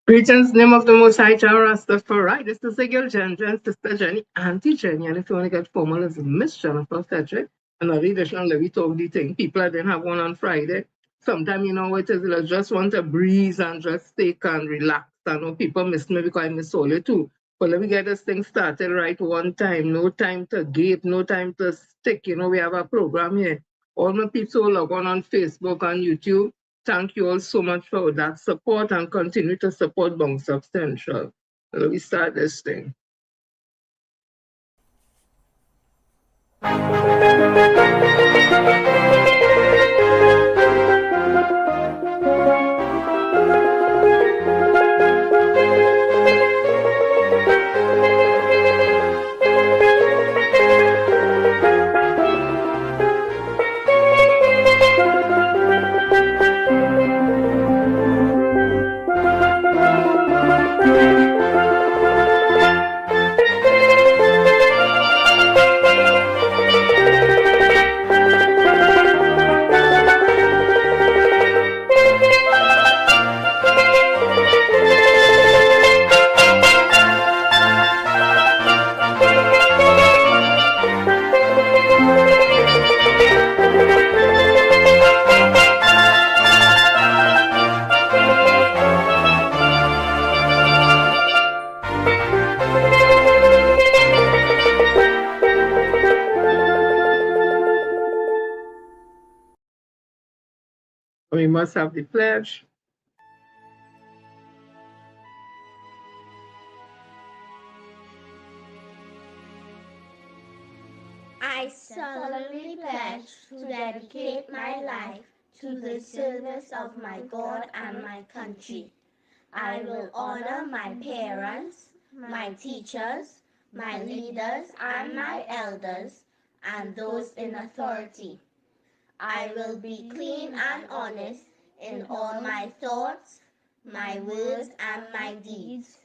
Greetings, name of the Most High, Jah Rastafari. This is the girl Jen, Sister Jenny, Auntie Jenny, and if you want to get formal, it's Miss Jennifer Frederick. Another edition of Levy Talk the Ting. People I didn't have one on Friday. Sometimes you know what it is, I just want to breeze and just take and relax. I know people miss me because I miss all you too. But let me get this thing started right one time. No time to gape, no time to stick. You know, we have a program here. All my people who log on Facebook and YouTube. Thank you all so much for that support and continue to support Bounce Up Central. Let me start this thing. We must have the pledge. I solemnly pledge to dedicate my life to the service of my God and my country. I will honor my parents, my teachers, my leaders, and my elders, and those in authority. I will be clean and honest in all my thoughts, my words, and my deeds.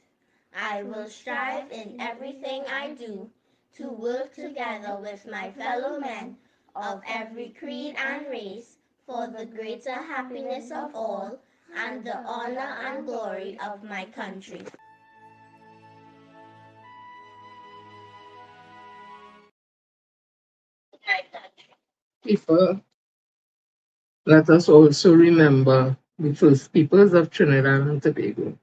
I will strive in everything I do to work together with my fellow men of every creed and race for the greater happiness of all and the honor and glory of my country. People, let us also remember the first peoples of Trinidad and Tobago.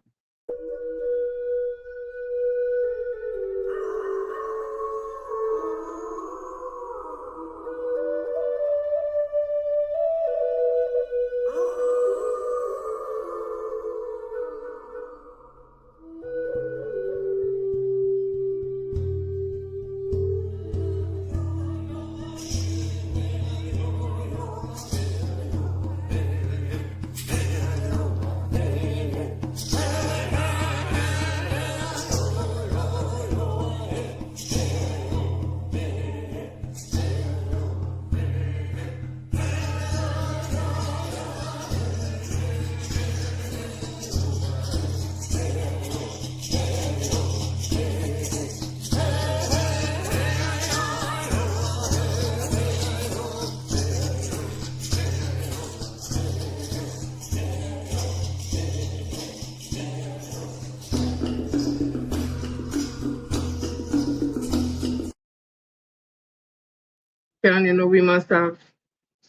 And you know, we must have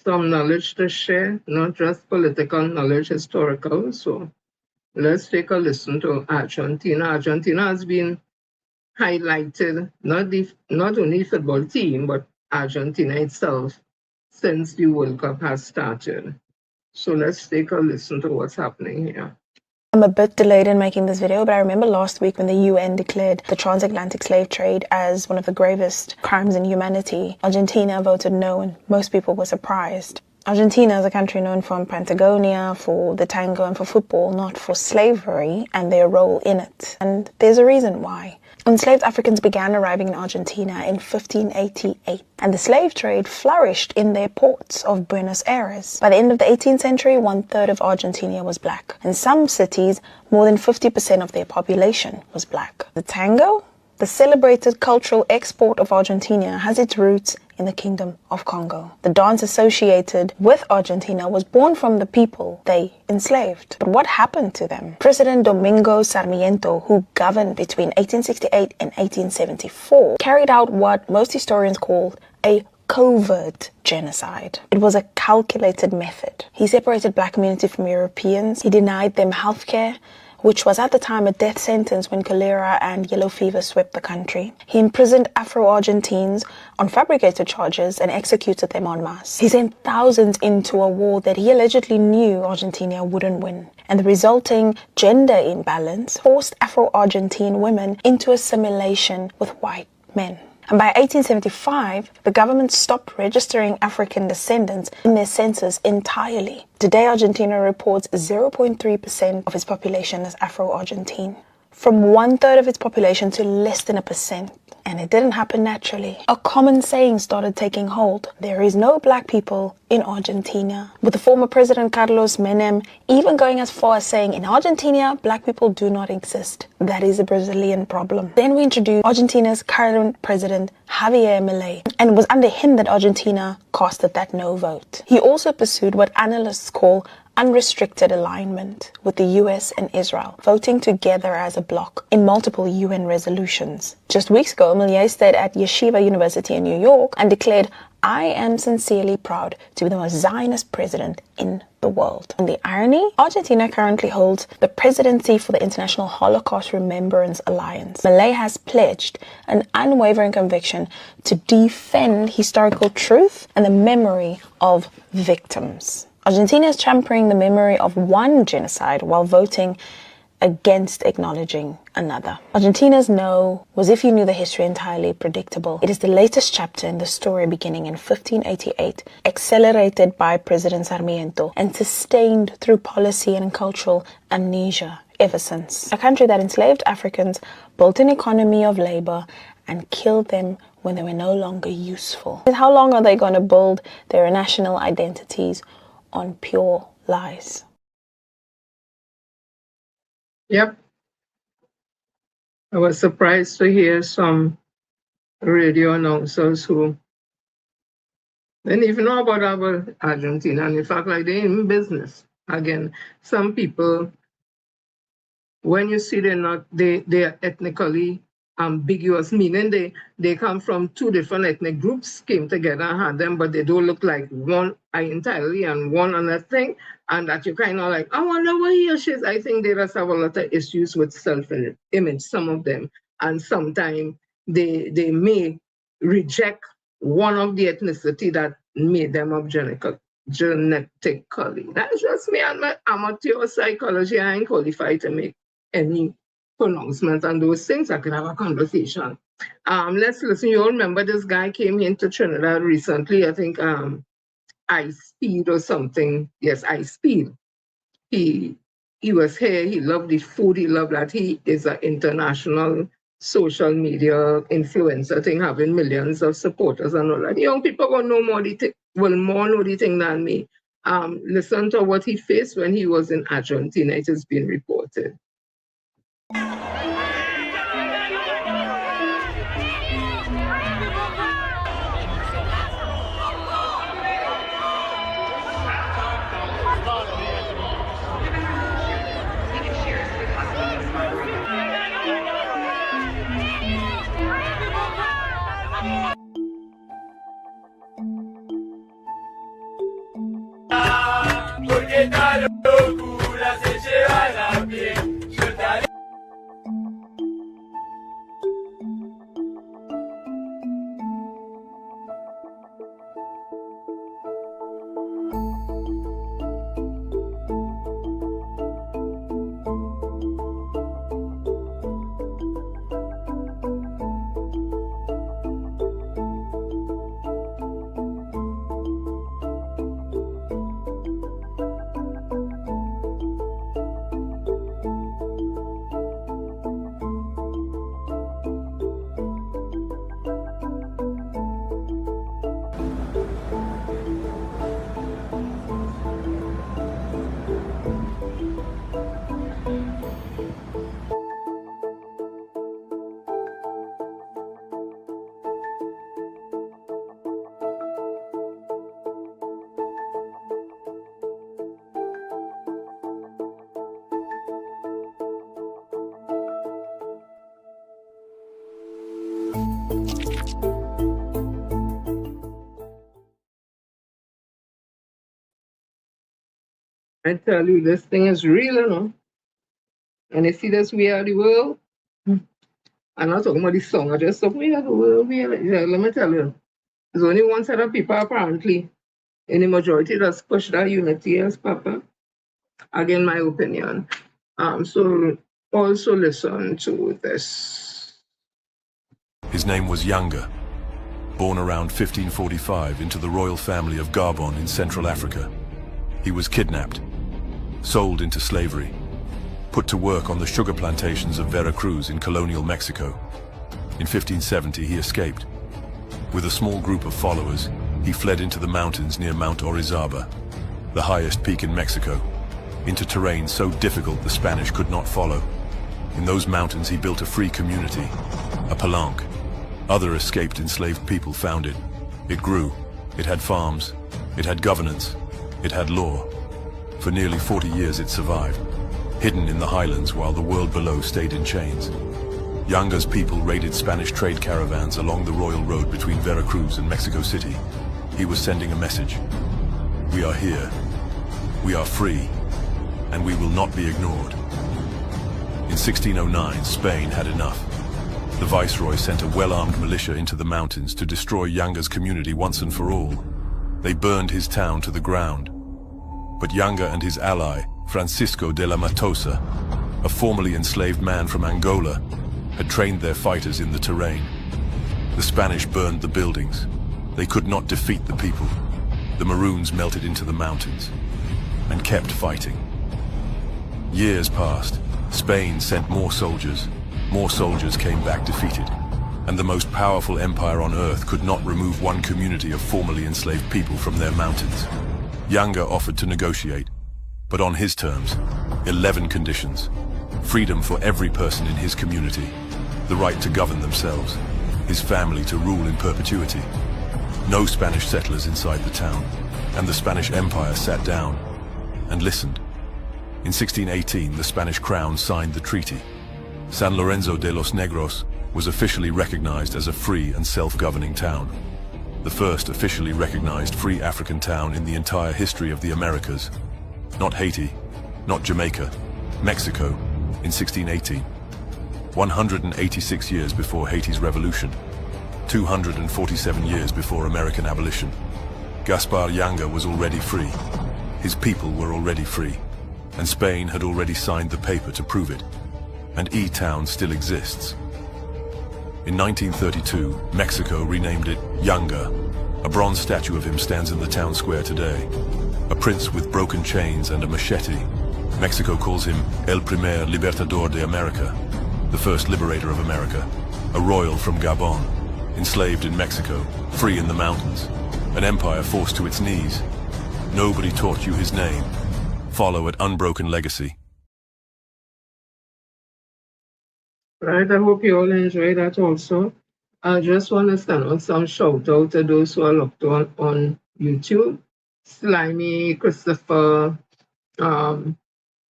some knowledge to share, not just political knowledge, historical. So let's take a listen to Argentina. Argentina has been highlighted, not only football team, but Argentina itself since the World Cup has started. So let's take a listen to what's happening here. I'm a bit delayed in making this video, but I remember last week when the UN declared the transatlantic slave trade as one of the gravest crimes in humanity, Argentina voted no, and most people were surprised. Argentina is a country known for Patagonia, for the tango, and for football, not for slavery and their role in it. And there's a reason why. Enslaved Africans began arriving in Argentina in 1588, and the slave trade flourished in their ports of Buenos Aires. By the end of the 18th century, 1/3 of Argentina was black. In some cities, more than 50% of their population was black. The tango? The celebrated cultural export of Argentina has its roots in the Kingdom of Congo. The dance associated with Argentina was born from the people they enslaved. But what happened to them? President Domingo Sarmiento, who governed between 1868 and 1874, carried out what most historians call a covert genocide. It was a calculated method. He separated black community from Europeans. He denied them healthcare, which was at the time a death sentence when cholera and yellow fever swept the country. He imprisoned Afro-Argentines on fabricated charges and executed them en masse. He sent thousands into a war that he allegedly knew Argentina wouldn't win. And the resulting gender imbalance forced Afro-Argentine women into assimilation with white men. And by 1875, the government stopped registering African descendants in their census entirely. Today, Argentina reports 0.3% of its population as Afro-Argentine, from 1/3 of its population to less than 1%. And it didn't happen naturally. A common saying started taking hold: there is no black people in Argentina. With the former President Carlos Menem even going as far as saying, in Argentina, black people do not exist. That is a Brazilian problem. Then we introduced Argentina's current president, Javier Milei, and it was under him that Argentina casted that no vote. He also pursued what analysts call unrestricted alignment with the US and Israel, voting together as a bloc in multiple UN resolutions. Just weeks ago, Milei stayed at Yeshiva University in New York and declared, "I am sincerely proud to be the most Zionist president in the world." And the irony? Argentina currently holds the presidency for the International Holocaust Remembrance Alliance. Milei has pledged an unwavering conviction to defend historical truth and the memory of victims. Argentina is championing the memory of one genocide while voting against acknowledging another. Argentina's no was, if you knew the history, entirely predictable. It is the latest chapter in the story beginning in 1588, accelerated by President Sarmiento and sustained through policy and cultural amnesia ever since. A country that enslaved Africans, built an economy of labor, and killed them when they were no longer useful. How long are they going to build their national identities on pure lies? Yep. I was surprised to hear some radio announcers who didn't even know about Argentina. And in fact, like they're in business. Again, some people, when you see they are ethnically ambiguous, meaning they come from two different ethnic groups, came together and had them, but they don't look like one entirely and one other thing, and that you kind of like, I wonder what he or she is. I think they just have a lot of issues with self-image, some of them, and sometimes they may reject one of the ethnicity that made them up genetically. That's just me and my amateur psychology. I ain't qualified to make any pronouncement on those things. I could have a conversation. Let's listen. You all remember this guy came into Trinidad recently, I think Ice Speed or something. Yes, Ice Speed. He was here, he loved the food, he loved that. He is an international social media influencer thing, having millions of supporters and all that. Young people will know more the thing than me. Listen to what he faced when he was in Argentina. It has been reported. Porque tal locura se lleva la piel. I tell you, this thing is real, you know. And you see this We Are the World? I'm not talking about the song, I just talking We Are the World, yeah, let me tell you. There's only one set of people apparently in the majority that's push that unity as Papa. Again, my opinion. So also listen to this. His name was Younger, born around 1545 into the royal family of Gabon in Central Africa. He was kidnapped, sold into slavery, put to work on the sugar plantations of Veracruz in colonial Mexico. In 1570, he escaped. With a small group of followers, he fled into the mountains near Mount Orizaba, the highest peak in Mexico, into terrain so difficult the Spanish could not follow. In those mountains, he built a free community, a palanque. Other escaped enslaved people found it. It grew. It had farms. It had governance. It had law. For nearly 40 years it survived, hidden in the highlands while the world below stayed in chains. Younger's people raided Spanish trade caravans along the royal road between Veracruz and Mexico City. He was sending a message. We are here. We are free. And we will not be ignored. In 1609, Spain had enough. The viceroy sent a well-armed militia into the mountains to destroy Younger's community once and for all. They burned his town to the ground. But Younger and his ally, Francisco de la Matosa, a formerly enslaved man from Angola, had trained their fighters in the terrain. The Spanish burned the buildings. They could not defeat the people. The Maroons melted into the mountains and kept fighting. Years passed. Spain sent more soldiers. More soldiers came back defeated. And the most powerful empire on earth could not remove one community of formerly enslaved people from their mountains. Younger offered to negotiate, but on his terms, 11 conditions. Freedom for every person in his community, the right to govern themselves, his family to rule in perpetuity. No Spanish settlers inside the town, and the Spanish Empire sat down and listened. In 1618, the Spanish crown signed the treaty. San Lorenzo de los Negros was officially recognized as a free and self-governing town. The first officially recognized free African town in the entire history of the Americas. Not Haiti, not Jamaica, Mexico, in 1618. 186 years before Haiti's revolution. 247 years before American abolition. Gaspar Younger was already free. His people were already free. And Spain had already signed the paper to prove it. And E-Town still exists. In 1932, Mexico renamed it Younger. A bronze statue of him stands in the town square today. A prince with broken chains and a machete. Mexico calls him El Primer Libertador de America, the first liberator of America. A royal from Gabon, enslaved in Mexico, free in the mountains. An empire forced to its knees. Nobody taught you his name. Follow at Unbroken Legacy. Right, I hope you all enjoy that also. I just want to send out some shout out to those who are looked on YouTube. Slimy, Christopher,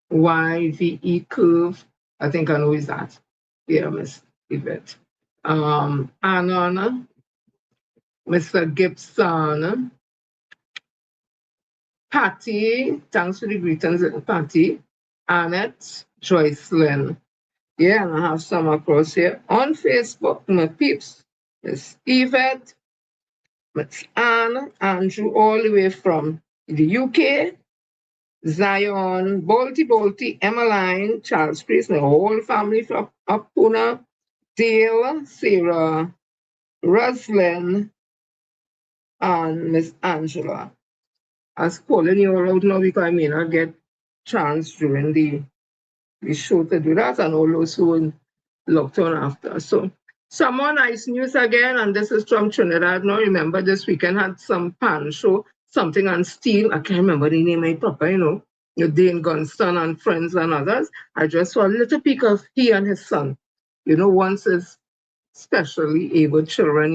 YVE Curve, I think I know is that. Yeah, Miss Yvette. Anna, Mr. Gibson, Patty, thanks for the greetings, Patty, Annette, Joycelyn. Yeah, and I have some across here on Facebook, my peeps. Miss Yvette, Miss Anne, Andrew, all the way from the UK, Zion, Bolty, Emmeline, Charles Priest, my whole family from up Puna, Dale, Sarah, Roslyn, and Miss Angela. I was calling you all out now because I may not get chance during the show to do that, and all those who looked on after. So some more nice news again, and this is from Trinidad. Now remember this weekend had some pan show, something on steel. I can't remember the name of proper, Dane Gunston and friends and others. I just saw a little peek of he and his son. Once is specially able children,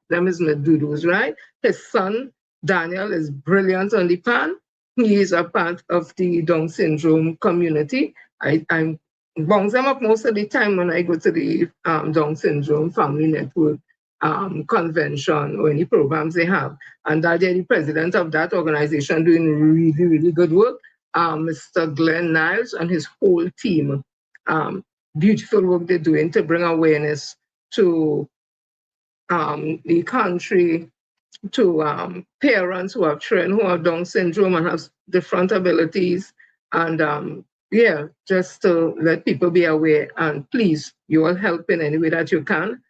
them is Medudus, right? His son, Daniel, is brilliant on the pan. He is a part of the Down syndrome community. I'm bounce them up most of the time when I go to the Down Syndrome Family Network convention or any programs they have. And that they're the president of that organization doing really, really good work. Mr. Glenn Niles and his whole team. Beautiful work they're doing to bring awareness to the country, to parents who have children who have Down syndrome and have different abilities. And yeah, just to let people be aware. And please, you all help in any way that you can.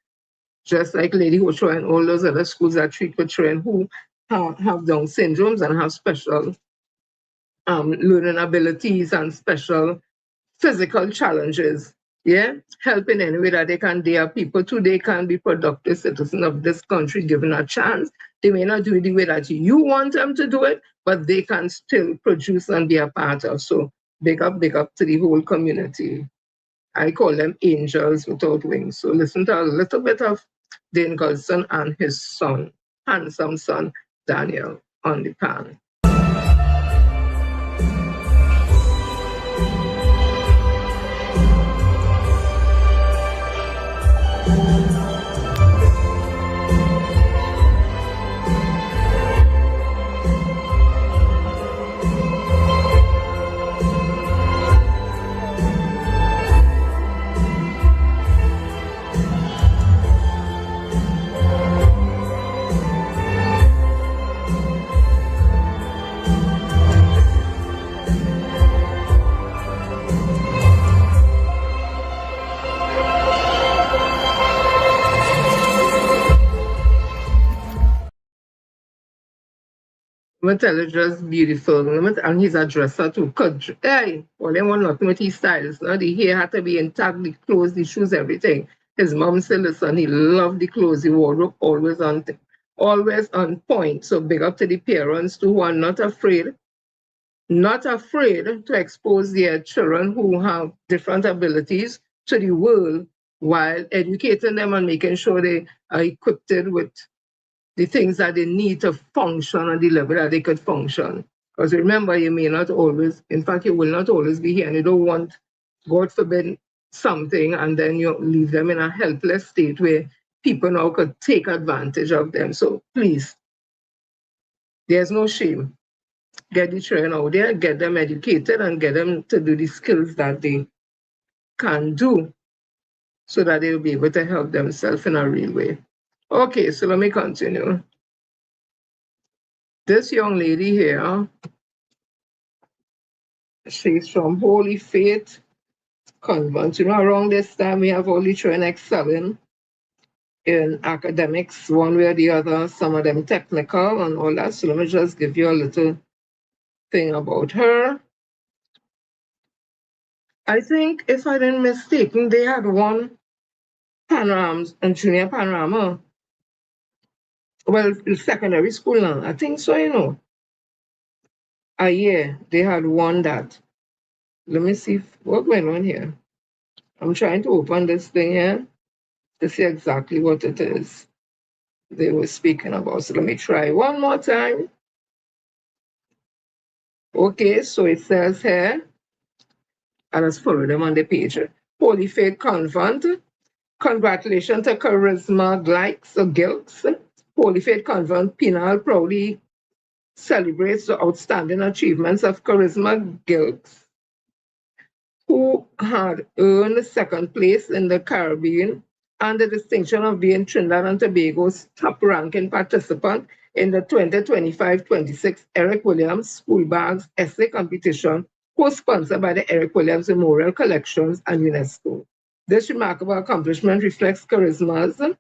Just like Lady Hocho and all those other schools that treat with children who have Down syndromes and have special learning abilities and special physical challenges. Yeah, help in any way that they can. They are people too. They can be productive citizens of this country given a chance. They may not do it the way that you want them to do it, but they can still produce and be a part of. So big up to the whole community. I call them angels without wings. So listen to a little bit of Dane Gulson and his son, handsome son, Daniel, on the pan. I'm tell you, just beautiful. And he's a dresser too. Hey, well, they want nothing with his styles. Now the hair had to be intact, the clothes, the shoes, everything. His mom said, listen, he loved the clothes, the wardrobe, always on point. So big up to the parents too, who are not afraid to expose their children who have different abilities to the world while educating them and making sure they are equipped with the things that they need to function on the level that they could function. Because remember, you may not always, in fact, you will not always be here, and you don't want, God forbid, something, and then you leave them in a helpless state where people now could take advantage of them. So please, there's no shame. Get the children out there, get them educated, and get them to do the skills that they can do so that they'll be able to help themselves in a real way. Okay, so let me continue. This young lady here, she's from Holy Faith Convent. You know, around this time we have all the children excelling in academics, one way or the other, some of them technical and all that. So let me just give you a little thing about her. I think, if I didn't mistaken, they had one panorams and junior panorama. Well, secondary school now. I think so, you know. A year, they had one that. Let me see what went on here. I'm trying to open this thing here to see exactly what it is they were speaking about. So let me try one more time. Okay, so it says here, and let's follow them on the page. Holy Faith Convent. Congratulations to Charisma Gilks. Holy Faith Convent Penal proudly celebrates the outstanding achievements of Charisma Gilks, who had earned second place in the Caribbean and the distinction of being Trinidad and Tobago's top-ranking participant in the 2025-26 Eric Williams School Bags Essay Competition, co-sponsored by the Eric Williams Memorial Collections and UNESCO. This remarkable accomplishment reflects Charisma's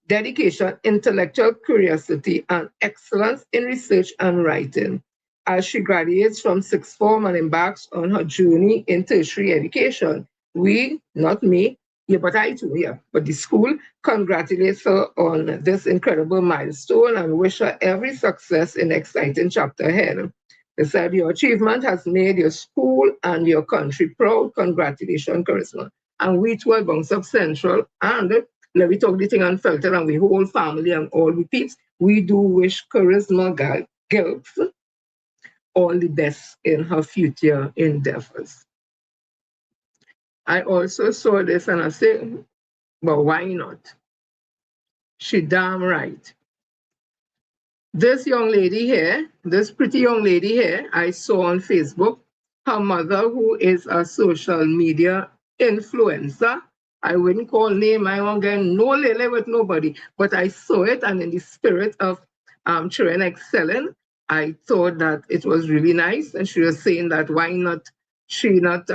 dedication, intellectual curiosity, and excellence in research and writing. As she graduates from sixth form and embarks on her journey in tertiary education, we, not me, yeah, but I too, yeah, but the school congratulates her on this incredible milestone and wish her every success in the exciting chapter ahead. They said, your achievement has made your school and your country proud. Congratulations, Charisma. And we too at Bounce Up Central and let me talk the thing unfiltered and we whole family and all the peeps, we do wish Charisma Gilks all the best in her future endeavors. I also saw this and I said, but why not? She damn right. This young lady here, this pretty young lady here, I saw on Facebook, her mother, who is a social media influencer. I wouldn't call name, I won't get no lily with nobody, but I saw it, and in the spirit of children excelling, I thought that it was really nice. And she was saying that why not, she not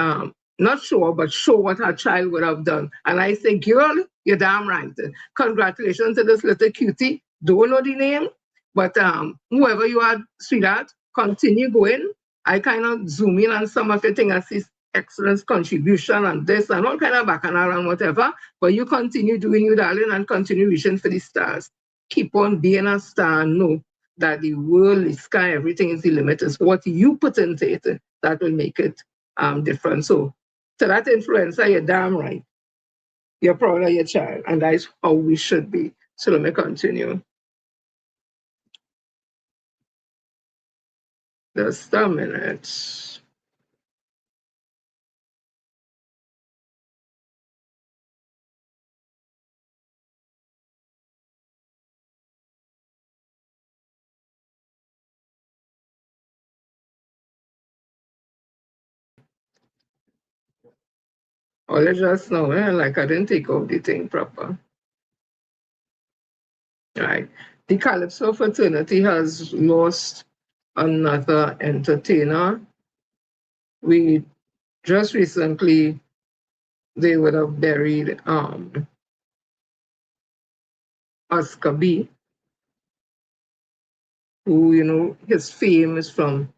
show, but show what her child would have done. And I say, girl, you're damn right. Congratulations to this little cutie. Don't know the name, but whoever you are, sweetheart, continue going. I kind of zoom in on some of your things. I see excellent contribution and this and all kind of bacchanal and whatever. But you continue doing you, darling, and continue reaching for the stars. Keep on being a star and know that the world, the sky, everything is the limit. It's what you put into it that will make it different. So to that influencer, you're damn right. You're proud of your child, and that's how we should be. So let me continue. Just a minute. All I just know, like I didn't take out the thing proper. Right. The Calypso fraternity has lost another entertainer. We just recently, they would have buried Oscar B, who, you know, his fame is from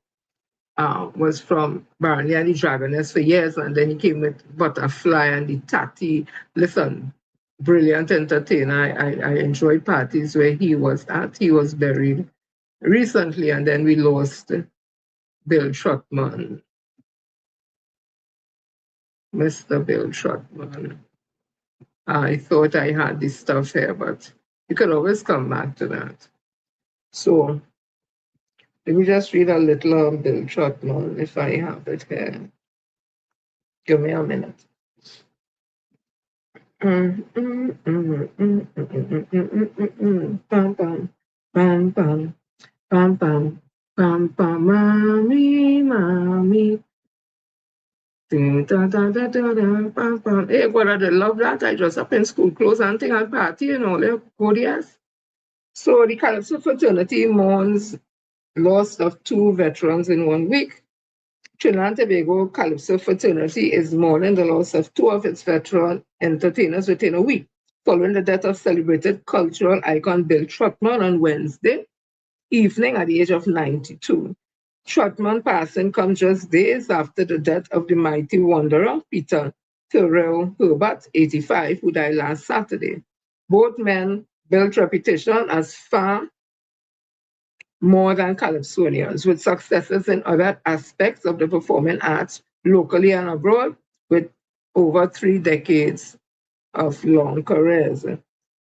was from Barney and the Dragoness for years, and then he came with Butterfly and the Tatty. Listen, brilliant entertainer. I enjoyed parties where he was at. He was buried recently, and then we lost Bill Trotman. Mr. Bill Trotman. I thought I had this stuff here, but you can always come back to that. So let me just read a little of Bill Trotman if I have it here. Give me a minute. Bam, bam, bam, bam, bam, bam, bam, bam, mommy, mommy. Da, da, da, da, da, bam, bam. Hey, God, I love that. I dress up in school clothes and thing at party and all that. Good, yes. So the Calypso fraternity mourns loss of 2 veterans in 1 week. Trinidad and Tobago Calypso fraternity is mourning the loss of 2 of its veteran entertainers within a week, following the death of celebrated cultural icon Bill Trotman on Wednesday evening at the age of 92. Trotman passing comes just days after the death of the mighty wanderer Peter Terrell Herbert, 85, who died last Saturday. Both men built reputation as far more than Calypsonians, with successes in other aspects of the performing arts, locally and abroad, with over 3 decades of long careers.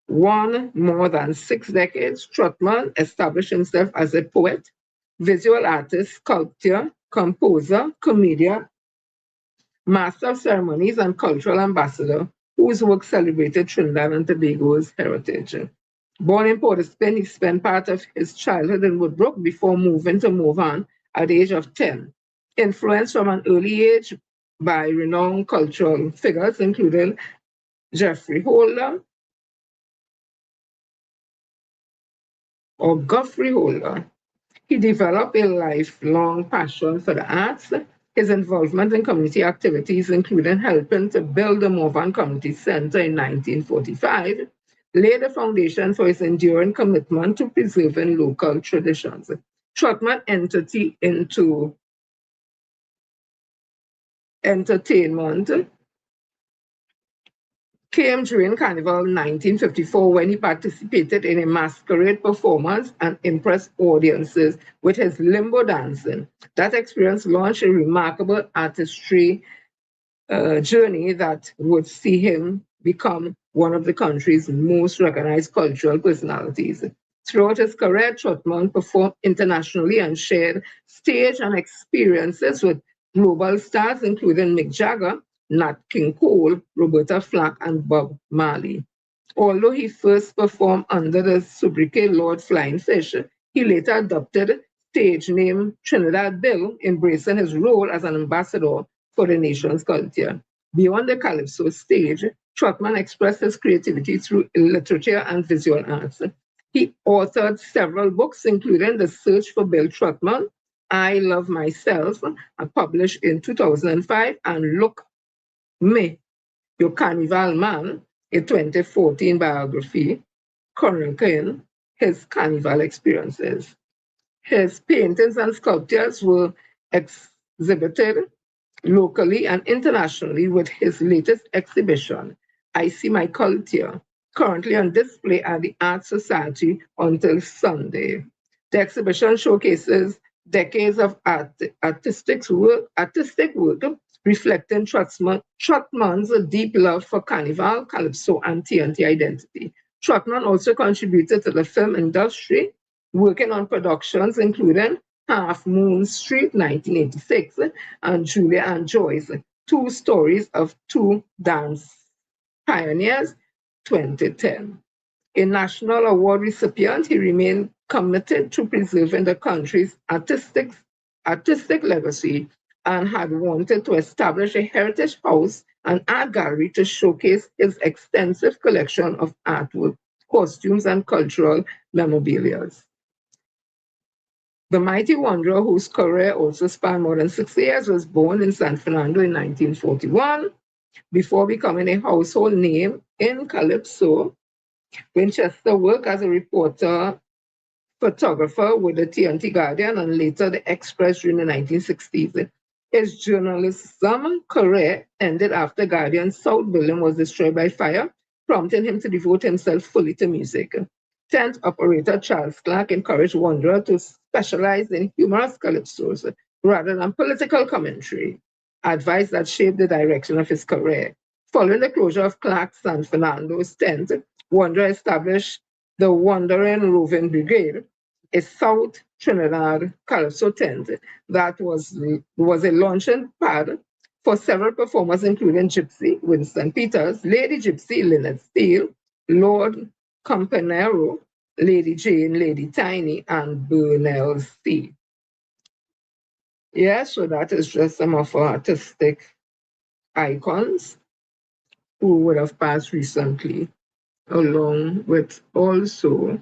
One more than 6 decades, Trotman established himself as a poet, visual artist, sculptor, composer, comedian, master of ceremonies, and cultural ambassador, whose work celebrated Trinidad and Tobago's heritage. Born in Port of Spain, he spent part of his childhood in Woodbrook before moving to Movan at the age of 10. Influenced from an early age by renowned cultural figures, including Geoffrey Holder or Guthrie Holder, he developed a lifelong passion for the arts. His involvement in community activities, including helping to build the Movan Community Center in 1945, laid the foundation for his enduring commitment to preserving local traditions. Trotman entered into entertainment came during Carnival 1954 when he participated in a masquerade performance and impressed audiences with his limbo dancing. That experience launched a remarkable artistry journey that would see him become one of the country's most recognized cultural personalities. Throughout his career, Trotman performed internationally and shared stage and experiences with global stars, including Mick Jagger, Nat King Cole, Roberta Flack, and Bob Marley. Although he first performed under the sobriquet Lord Flying Fish, he later adopted stage name Trinidad Bill, embracing his role as an ambassador for the nation's culture. Beyond the calypso stage, Trotman expressed his creativity through literature and visual arts. He authored several books, including The Search for Bill Trotman, I Love Myself, published in 2005, and Look Me, Your Carnival Man, a 2014 biography chronicling his carnival experiences. His paintings and sculptures were exhibited locally and internationally, with his latest exhibition, I See My Culture, currently on display at the Art Society until Sunday. The exhibition showcases decades of artistic work reflecting Trotman's deep love for carnival, calypso, and TNT identity. Trotman also contributed to the film industry, working on productions including Half Moon Street, 1986, and Julia and Joyce, Two Stories of Two Dance Pioneers, 2010. A national award recipient, he remained committed to preserving the country's artistic legacy and had wanted to establish a heritage house and art gallery to showcase his extensive collection of artwork, costumes, and cultural memorabilia. The mighty wanderer, whose career also spanned more than 6 years, was born in San Fernando in 1941. Before becoming a household name in calypso, Winchester worked as a reporter, photographer with the TNT Guardian and later the Express during the 1960s. His journalism career ended after Guardian's South Building was destroyed by fire, prompting him to devote himself fully to music. Tent operator Charles Clark encouraged Wanderer to specialize in humorous calypsos rather than political commentary, advice that shaped the direction of his career. Following the closure of Clark's San Fernando's tent, Wanderer established the Wandering Roving Brigade, a South Trinidad calypso tent that was a launching pad for several performers, including Gypsy, Winston Peters, Lady Gypsy, Lynette Steele, Lord Campanero, Lady Jane, Lady Tiny, and Burnell C. Yeah, so that is just some of our artistic icons who would have passed recently, along with also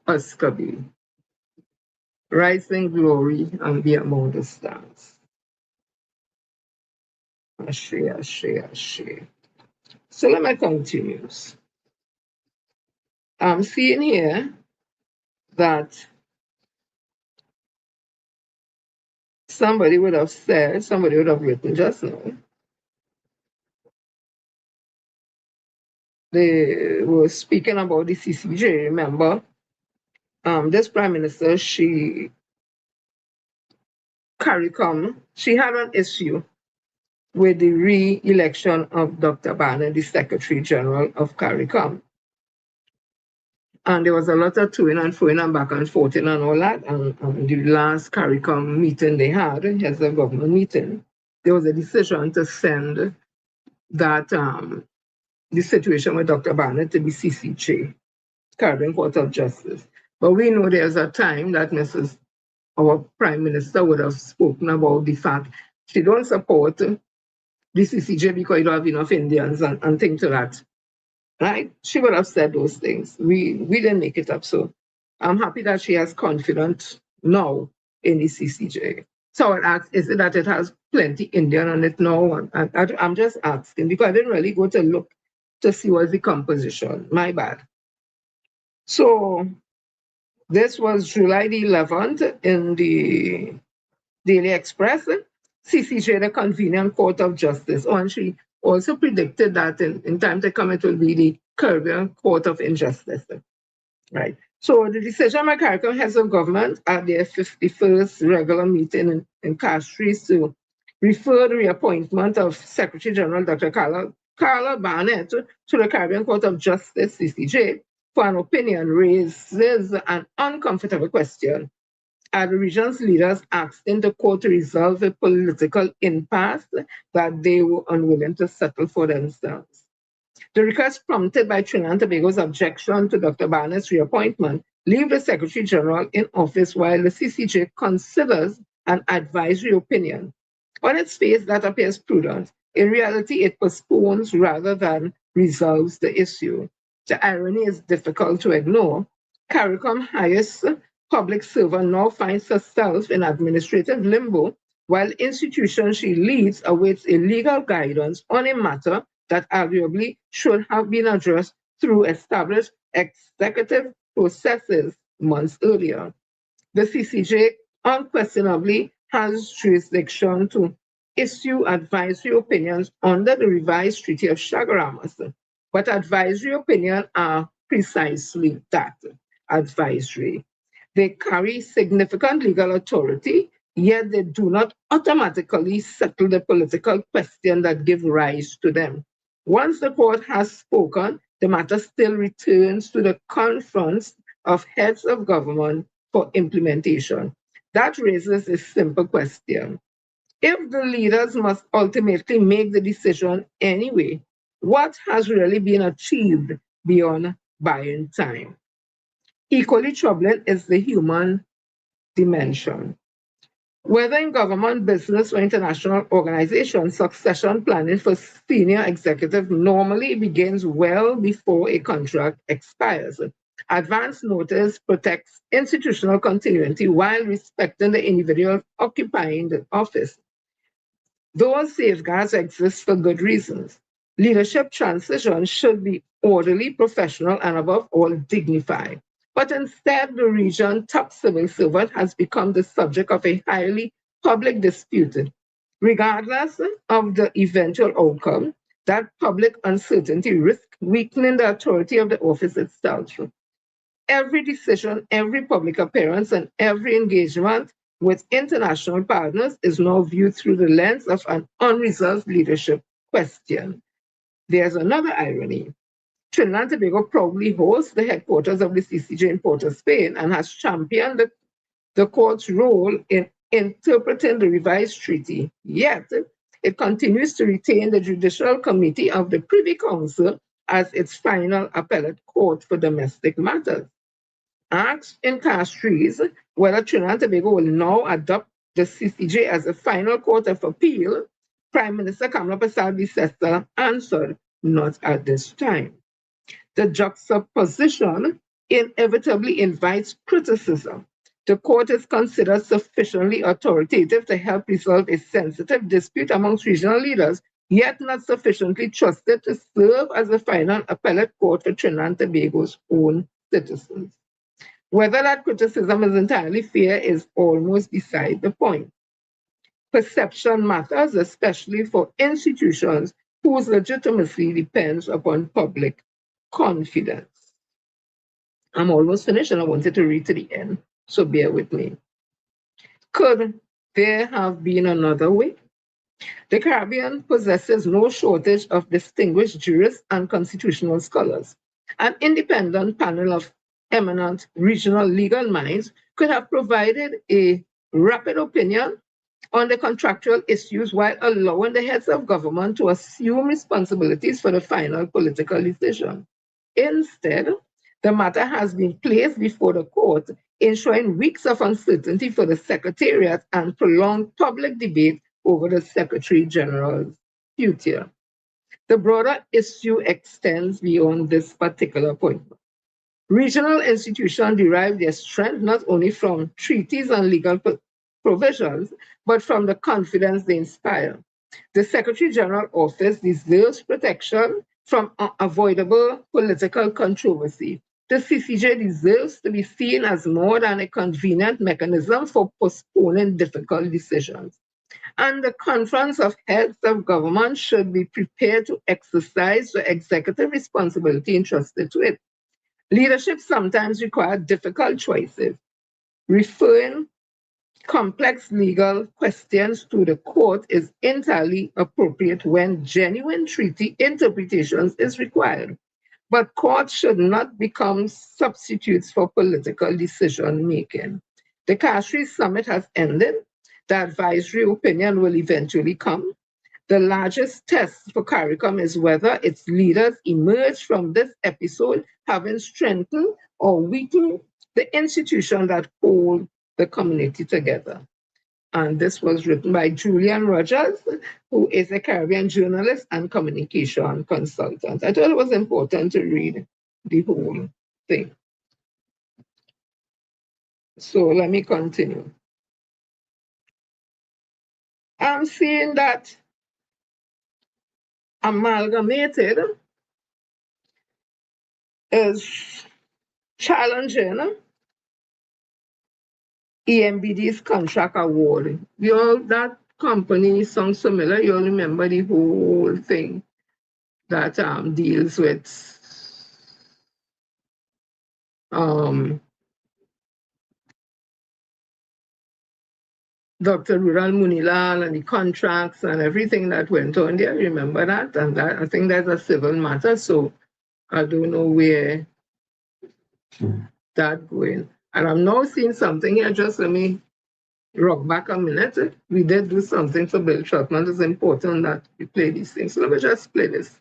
Huskabee, Rising Glory, and Be Among the Stars. Ashe. So let me continue. I'm seeing here that somebody would have written just now. They were speaking about the CCJ, remember? This Prime Minister, she had an issue with the re-election of Dr. Barnett, the Secretary General of CARICOM. And there was a lot of toing and froing and back and forth and all that. And the last CARICOM meeting they had, as a government meeting, there was a decision to send that the situation with Dr. Barnett to be CCJ, Caribbean Court of Justice. But we know there's a time that our Prime Minister would have spoken about the fact she don't support the CCJ because you don't have enough Indians and things to that. Right? She would have said those things. We didn't make it up. So I'm happy that she has confidence now in the CCJ. So I asked, is it that it has plenty Indian on it now? And I'm just asking because I didn't really go to look to see what's the composition. My bad. So this was July the 11th in the Daily Express. CCJ, the Convenient Court of Justice. Oh, and she also predicted that in time to come, it will be the Caribbean Court of Injustice. Right. So the decision by CARICOM heads of government at their 51st regular meeting in Castries to refer the reappointment of Secretary General Dr. Carla Barnett to the Caribbean Court of Justice, CCJ, for an opinion raises an uncomfortable question are the region's leaders asking the court to resolve a political impasse that they were unwilling to settle for themselves. The request prompted by Trinidad and Tobago's objection to Dr. Barnett's reappointment leave the Secretary General in office while the CCJ considers an advisory opinion. On its face, that appears prudent. In reality, it postpones rather than resolves the issue. The irony is difficult to ignore. CARICOM's highest public servant now finds herself in administrative limbo, while the institution she leads awaits illegal guidance on a matter that arguably should have been addressed through established executive processes months earlier. The CCJ unquestionably has jurisdiction to issue advisory opinions under the revised Treaty of Chaguaramas, but advisory opinions are precisely that, advisory. They carry significant legal authority, yet they do not automatically settle the political question that gives rise to them. Once the court has spoken, the matter still returns to the conference of heads of government for implementation. That raises a simple question. If the leaders must ultimately make the decision anyway, what has really been achieved beyond buying time? Equally troubling is the human dimension. Whether in government, business, or international organizations, succession planning for senior executives normally begins well before a contract expires. Advance notice protects institutional continuity while respecting the individual occupying the office. Those safeguards exist for good reasons. Leadership transition should be orderly, professional, and above all, dignified. But instead, the region's top civil servant has become the subject of a highly public dispute. Regardless of the eventual outcome, that public uncertainty risks weakening the authority of the office itself. Every decision, every public appearance, and every engagement with international partners is now viewed through the lens of an unresolved leadership question. There's another irony. Trinidad and Tobago proudly hosts the headquarters of the CCJ in Port of Spain and has championed the court's role in interpreting the revised treaty. Yet, it continues to retain the Judicial Committee of the Privy Council as its final appellate court for domestic matters. Asked in Castries whether Trinidad and Tobago will now adopt the CCJ as a final court of appeal, Prime Minister Kamala Persad-Bicester answered, not at this time. The juxtaposition inevitably invites criticism. The court is considered sufficiently authoritative to help resolve a sensitive dispute amongst regional leaders, yet not sufficiently trusted to serve as the final appellate court for Trinidad and Tobago's own citizens. Whether that criticism is entirely fair is almost beside the point. Perception matters, especially for institutions whose legitimacy depends upon public confidence. I'm almost finished and I wanted to read to the end, so bear with me. Could there have been another way? The Caribbean possesses no shortage of distinguished jurists and constitutional scholars. An independent panel of eminent regional legal minds could have provided a rapid opinion on the contractual issues while allowing the heads of government to assume responsibilities for the final political decision. Instead, the matter has been placed before the court, ensuring weeks of uncertainty for the Secretariat and prolonged public debate over the Secretary General's future. The broader issue extends beyond this particular appointment. Regional institutions derive their strength not only from treaties and legal provisions, but from the confidence they inspire. The Secretary General office deserves protection from unavoidable political controversy. The CCJ deserves to be seen as more than a convenient mechanism for postponing difficult decisions. And the Conference of Heads of Government should be prepared to exercise the executive responsibility entrusted to it. Leadership sometimes requires difficult choices. Referring complex legal questions to the court is entirely appropriate when genuine treaty interpretations is required. But courts should not become substitutes for political decision-making. The Castries summit has ended. The advisory opinion will eventually come. The largest test for CARICOM is whether its leaders emerge from this episode having strengthened or weakened the institution that hold the community together. And this was written by Julian Rogers, who is a Caribbean journalist and communication consultant. I thought it was important to read the whole thing. So let me continue. I'm seeing that Amalgamated is challenging EMBD's contract award. That company sounds familiar. You all remember the whole thing that deals with Dr. Rural Munilal and the contracts and everything that went on there. Remember that? And that, I think that's a civil matter. So I don't know where that going. And I'm now seeing something here. Just let me rock back a minute. We did do something for Bill Trotman. It's important that we play these things. So let me just play this.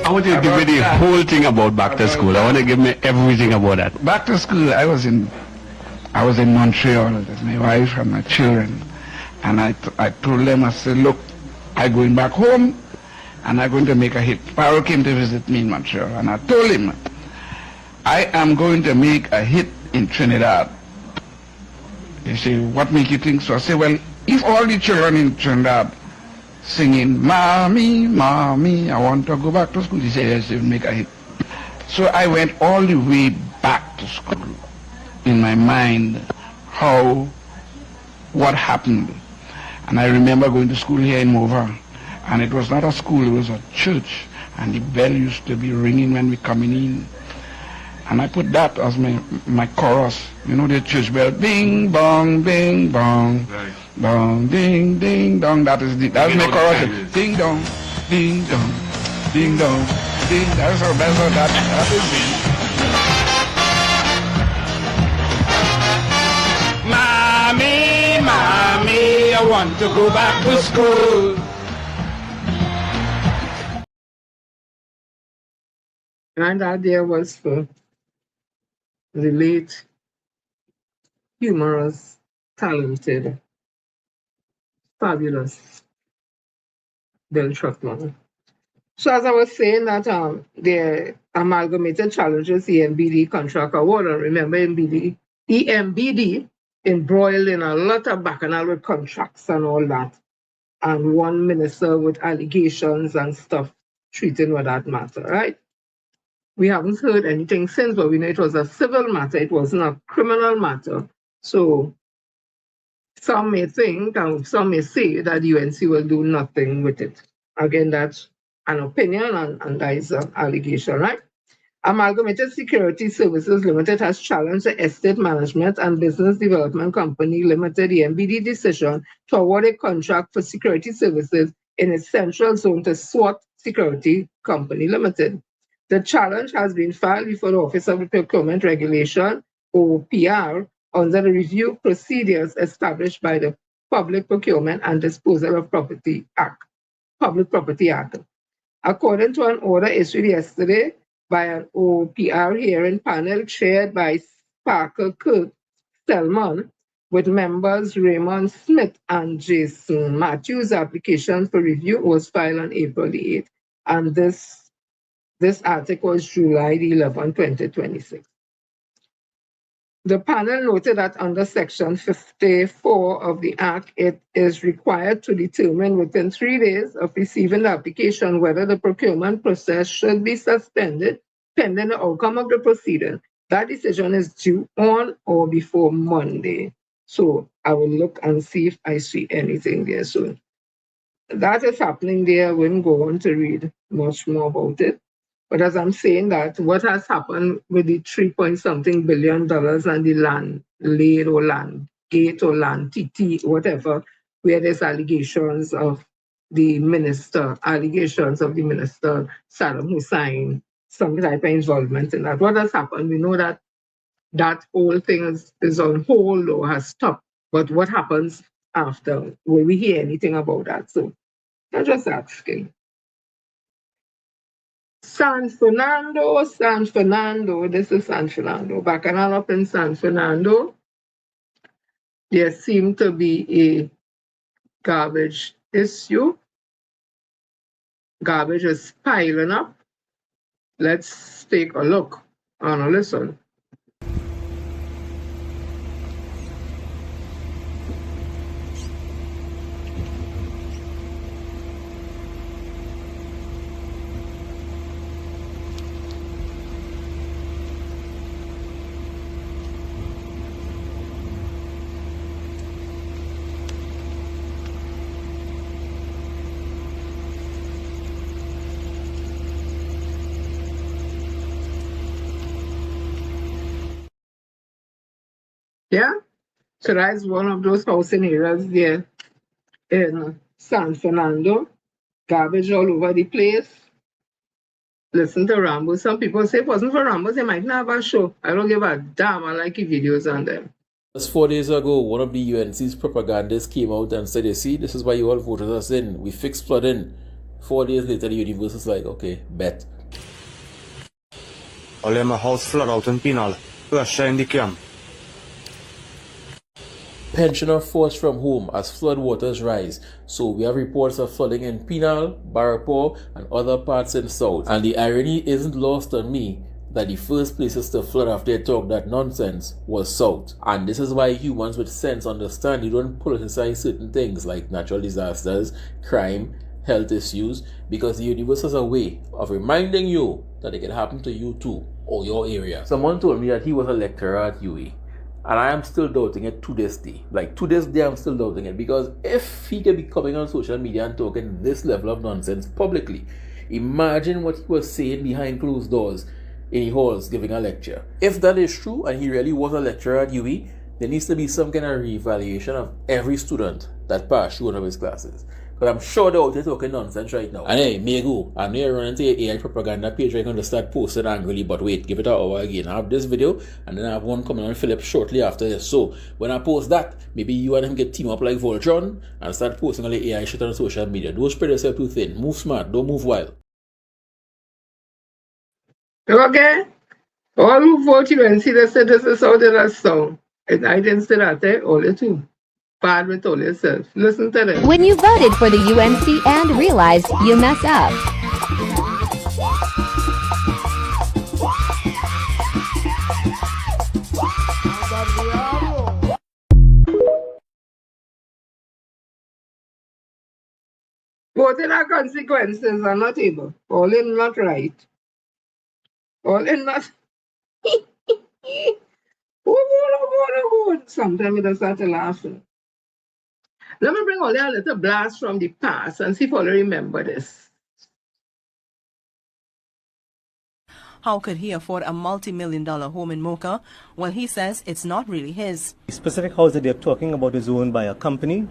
I want you to give me the whole thing about back to school. I want to give me everything about that. Back to school, I was in Montreal with my wife and my children. And I told them, I said, look, I'm going back home and I'm going to make a hit. Pyro came to visit me in Montreal and I told him, I am going to make a hit in Trinidad. He said, what make you think so? I said, well, if all the children in Trinidad singing, Mommy, Mommy, I want to go back to school. He said, yes, you'll make a hit. So I went all the way back to school in my mind, what happened. And I remember going to school here in Mova, and it was not a school, it was a church, and the bell used to be ringing when we coming in. And I put that as my chorus. You know the church bell, bing bong, bing bong, bong, ding ding dong. That's my chorus. Ding dong, ding dong, ding dong, ding. That's how that is. Mommy, Mommy, I want to go back to school. And that there was for the late, humorous, talented, fabulous Bill Trotman. So as I was saying that the amalgamated challenges EMBD contract award, and remember EMBD embroiled in a lot of bacchanal with contracts and all that, and one minister with allegations and stuff treating with that matter, right? We haven't heard anything since, but we know it was a civil matter. It wasn't a criminal matter. So some may think and some may say that UNC will do nothing with it. Again, that's an opinion and that is an allegation, right? Amalgamated Security Services Limited has challenged the Estate Management and Business Development Company Limited EMBD decision to award a contract for security services in its central zone to SWAT Security Company Limited. The challenge has been filed before the Office of Procurement Regulation, OPR, under the review procedures established by the Public Procurement and Disposal of Property Act, Public Property Act. According to an order issued yesterday by an OPR hearing panel chaired by Sparkle Kirk Selman, with members Raymond Smith and Jason Matthews, application for review was filed on April the 8th, and this article is July 11, 2026. The panel noted that under Section 54 of the Act, it is required to determine within 3 days of receiving the application whether the procurement process should be suspended pending the outcome of the proceeding. That decision is due on or before Monday. So I will look and see if I see anything there soon. That is happening there. I wouldn't go on to read much more about it. But as I'm saying that, what has happened with the 3-point-something billion and the land laid or land gate or land TT, whatever, where there's allegations of the minister, Saddam Hussein, some type of involvement in that. What has happened? We know that that whole thing is on hold or has stopped. But what happens after? Will we hear anything about that? So I'm just asking. San Fernando. This is San Fernando. Bacchanal up in San Fernando. There seemed to be a garbage issue. Garbage is piling up. Let's take a look and a listen. Yeah, so that's one of those housing areas there in San Fernando. Garbage all over the place. Listen to Rambo. Some people say if it wasn't for Rambo, they might not have a show. I don't give a damn. I like the videos on them. Just 4 days ago, one of the UNC's propagandists came out and said, you see, this is why you all voted us in. We fixed flooding. 4 days later, the universe is like, okay, bet. All my house flood out in Pinal. In the camp. Pensioner forced from home as flood waters rise. So we have reports of flooding in Pinal, Barapur, and other parts in South. And the irony isn't lost on me that the first places to flood after they talk that nonsense was South. And this is why humans with sense understand you don't politicize certain things like natural disasters, crime, health issues, because the universe has a way of reminding you that it can happen to you too, or your area. Someone told me that he was a lecturer at UE. And I am still doubting it to this day. Like, to this day, I'm still doubting it. Because if he can be coming on social media and talking this level of nonsense publicly, imagine what he was saying behind closed doors in the halls giving a lecture. If that is true, and he really was a lecturer at UE, there needs to be some kind of reevaluation of every student that passed through one of his classes. But I'm sure they're out there talking nonsense right now. And hey, Megu, I know you're running to your AI propaganda page where you're going to start posting angrily, but wait, give it an hour again. I have this video, and then I have one coming on Philip shortly after this. So, when I post that, maybe you and him get team up like Voltron, and start posting all the AI shit on social media. Don't spread yourself too thin. Move smart, don't move wild. Okay? All who vote you and see they said this is how they last song. And I didn't say that, all the two. Bad with all yourself. Listen to them. When you voted for the UNC and realized you mess up. Voting are consequences are not able. All in not right. All in not. Sometimes it does start to laughing. Let me bring all a little blast from the past and see if all remember this. How could he afford a multi-million-dollar home in Mocha? Well, he says it's not really his. The specific house that they're talking about is owned by a company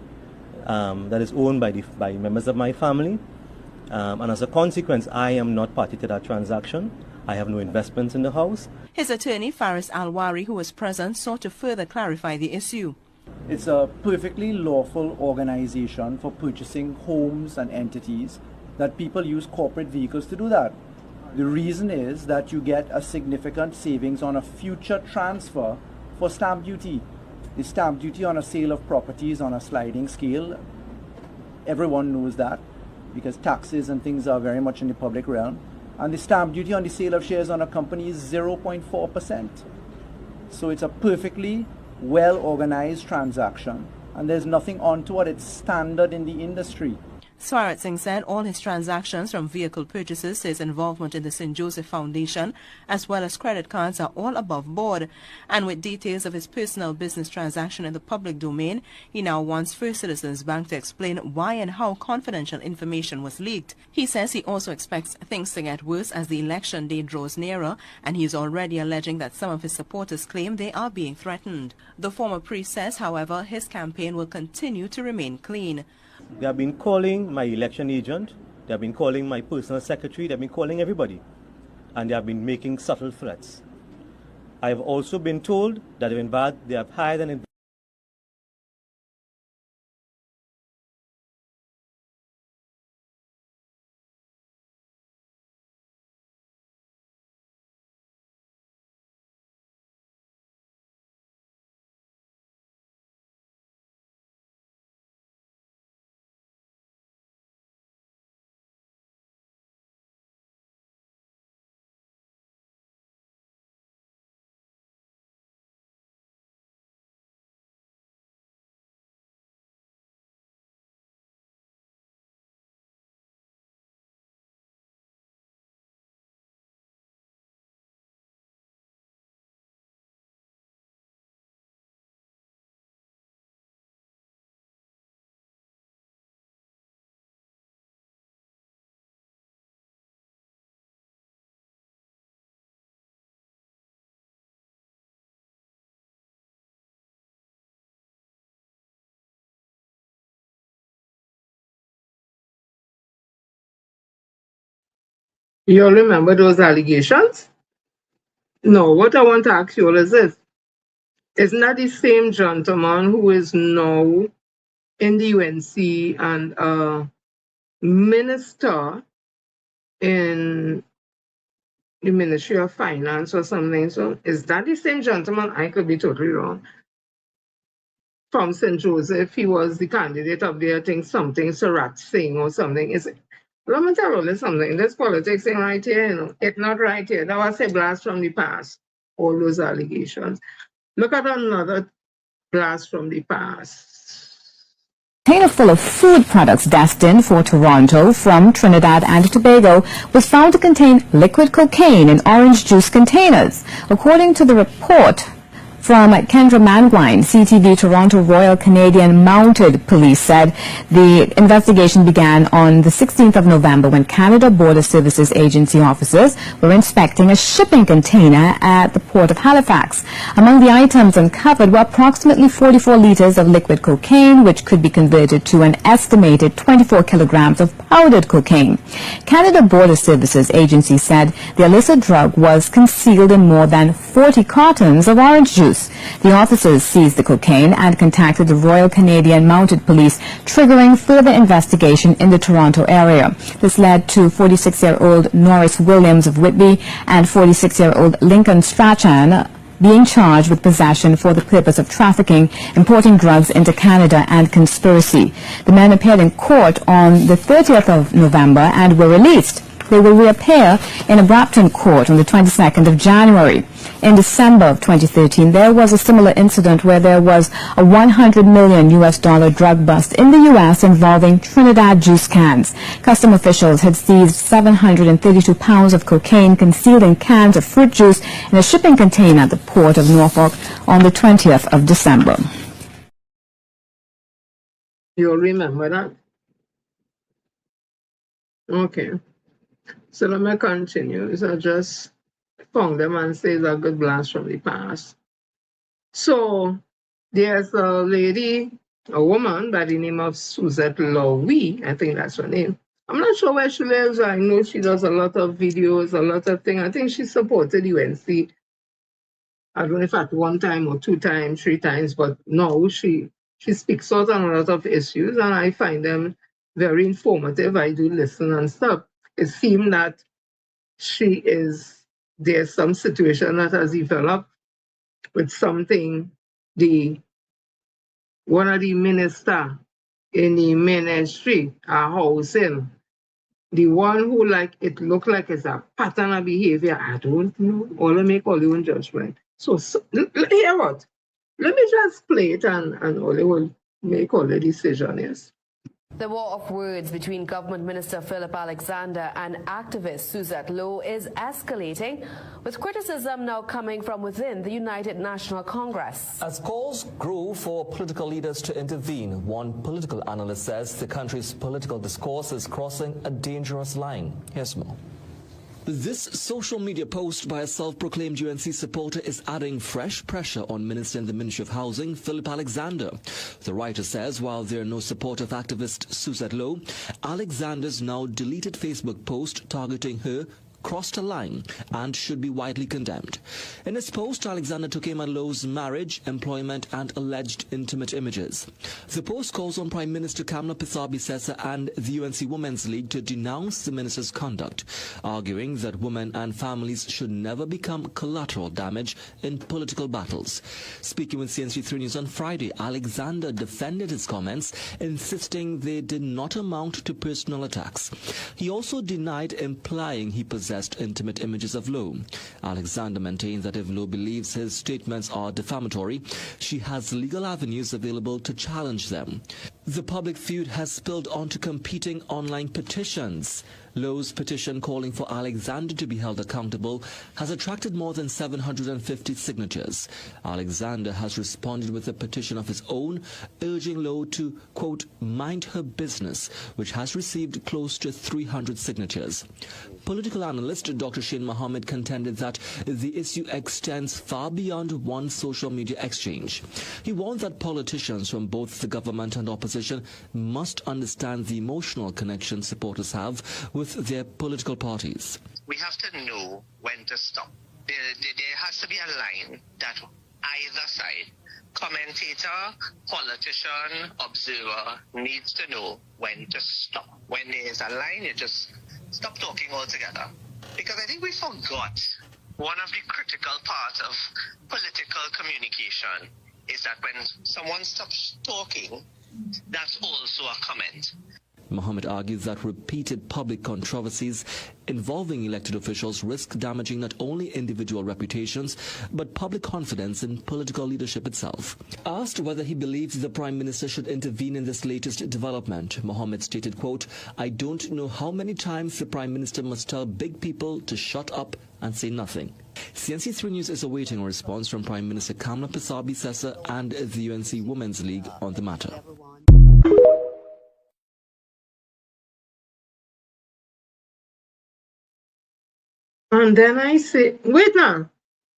that is owned by members of my family. And as a consequence, I am not party to that transaction. I have no investments in the house. His attorney, Faris Alwari, who was present, sought to further clarify the issue. It's a perfectly lawful organization for purchasing homes and entities that people use corporate vehicles to do that. The reason is that you get a significant savings on a future transfer for stamp duty. The stamp duty on a sale of property is on a sliding scale. Everyone knows that because taxes and things are very much in the public realm. And the stamp duty on the sale of shares on a company is 0.4%. So it's a perfectly well-organized transaction, and there's nothing untoward. It's standard in the industry. Ting said all his transactions from vehicle purchases to his involvement in the St. Joseph Foundation as well as credit cards are all above board. And with details of his personal business transaction in the public domain, he now wants First Citizens Bank to explain why and how confidential information was leaked. He says he also expects things to get worse as the election day draws nearer, and he is already alleging that some of his supporters claim they are being threatened. The former priest says, however, his campaign will continue to remain clean. They have been calling my election agent, they have been calling my personal secretary, they have been calling everybody, and they have been making subtle threats. I have also been told that in fact they have hired an You all remember those allegations? No, what I want to ask you all is this. Isn't that the same gentleman who is now in the UNC and a minister in the Ministry of Finance or something? So is that the same gentleman? I could be totally wrong. From St. Joseph, he was the candidate of the, I think, something, Sarat Singh or something. Is it? Let me tell you something. This politics thing right here, you know, it's not right here. That was a blast from the past, all those allegations. Look at another blast from the past. Container full of food products destined for Toronto from Trinidad and Tobago was found to contain liquid cocaine in orange juice containers. According to the report from Kendra Mangwine, CTV Toronto Royal Canadian Mounted Police said the investigation began on the 16th of November when Canada Border Services Agency officers were inspecting a shipping container at the port of Halifax. Among the items uncovered were approximately 44 liters of liquid cocaine, which could be converted to an estimated 24 kilograms of powdered cocaine. Canada Border Services Agency said the illicit drug was concealed in more than 40 cartons of orange juice. The officers seized the cocaine and contacted the Royal Canadian Mounted Police, triggering further investigation in the Toronto area. This led to 46-year-old Norris Williams of Whitby and 46-year-old Lincoln Strachan being charged with possession for the purpose of trafficking, importing drugs into Canada, and conspiracy. The men appeared in court on the 30th of November and were released. They will reappear in a Brampton court on the 22nd of January. In December of 2013, there was a similar incident where there was a $100 million drug bust in the U.S. involving Trinidad juice cans. Custom officials had seized 732 pounds of cocaine concealed in cans of fruit juice in a shipping container at the port of Norfolk on the 20th of December. You'll remember that? Okay. So let me continue. So I just found them and say it's a good blast from the past. So there's a lady, a woman by the name of Suzette Lowy, I think that's her name. I'm not sure where she lives. I know she does a lot of videos, a lot of things. I think she supported UNC. I don't know if at one time or 2 times, 3 times, but no, she speaks out on a lot of issues and I find them very informative. I do listen and stuff. It seemed that there's some situation that has developed with something one of the minister in the ministry are housing. The one who it look like it's a pattern of behavior. I don't know. All I make all your own judgment. So hear what? Let me just play it and all will make all the decision, yes. The war of words between Government Minister Philip Alexander and activist Cyat is escalating, with criticism now coming from within the United National Congress. As calls grew for political leaders to intervene, one political analyst says the country's political discourse is crossing a dangerous line. Here's more. This social media post by a self-proclaimed UNC supporter is adding fresh pressure on Minister in the Ministry of Housing, Philip Alexander. The writer says while there are no support of activist Cyat, Alexander's now deleted Facebook post targeting her crossed a line and should be widely condemned. In his post, Alexander took aim at Lowe's marriage, employment and alleged intimate images. The post calls on Prime Minister Kamla Pissabi-Sessa and the UNC Women's League to denounce the minister's conduct, arguing that women and families should never become collateral damage in political battles. Speaking with CNC3 News on Friday, Alexander defended his comments, insisting they did not amount to personal attacks. He also denied implying he possessed intimate images of Lowe. Alexander maintains that if Lowe believes his statements are defamatory, she has legal avenues available to challenge them. The public feud has spilled onto competing online petitions. Lowe's petition calling for Alexander to be held accountable has attracted more than 750 signatures. Alexander has responded with a petition of his own, urging Lowe to, quote, mind her business, which has received close to 300 signatures. Political analyst Dr. Shane Mohammed contended that the issue extends far beyond one social media exchange. He warned that politicians from both the government and opposition must understand the emotional connection supporters have with their political parties. We have to know when to stop. There has to be a line that either side, commentator, politician, observer, needs to know when to stop. When there is a line, you just stop talking altogether. Because I think we forgot one of the critical parts of political communication is that when someone stops talking, that's also a comment. Mohammed argues that repeated public controversies involving elected officials risk damaging not only individual reputations, but public confidence in political leadership itself. Asked whether he believes the Prime Minister should intervene in this latest development, Mohammed stated, quote, I don't know how many times the Prime Minister must tell big people to shut up and say nothing. CNC3 News is awaiting a response from Prime Minister Kamla Pissabi-Sessa and the UNC Women's League on the matter. And then I say, wait now,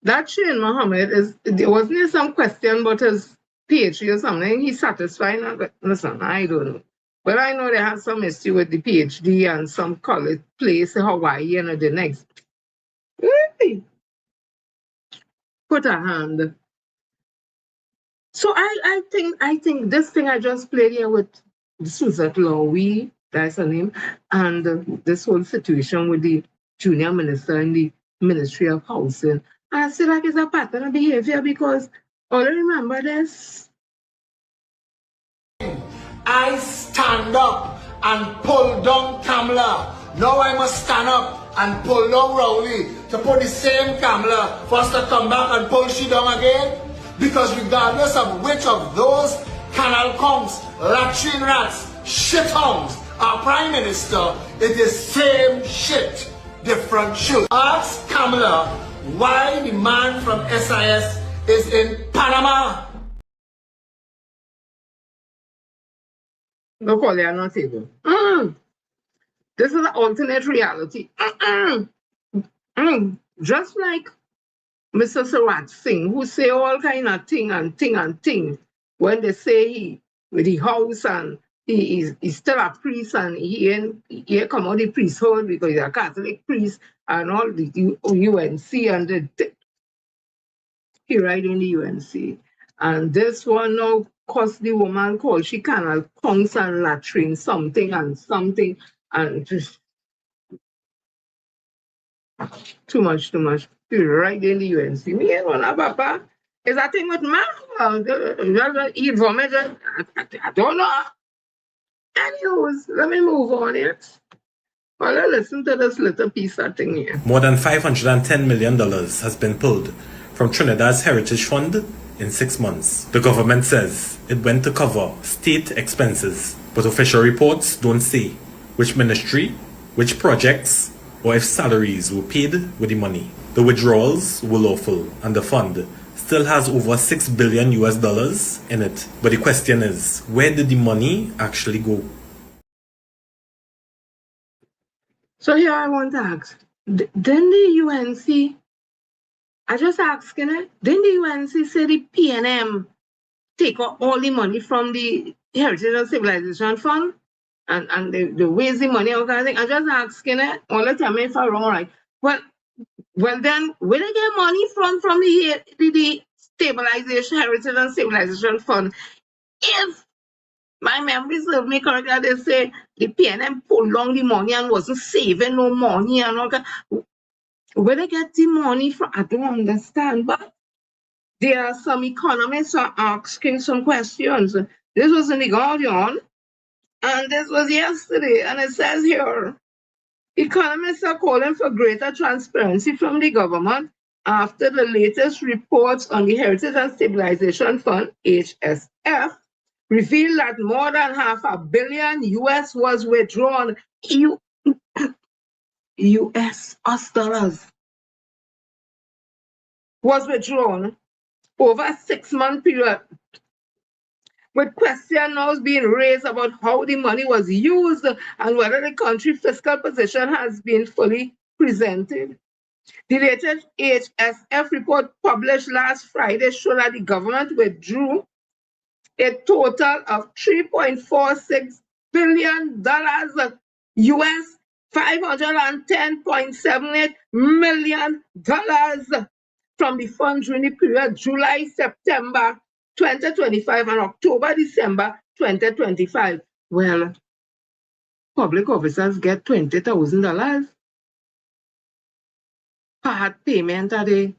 that Shane Mohammed wasn't there some question about his PhD or something? He's satisfied? Listen, I don't know. But I know they had some issue with the PhD and some college place in Hawaii and the next. Really? Put a hand. So I think this thing I just played here with Cyat Lowe, that's her name, and this whole situation with the junior minister in the Ministry of Housing. I feel like it's a pattern of behavior because all I remember this. I stand up and pull down Kamla. Now I must stand up and pull down Rowley to put the same Kamla for us to come back and pull she down again. Because regardless of which of those canal conks, latrine rats, shithounds, our Prime Minister, it is same shit. Different shoes. Ask Kamla why the man from SIS is in Panama. No call you not able. This is an alternate reality. Just like Mr. Sarat Singh, who say all kind of ting and ting and ting when they say he with the house and he's still a priest and he come out the priesthood because he's a Catholic priest and all the UNC and he right in the UNC. And this one now cost the woman called she canal conks and latrine something and just too much. He right in the UNC. Me and one papa is that thing with man. Eat vomit. I don't know. Anyways, let me move on here. Well, let's listen to this little piece of thing here. More than $510 million has been pulled from Trinidad's Heritage Fund in 6 months. The government says it went to cover state expenses But official reports don't say which ministry, which projects, or if salaries were paid with the money. The withdrawals were lawful and the fund still has over $6 billion in it. But the question is, where did the money actually go? So here I want to ask, didn't the UNC, I just asking it, didn't the UNC say the PNM take out all the money from the Heritage and Civilization Fund and the waste the money out kind of thing? I just asking it, only tell me if I'm wrong, right? Well then, where they get money from the Stabilization, Heritage and Civilization Fund? If my memory serves me correctly, they say the PNM pulled down the money and wasn't saving no money and all that. Where they get the money from, I don't understand. But there are some economists are asking some questions. This was in the Guardian, and this was yesterday, and it says here, economists are calling for greater transparency from the government after the latest reports on the Heritage and Stabilization Fund, HSF, revealed that more than $500 million US was withdrawn. US dollars was withdrawn over a 6-month period, with questions now being raised about how the money was used and whether the country's fiscal position has been fully presented. The latest HSF report published last Friday showed that the government withdrew a total of $3.46 billion US, $510.78 million from the fund during the period July-September 2025 and October-December 2025. Well, public officers get $20,000 part payment at the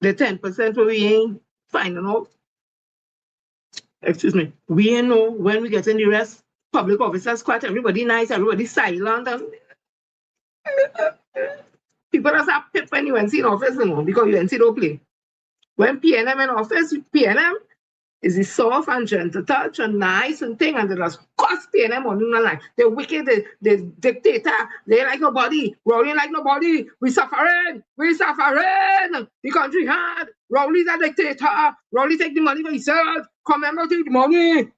10% we ain't finding out. Excuse me, we ain't know when we get in the rest. Public officers quite everybody nice, everybody silent, and people just have pip when UNC in office, you know, because UNC don't play. When PNM in office, PNM is the soft and gentle touch and nice and thing, and they just cost PNM on the line. They're wicked, they dictator, they like nobody, Rowley like nobody, we suffering. The country hard, Rowley's a dictator, Rowley take the money for himself, Commemorate the money.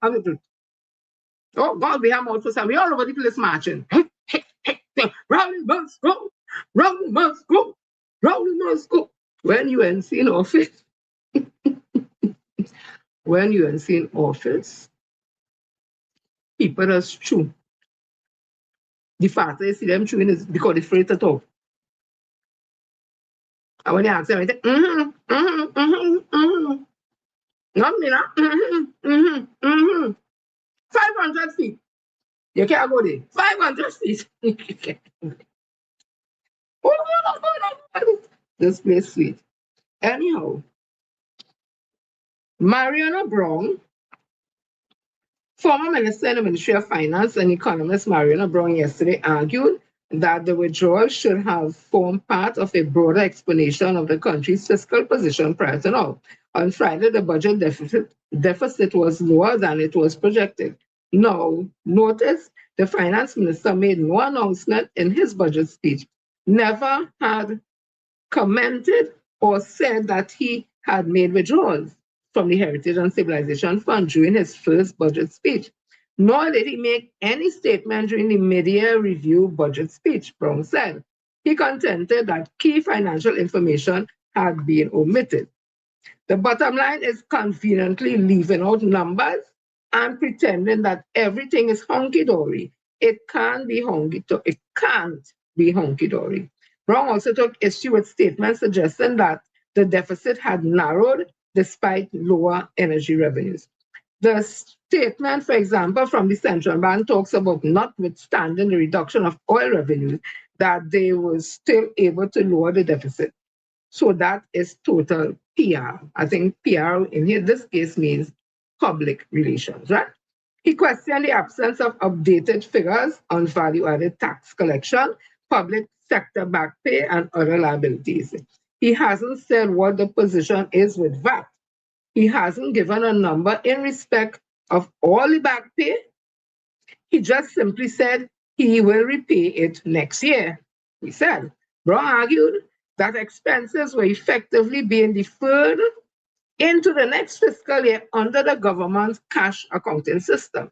Oh God, we have mouth for some, we all over the place marching. Rowley must go, Rowley must go, Rowley must go. When UNC in office, when UNC in office, people just chew. The faster you see them chewing is because they're afraid to talk. And when you ask them, they say, Not me, no. 500 feet. You can't go there. 500 feet. This place sweet. Anyhow, Mariana Brown, former Minister in the Ministry of Finance and economist Mariana Brown yesterday argued that the withdrawal should have formed part of a broader explanation of the country's fiscal position prior to now. On Friday, the budget deficit was lower than it was projected. Now, notice the finance minister made no announcement in his budget speech, never had commented or said that he had made withdrawals from the Heritage and Civilization Fund during his first budget speech. Nor did he make any statement during the mid-year review budget speech, Brown said. He contended that key financial information had been omitted. The bottom line is conveniently leaving out numbers and pretending that everything is hunky-dory. It can't be hunky-dory. Brown also took issue with statements suggesting that the deficit had narrowed despite lower energy revenues. The statement, for example, from the central bank talks about notwithstanding the reduction of oil revenues, that they were still able to lower the deficit. So that is total PR. I think PR in this case means public relations, right? He questioned the absence of updated figures on value-added tax collection, public sector back pay, and other liabilities. He hasn't said what the position is with VAT. He hasn't given a number in respect of all the back pay. He just simply said he will repay it next year. He said, Brown argued that expenses were effectively being deferred into the next fiscal year under the government's cash accounting system.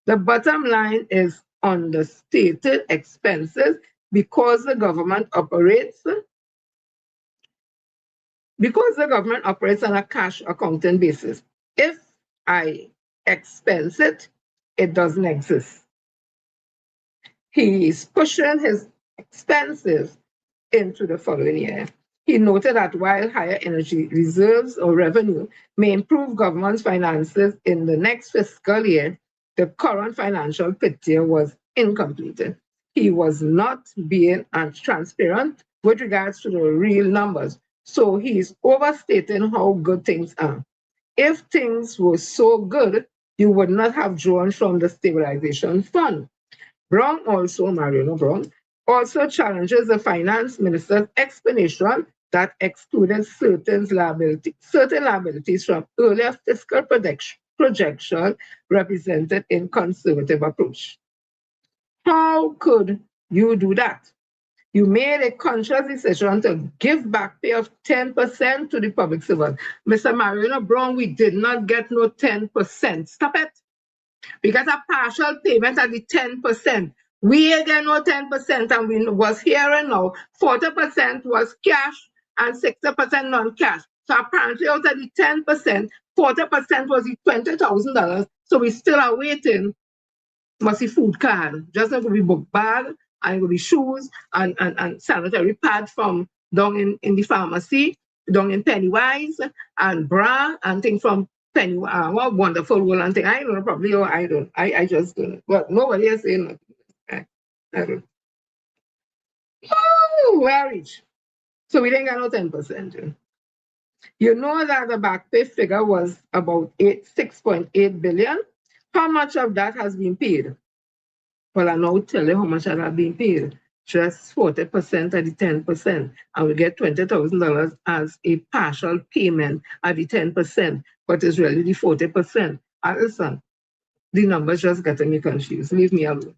The bottom line is understated expenses because the government operates on a cash accounting basis. If I expense it, it doesn't exist. He is pushing his expenses into the following year. He noted that while higher energy reserves or revenue may improve government's finances in the next fiscal year, the current financial picture was incomplete. He was not being transparent with regards to the real numbers, so he's overstating how good things are. If things were so good, you would not have drawn from the stabilization fund. Mariano Brown, also challenges the finance minister's explanation that excluded certain liabilities from earlier fiscal projection represented in conservative approach. How could you do that? You made a conscious decision to give back pay of 10% to the public servants. Mr. Mariano Brown, we did not get no 10%. Stop it. We got a partial payment at the 10%. We get no 10%, and we was hearing now 40% was cash and 60% non-cash. So apparently out of the 10%, 40% was the $20,000. So we still are waiting. Must be food card. Just not going to be book bag, and it will be shoes and sanitary pad from down in the pharmacy, down in Pennywise, and bra and things from Penny, what wonderful wool and thing. I don't know, probably, or I don't. I just don't. But nobody is saying nothing. I don't. Oh, we're rich. So we didn't get no 10%. You know that the back pay figure was about 6.8 billion. How much of that has been paid? Well, I now tell you how much that has been paid. Just 40% at the 10%. And we get $20,000 as a partial payment at the 10%, but it's really the 40%. And listen, the numbers just getting me confused. Leave me alone.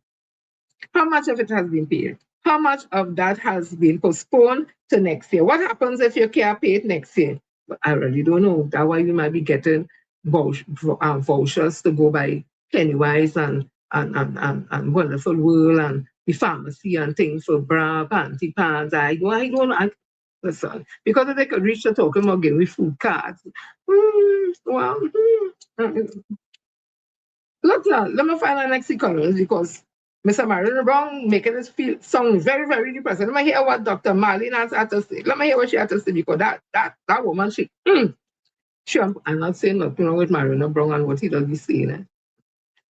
How much of it has been paid? How much of that has been postponed to next year? What happens if you can't pay it next year? But I really don't know. That's why you might be getting vouchers to go by Pennywise and Wonderful World and the pharmacy and things for bra, panty, pants. I don't know. Listen, because if they could reach the talking about getting with food cards. Look, let me find our next economist because Mr. Mariano Brown making us sound very, very depressing. Let me hear what Dr. Marlene has had to say. Let me hear what she had to say because that woman, I'm not saying nothing wrong with Mariano Brown and what he does be saying.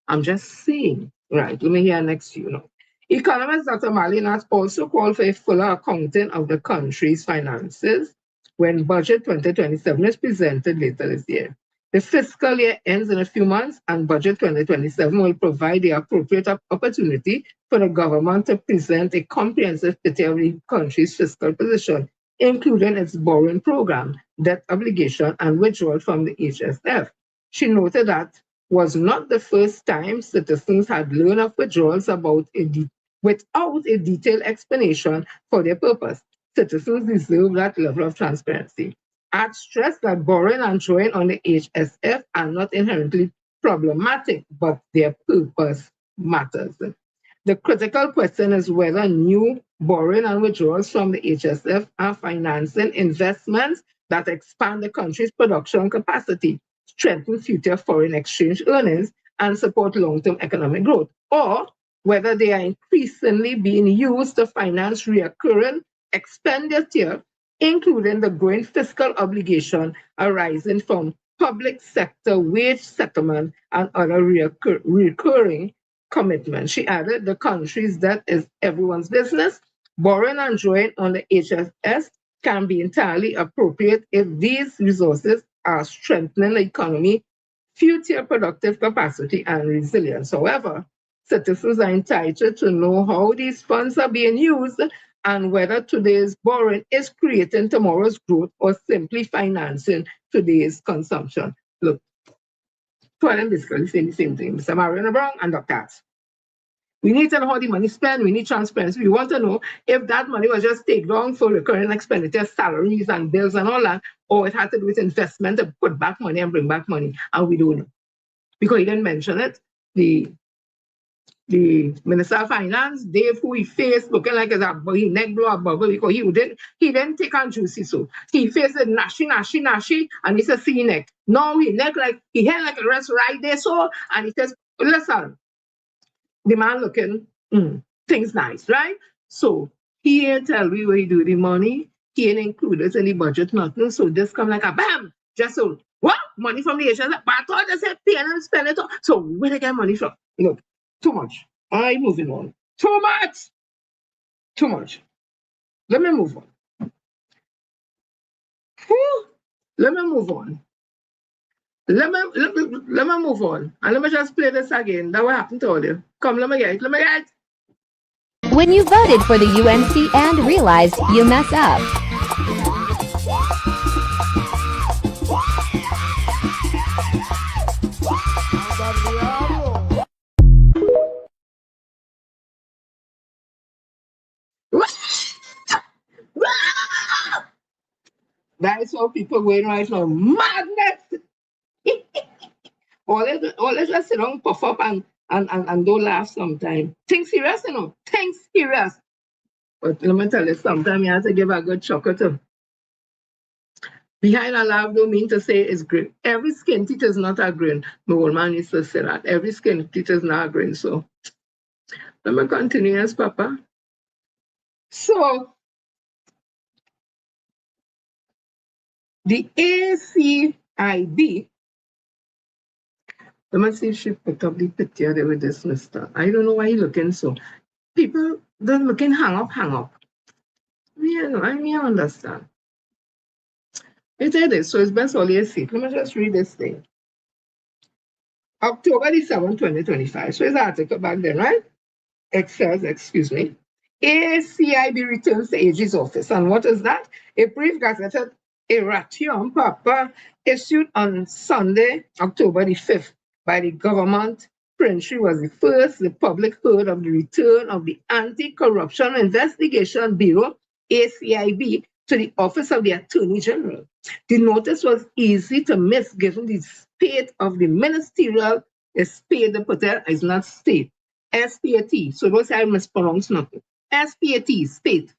I'm just saying. Right, let me hear next you know. Economist Dr. Marlene has also called for a fuller accounting of the country's finances when Budget 2027 is presented later this year. The fiscal year ends in a few months, and Budget 2027 will provide the appropriate opportunity for the government to present a comprehensive picture of the country's fiscal position, including its borrowing program, debt obligation, and withdrawal from the HSF. She noted that was not the first time citizens had learned of withdrawals without a detailed explanation for their purpose. Citizens deserve that level of transparency. I'd stress that borrowing and drawing on the HSF are not inherently problematic, but their purpose matters. The critical question is whether new borrowing and withdrawals from the HSF are financing investments that expand the country's production capacity, strengthen future foreign exchange earnings, and support long-term economic growth, or whether they are increasingly being used to finance recurring expenditure, including the growing fiscal obligation arising from public sector wage settlement and other recurring commitments. She added, the country's debt is everyone's business. Borrowing and drawing on the HSS can be entirely appropriate if these resources are strengthening the economy, future productive capacity, and resilience. However, citizens are entitled to know how these funds are being used and whether today's borrowing is creating tomorrow's growth or simply financing today's consumption. Look, Two of them basically saying the same thing, Mr. Mariano Brown and Dr. Katz. We need to know how the money spent. We need transparency. We want to know if that money was just taken down for recurring expenditure, salaries and bills and all that, or it had to do with investment to put back money and bring back money. And we don't know. Because he didn't mention it. The Minister of Finance, Dave, who he faced looking like his neck blow a bubble because he didn't take on juicy so. He faced it nashi, and he said, see neck. No, he neck like, he had like a rest right there so, and he says, listen, the man looking, things nice, right? So he ain't tell me where he do the money. He ain't included in the budget, nothing. So this come like a bam, just so, what? Money from the Asians? But I thought they said pay and spend it all. So where they get money from? Look, too much. I'm moving on. Too much. Too much. Let me move on. Whew. Let me move on. Let me move on. And let me just play this again. That what happened to all you. Come, let me get it. When you voted for the UNC and realized you mess up. That is how people going right now. Madness! all they just sit down, puff up and don't laugh sometimes. Think serious, you know. Think serious. But let me tell you, sometimes you have to give a good chuckle too. Behind a laugh don't mean to say it's grin. Every skin teeth is not a grin. My old man used to say that. Every skin teeth is not a grin. So let me continue, yes, Papa. So the ACIB, let me see if she put up the picture there with this mister. I don't know why he looking so. People don't looking hang up. Yeah, no, I mean, I understand. It is, so it's best always see. Let me just read this thing. October the 7th, 2025. So it's an article back then, right? It says, excuse me, ACIB returns to AG's office. And what is that? A brief gazetted Erratium Papa issued on Sunday, October the 5th by the government. Prince was the public heard of the return of the Anti-Corruption Investigation Bureau, ACIB, to the Office of the Attorney General. The notice was easy to miss given the state of the ministerial spade the patel is not state. SPAT, so don't say I mispronounce nothing. SPAT, state,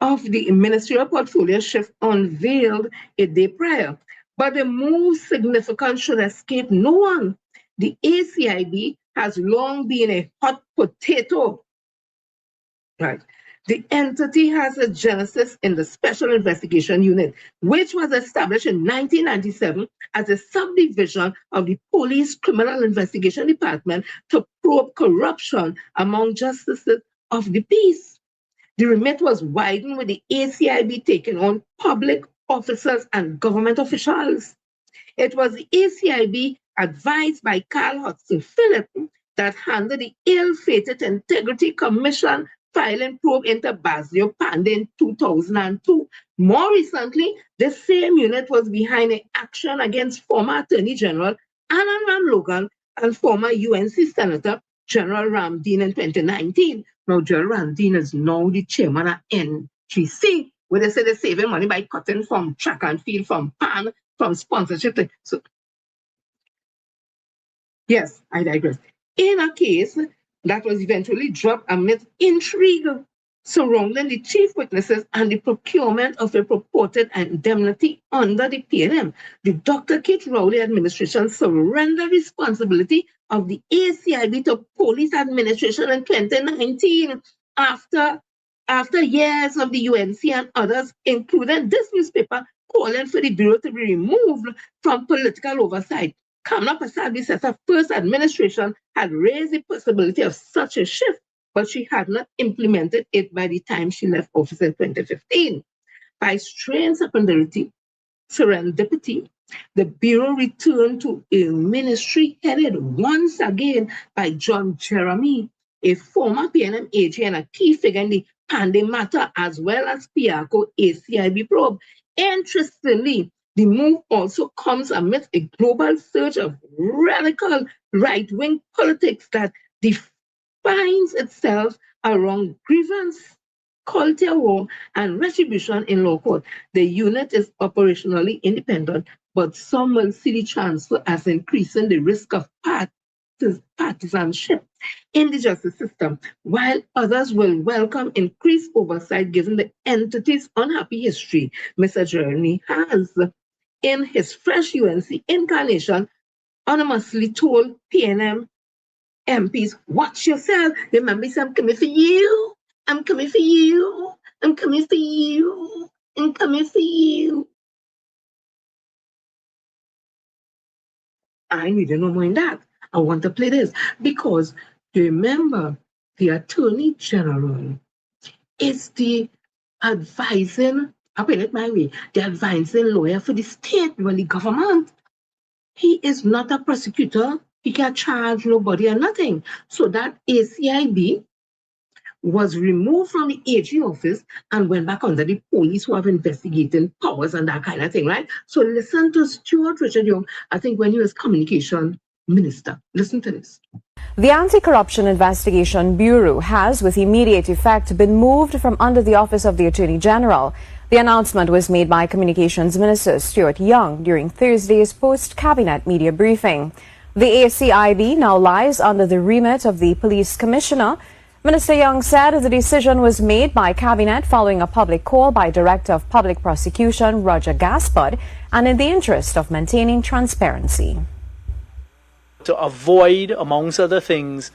of the ministerial portfolio shift unveiled a day prior. But the move significant should escape no one. The ACIB has long been a hot potato. Right. The entity has a genesis in the Special Investigation Unit, which was established in 1997 as a subdivision of the Police Criminal Investigation Department to probe corruption among justices of the peace. The remit was widened with the ACIB taking on public officers and government officials. It was the ACIB, advised by Carl Hudson Phillip, that handled the ill-fated Integrity Commission filing probe into Basilio Pandey in 2002. More recently, the same unit was behind an action against former Attorney General Anand Ram Logan and former UNC Senator General Ramdeen in 2019. Now, General Ramdeen is now the chairman of NGC, where they say they're saving money by cutting from track and field, from PAN, from sponsorship. So, yes, I digress. In a case that was eventually dropped amid intrigue surrounding the chief witnesses and the procurement of a purported indemnity under the PNM, the Dr. Kate Rowley administration surrendered responsibility of the ACIB to police administration in 2019 after years of the UNC and others, including this newspaper, calling for the Bureau to be removed from political oversight. Kamla Prasad says her first administration had raised the possibility of such a shift, but she had not implemented it by the time she left office in 2015. By strange serendipity, the Bureau returned to a ministry headed once again by John Jeremy, a former PNM AG and a key figure in the Pandey matter, as well as Piarco ACIB probe. Interestingly, The move also comes amidst a global surge of radical right-wing politics that defines itself around grievance, culture war, and retribution in law court. The unit is operationally independent, but some will see the transfer as increasing the risk of partisanship in the justice system, while others will welcome increased oversight given the entity's unhappy history. Mr. Jeremy has, in his fresh UNC incarnation, anonymously told PNM MPs, watch yourself. Remember, I'm coming for you. I'm coming for you. I'm coming for you. I'm coming for you. I really don't mind that. I want to play this because remember, the Attorney General is the advising, I'll put it my way, the advising lawyer for the state, well, the government. He is not a prosecutor. He can't charge nobody or nothing. So that ACIB was removed from the AG office and went back under the police who have investigating powers and that kind of thing, right? So listen to Stuart Richard Young, I think when he was communication minister. Listen to this. The Anti-Corruption Investigation Bureau has, with immediate effect, been moved from under the Office of the Attorney General. The announcement was made by Communications Minister Stuart Young during Thursday's post-cabinet media briefing. The ACIB now lies under the remit of the Police Commissioner. Minister Young said the decision was made by Cabinet following a public call by Director of Public Prosecution Roger Gaspard and in the interest of maintaining transparency. To avoid, amongst other things,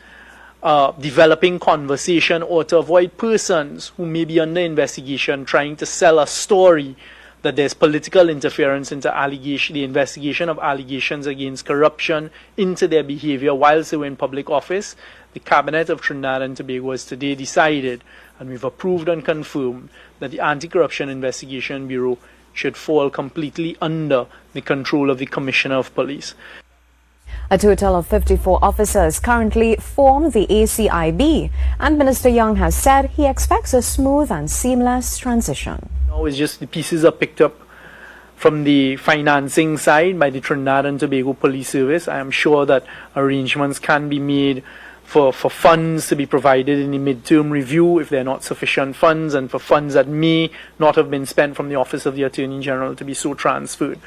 developing conversation or to avoid persons who may be under investigation trying to sell a story that there's political interference into the investigation of allegations against corruption into their behavior whilst they were in public office. The Cabinet of Trinidad and Tobago has today decided, and we've approved and confirmed, that the Anti-Corruption Investigation Bureau should fall completely under the control of the Commissioner of Police. A total of 54 officers currently form the ACIB, and Minister Young has said he expects a smooth and seamless transition. Now it's just the pieces are picked up from the financing side by the Trinidad and Tobago Police Service. I am sure that arrangements can be made for funds to be provided in the midterm review if there are not sufficient funds, and for funds that may not have been spent from the Office of the Attorney General to be so transferred.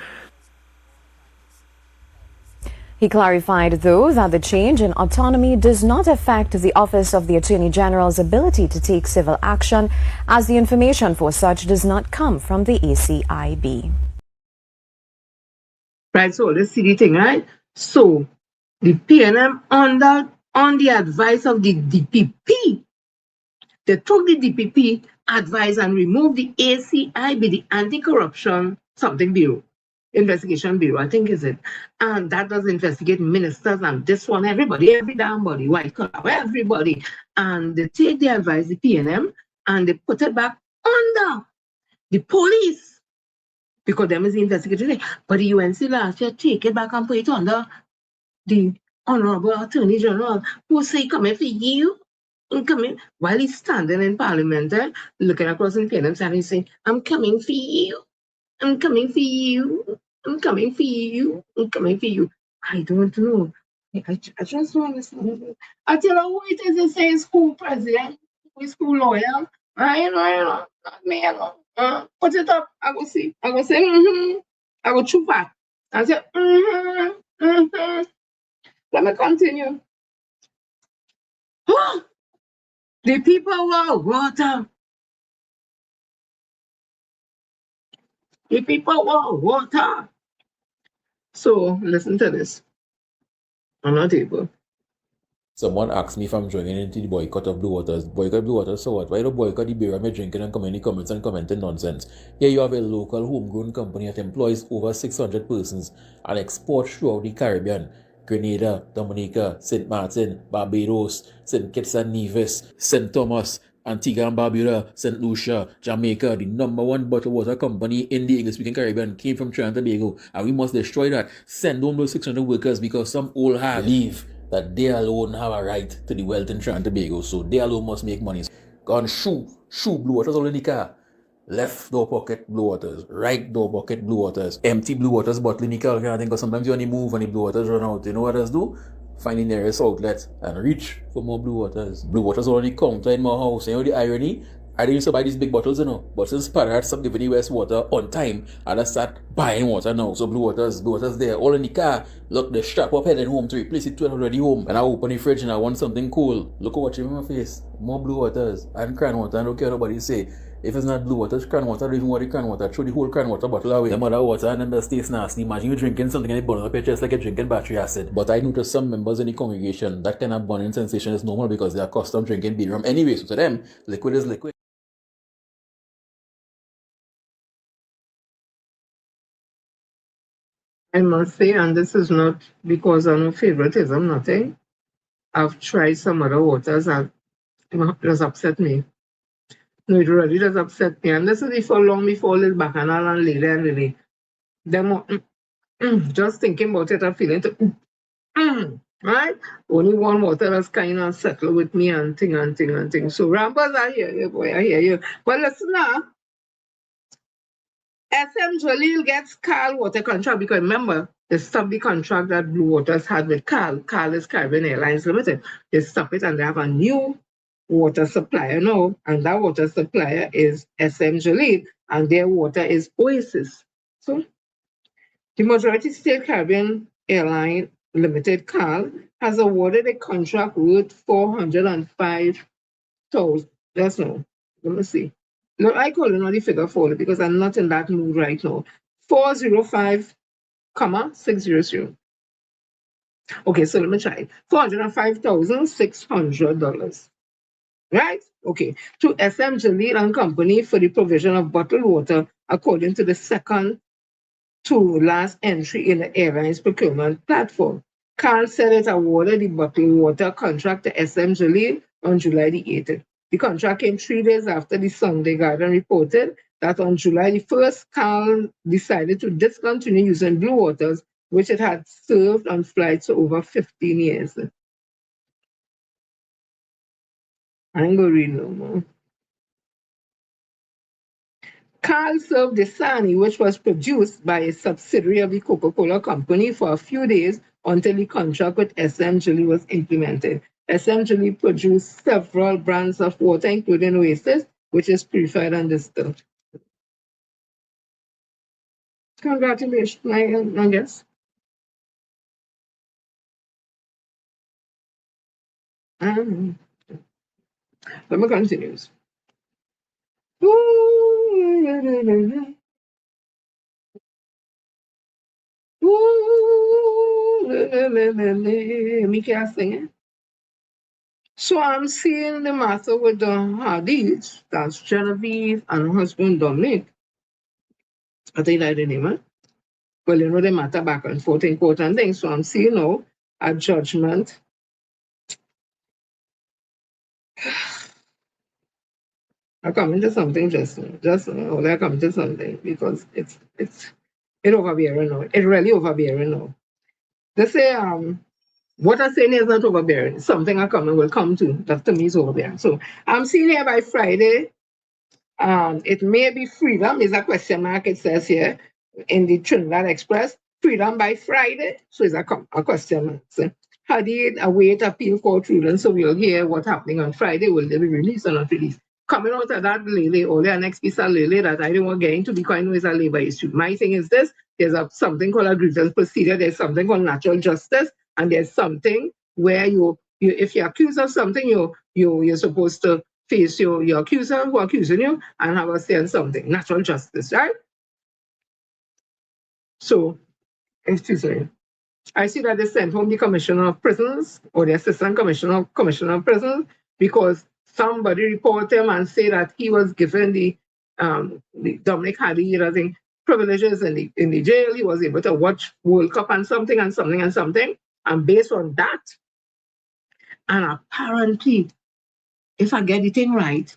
He clarified, though, that the change in autonomy does not affect the Office of the Attorney General's ability to take civil action, as the information for such does not come from the ACIB. Right, so let's see the thing, right? So the PNM on the advice of the DPP, they took the DPP advice and removed the ACIB, the Anti-Corruption something Bureau. Investigation Bureau, I think is it. And that does investigate ministers and this one, everybody, every damn body, white collar, everybody. And they take the advice, the PNM, and they put it back under the police. Because them is the investigative. But the UNC last year take it back and put it under the Honorable Attorney General, who say, coming for you. Coming, while he's standing in Parliament, looking across in PNM and he's saying, I'm coming for you. I'm coming for you. I'm coming for you. I'm coming for you. I don't know. I just don't understand. I tell you who it is to say school president, school lawyer. I know, not me. Put it up. I will see. I will say, I will chew back. I say, Let me continue. The people want water. The people want water. So listen to this. I'm not able. Someone asked me if I'm joining into the boycott of Blue Waters. Boycott Blue Waters, so what? Why don't boycott the beer I'm drinking and come in the comments and commenting nonsense? Here you have a local homegrown company that employs over 600 persons and exports throughout the Caribbean. Grenada, Dominica, St. Martin, Barbados, St. Kitts and Nevis, St. Thomas, Antigua and Barbuda, St. Lucia, Jamaica. The #1 bottled water company in the English-speaking Caribbean came from Trinidad and Tobago, and we must destroy that. Send home those 600 workers because some old hag believe that they alone have a right to the wealth in Trinidad and Tobago, so they alone must make money. Go and shoe Blue Waters all in the car. Left door pocket, blue waters. Right door pocket, blue waters. Empty blue waters bottle in the car, I think, because sometimes you only move and the blue waters run out. You know what others do? Find the nearest outlet and reach for more blue waters. Blue waters already counter in my house. You know the irony? I didn't used to buy these big bottles, you know. But since Parrot stopped giving the West water on time, I just start buying water now. So blue waters there, all in the car. Look, the strap up heading home to replace it 12 already home. And I open the fridge and I want something cool. Look at what's in my face. More blue waters and cran water. I don't care what nobody say. If it's not blue water, it's cran water. I don't even want the cran water. Throw the whole cran water bottle away. The mother water and then the taste nasty. Imagine you drinking something and it burns up your chest like you're drinking battery acid. But I noticed some members in the congregation, that kind of burning sensation is normal because they are accustomed drinking beer rum anyway. So to them, liquid is liquid. I must say, and this is not because of no favoritism, nothing. I've tried some other waters and it does upset me. No, it really does upset me. And this is before long before this Bacchanal and Lily and Lily. Them just thinking about it, I'm feeling right? Only one water that's kind of settled with me and thing. So Rambas, I hear you, boy, I hear you. But listen now. SM Jalil gets Carl water contract because remember, they stopped the contract that Blue Waters had with Carl. Carl is Caribbean Airlines Limited. They stop it and they have a new water supplier now, and that water supplier is SM Jalil, and their water is Oasis. So the Majority State Caribbean Airline Limited, Carl, has awarded a contract worth $405,000. That's no. Let me see. No, I call it not the figure for it because I'm not in that mood right now. 405,600. Okay, so let me try. $405,600. Right? Okay. To SM Jalil and Company for the provision of bottled water according to the second to last entry in the airline's procurement platform. Carl said it awarded the bottled water contract to SM Jalil on July the 8th. The contract came 3 days after the Sunday Garden reported that on July the 1st, Carl decided to discontinue using Blue Waters, which it had served on flights for over 15 years. I ain't going to read no more. Carl served Dasani, which was produced by a subsidiary of the Coca-Cola Company, for a few days until the contract with SM Jalil was implemented. SM Jalil produced several brands of water, including Oasis, which is purified and distilled. Congratulations, I guess. Let me continue. Me can't sing it. So I'm seeing the matter with the Hardys, that's Genevieve and her husband Dominic. I think that's the name, eh? Well, you know, they matter back and forth in court and things. So I'm seeing now a judgment. I come into something just now. I come into something because it's overbearing now. It really overbearing now. They say what I'm saying is not overbearing. Something I will come to that to me is overbearing. So I'm seeing here by Friday. It may be freedom is a question mark. It says here in the Trinidad Express, freedom by Friday. So it's a question mark. So, Hadid await appeal court ruling. So we'll hear what's happening on Friday. Will they be released or not released? Coming out of that Lele, or their next piece of Lele that I don't want to get into because I know it's a labor issue. My thing is this: there's something called a grievance procedure. There's something called natural justice, and there's something where you if you're accused of something, you're supposed to face your accuser who accusing you and have a say on something. Natural justice, right? So, excuse me. I see that they sent home the commissioner of prisons or the assistant commissioner of prisons because somebody reported him and say that he was given the Dominic had the privileges in the jail. He was able to watch World Cup and something. And based on that, and apparently, if I get the thing right,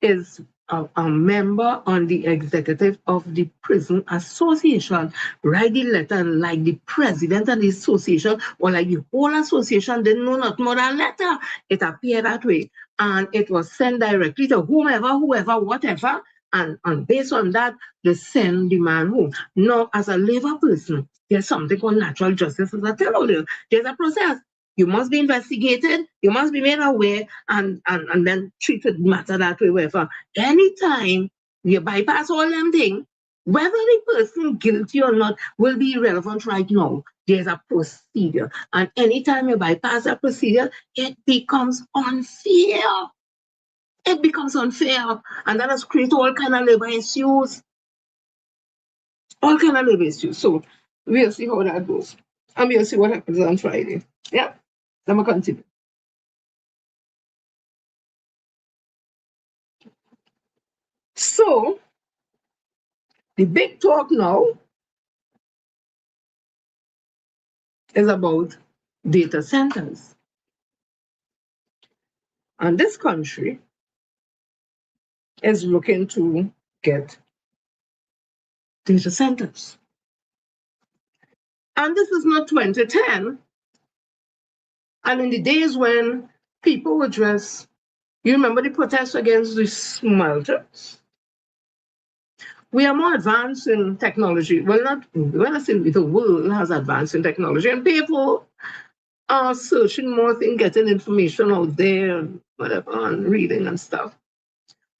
is a member on the executive of the prison association write the letter like the president of the association or like the whole association didn't know not more than letter. It appeared that way. And it was sent directly to whoever, whatever. And based on that, they send the man home. Now, as a labor person, there's something called natural justice. As I tell you, there's a process. You must be investigated, you must be made aware, and then treated matter that way, whatever. Anytime you bypass all them things, whether the person guilty or not will be irrelevant right now. There's a procedure. And anytime you bypass that procedure, it becomes unfair. It becomes unfair. And that has created all kind of labor issues. All kind of labor issues. So we'll see how that goes. And we'll see what happens on Friday. Yeah. Let me continue. So, the big talk now is about data centers. And this country is looking to get data centers. And this is not 2010. And in the days when people were dressed, you remember the protests against the smelters? We are more advanced in technology. Well, when I say the world has advanced in technology, and people are searching more things, getting information out there, and whatever, and reading and stuff.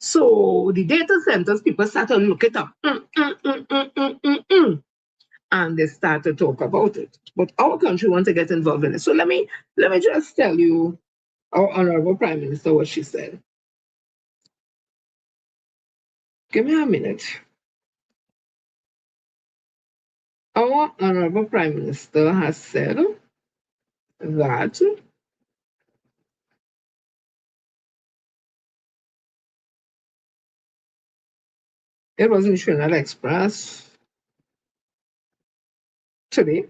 So the data centers, people start to look it up. And they start to talk about it. But our country wants to get involved in it. So let me just tell you our Honorable Prime Minister what she said. Give me a minute. Our Honorable Prime Minister has said that it was in Trinidad Express today,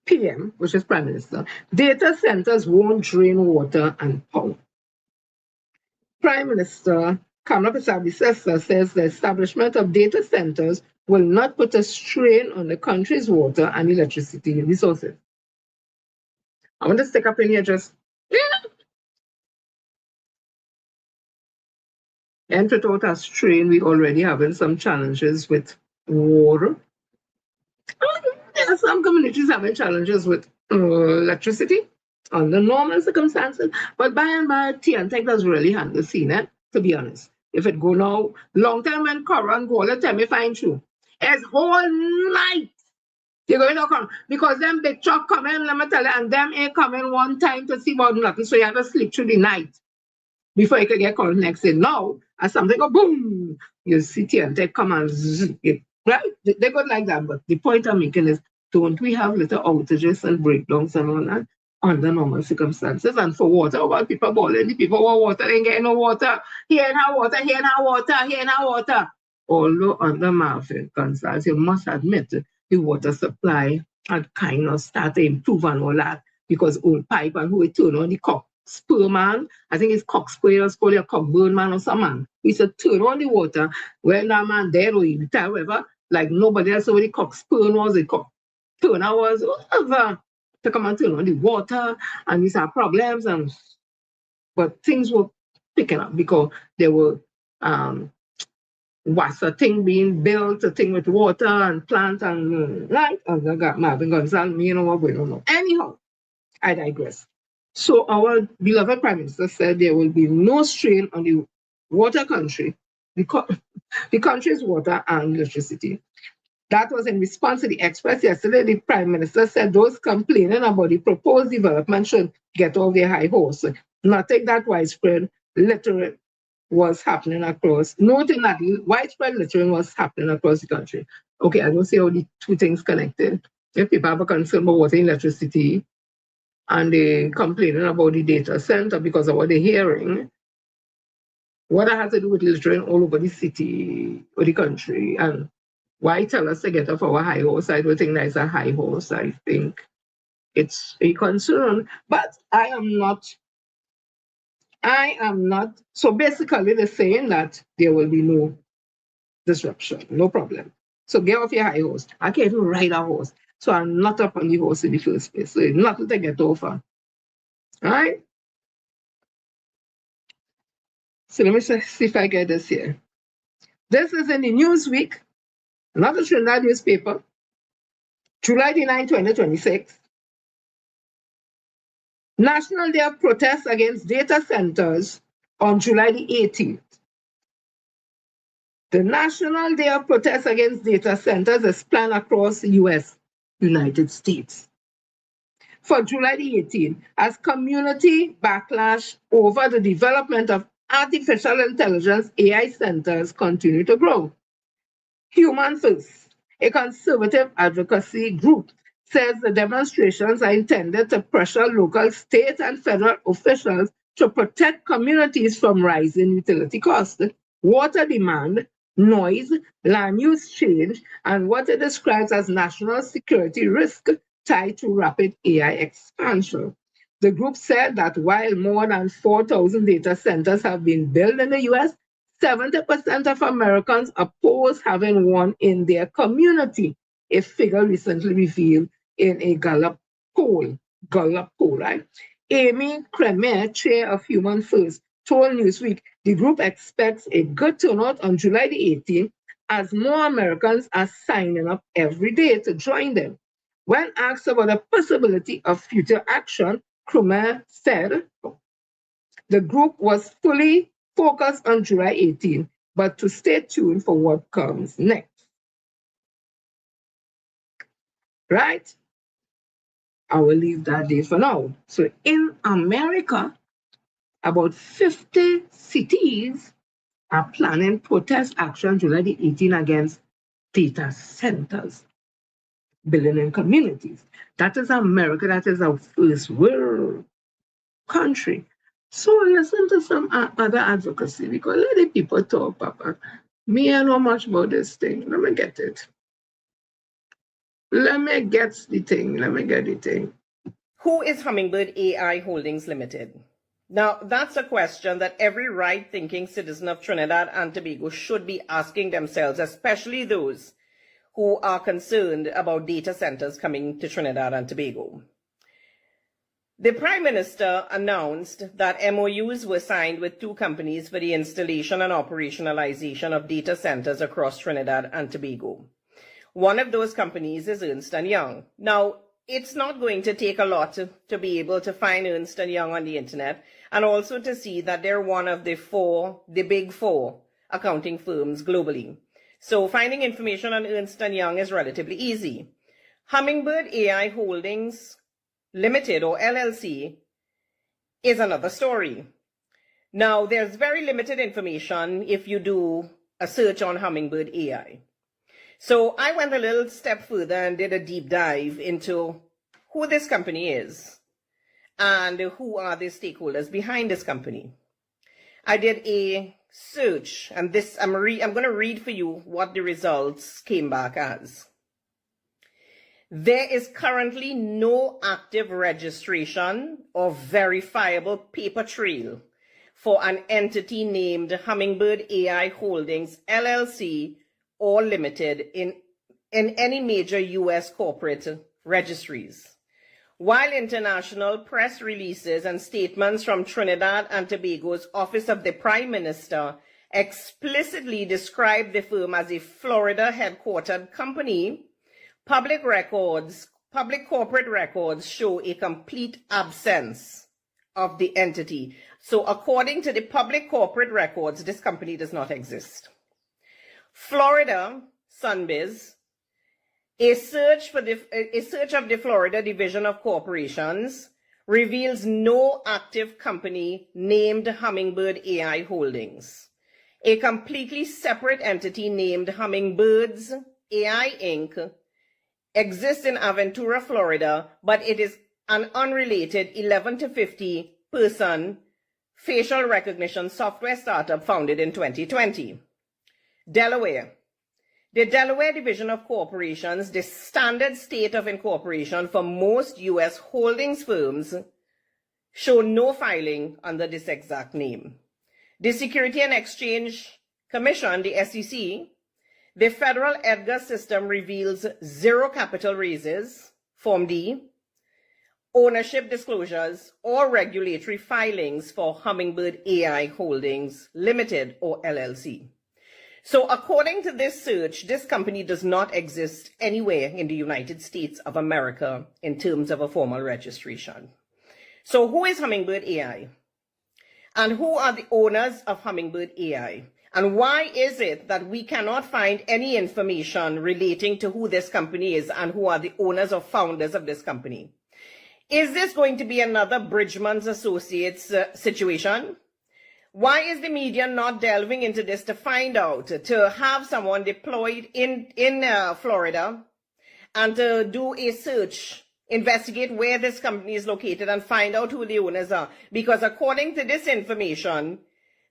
PM, which is Prime Minister, data centers won't drain water and power. Prime Minister Kamala Prasad-Bisesa says the establishment of data centers will not put a strain on the country's water and electricity resources. I want to stick up in here just, and without a strain, we already having some challenges with water. There are some communities having challenges with electricity under normal circumstances, but by and by, Ting does really handle scene, to be honest. If it go now, long time when Koran go, let me find you. It's whole night. You're going to come because them big truck come in, let me tell you, and them ain't coming one time to see about nothing. So you have to sleep through the night before you can get called next day. Now, as something go boom, you sit here and they come and zzz, right? They go like that. But the point I'm making is, don't we have little outages and breakdowns and all that under normal circumstances? And for water, well, people boiling, the people want water, they ain't getting no water. Here and our water, here and our water, here and our water. Although under Marvin concerns, you must admit the water supply had kind of started to improve and all that because old pipe and who it turn on the cock spur man, I think it's cock spur or called a cock burn man or some man. We said turn on the water when that man dead or he retired, whatever, like nobody else over the cock spur was the cock turner was whatever to come and turn on the water and these are problems but things were picking up because there were what's a thing being built, a thing with water and plant and right, and I got Marvin Gonzalez, you know what, we don't know. Anyhow, I digress. So our beloved Prime Minister said there will be no strain on the water country, the country's water and electricity. That was in response to the Express yesterday. The Prime Minister said those complaining about the proposed development should get off their high horse. Nothing that widespread littering was happening across, noting that widespread littering was happening across the country. Okay, I don't see how the two things connected. If people have a concern about water and electricity and they complaining about the data center because of what they're hearing, what that has to do with littering all over the city or the country, and why tell us to get off our high horse? I don't think that's a high horse. I think it's a concern, but I am not I am not, so basically they're saying that there will be no disruption, no problem. So get off your high horse. I can't even ride a horse. So I'm not up on the horse in the first place. So it's nothing to get over. All right? So let me see if I get this here. This is in the Newsweek, another Trinidad newspaper, July 9, 2026. National Day of Protest Against Data Centers on July the 18th. The National Day of Protest Against Data Centers is planned across the US, United States, for July the 18th, as community backlash over the development of artificial intelligence AI centers continue to grow. Human First, a conservative advocacy group, says the demonstrations are intended to pressure local, state, and federal officials to protect communities from rising utility costs, water demand, noise, land use change, and what it describes as national security risk tied to rapid AI expansion. The group said that while more than 4,000 data centers have been built in the US, 70% of Americans oppose having one in their community, a figure recently revealed in a Gallup poll, right? Amy Kremer, chair of Human First, told Newsweek the group expects a good turnout on July the 18th as more Americans are signing up every day to join them. When asked about the possibility of future action, Kremer said the group was fully focused on July 18th, but to stay tuned for what comes next. Right? I will leave that there for now. So in America, about 50 cities are planning protest action July the 18th against data centers, building in communities. That is America. That is our first world country. So listen to some other advocacy, because let the people talk, Papa. Me, I know much about this thing. Let me get it. Let me get the thing. Let me get the thing. Who is Hummingbird AI Holdings Limited? Now, that's a question that every right-thinking citizen of Trinidad and Tobago should be asking themselves, especially those who are concerned about data centers coming to Trinidad and Tobago. The Prime Minister announced that MOUs were signed with 2 companies for the installation and operationalization of data centers across Trinidad and Tobago. One of those companies is Ernst & Young. Now, it's not going to take a lot to be able to find Ernst & Young on the internet, and also to see that they're one of the big four accounting firms globally. So finding information on Ernst & Young is relatively easy. Hummingbird AI Holdings Limited, or LLC, is another story. Now, there's very limited information if you do a search on Hummingbird AI. So I went a little step further and did a deep dive into who this company is and who are the stakeholders behind this company. I did a search, and this I'm going to read for you what the results came back as. There is currently no active registration or verifiable paper trail for an entity named Hummingbird AI Holdings LLC or Limited in any major U.S. corporate registries. While international press releases and statements from Trinidad and Tobago's Office of the Prime Minister explicitly describe the firm as a Florida-headquartered company, public corporate records show a complete absence of the entity. So according to the public corporate records, this company does not exist. Florida Sunbiz, a search of the Florida Division of Corporations, reveals no active company named Hummingbird AI Holdings. A completely separate entity named Hummingbirds AI Inc. exists in Aventura, Florida, but it is an unrelated 11 to 50 person facial recognition software startup founded in 2020. Delaware. The Delaware Division of Corporations, the standard state of incorporation for most U.S. holdings firms, show no filing under this exact name. The Security and Exchange Commission, the SEC, the federal EDGAR system reveals 0 capital raises, Form D, ownership disclosures, or regulatory filings for Hummingbird AI Holdings Limited, or LLC. So according to this search, this company does not exist anywhere in the United States of America in terms of a formal registration. So who is Hummingbird AI? And who are the owners of Hummingbird AI? And why is it that we cannot find any information relating to who this company is and who are the owners or founders of this company? Is this going to be another Bridgman's Associates situation? Why is the media not delving into this to find out, to have someone deployed in Florida and to do a search, investigate where this company is located and find out who the owners are? Because according to this information,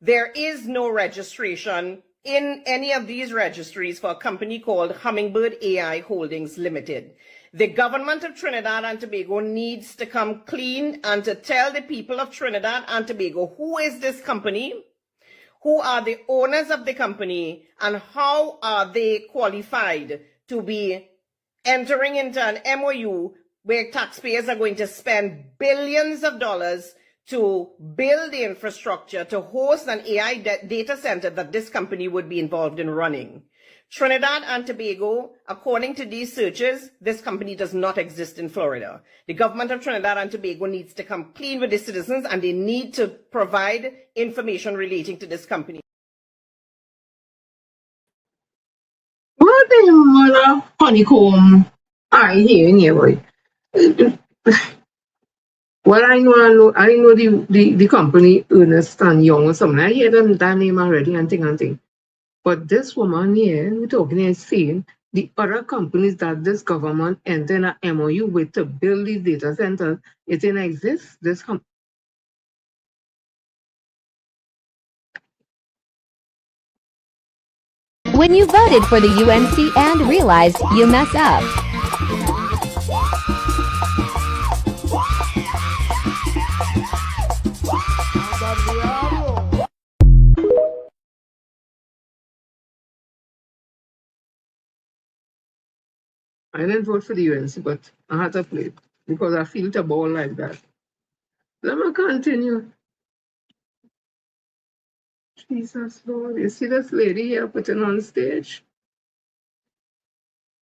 there is no registration in any of these registries for a company called Hummingbird AI Holdings Limited. The government of Trinidad and Tobago needs to come clean and to tell the people of Trinidad and Tobago who is this company, who are the owners of the company, and how are they qualified to be entering into an MOU where taxpayers are going to spend billions of dollars to build the infrastructure to host an AI data center that this company would be involved in running. Trinidad and Tobago, according to these searches, this company does not exist in Florida. The government of Trinidad and Tobago needs to come clean with the citizens, and they need to provide information relating to this company. What the honeycomb I hear in here, boy. Well, I know the company Ernest and Young or something. I hear them that name already and thing. But this woman here, we're talking here, is saying the other companies that this government entered an MOU with to build these data centers, it didn't exist. This When you voted for the UNC and realized you mess up. I didn't vote for the UNC, but I had to play it because I feel the ball like that. Let me continue. Jesus Lord, you see this lady here putting on stage?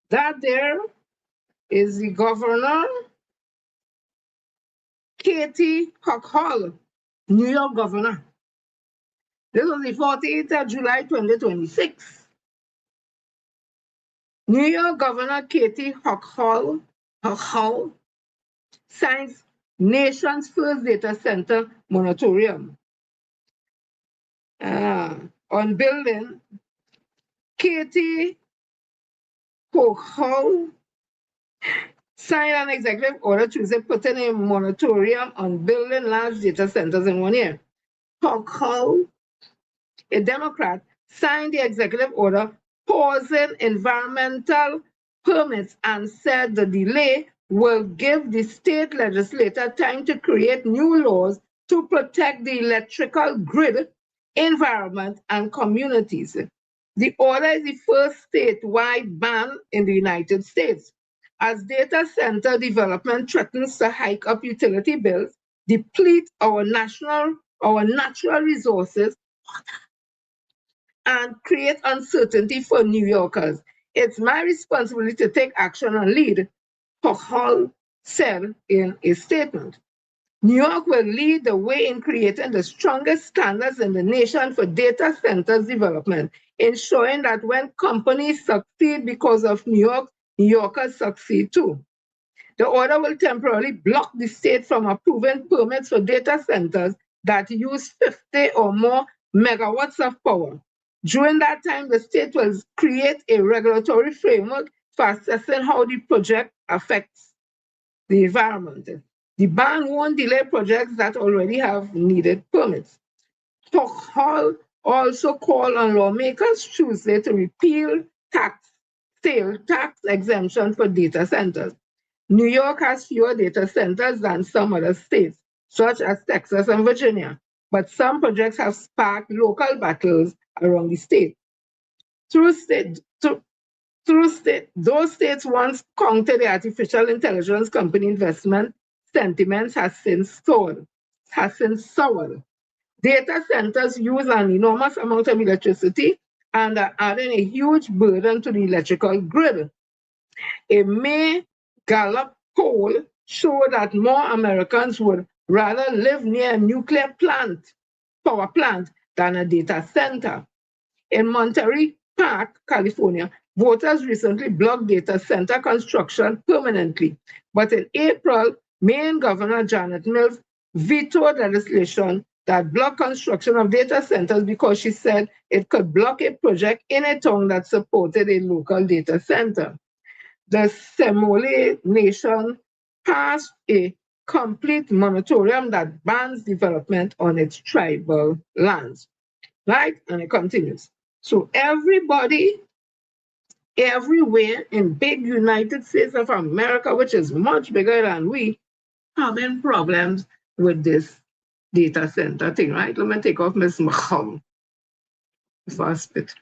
That there is the governor, Katie Hochul, New York governor. This was the 14th of July 2026. New York Governor Katie Hochul signs nation's first data center moratorium on building. Katie Hochul signed an executive order Tuesday putting a moratorium on building large data centers in 1 year. Hochul, a Democrat, signed the executive order pausing environmental permits and said the delay will give the state legislature time to create new laws to protect the electrical grid, environment, and communities. The order is the first statewide ban in the United States. As data center development threatens to hike up utility bills, deplete our natural resources, and create uncertainty for New Yorkers. It's my responsibility to take action and lead, Hochul said in a statement. New York will lead the way in creating the strongest standards in the nation for data centers development, ensuring that when companies succeed because of New York, New Yorkers succeed too. The order will temporarily block the state from approving permits for data centers that use 50 or more megawatts of power. During that time, the state will create a regulatory framework for assessing how the project affects the environment. The ban won't delay projects that already have needed permits. Hochul also called on lawmakers Tuesday to repeal sale tax exemption for data centers. New York has fewer data centers than some other states, such as Texas and Virginia, but some projects have sparked local battles around the state. Those states once countered the artificial intelligence company investment sentiments has since soured. Data centers use an enormous amount of electricity and are adding a huge burden to the electrical grid. A May Gallup poll showed that more Americans would rather live near a nuclear power plant, than a data center. In Monterey Park, California, voters recently blocked data center construction permanently. But in April, Maine Governor Janet Mills vetoed legislation that blocked construction of data centers because she said it could block a project in a town that supported a local data center. The Seminole Nation passed a complete moratorium that bans development on its tribal lands. Right? And it continues. So everybody, everywhere in big United States of America, which is much bigger than we, having problems with this data center thing, right? Let me take off Miss Mahal first bit.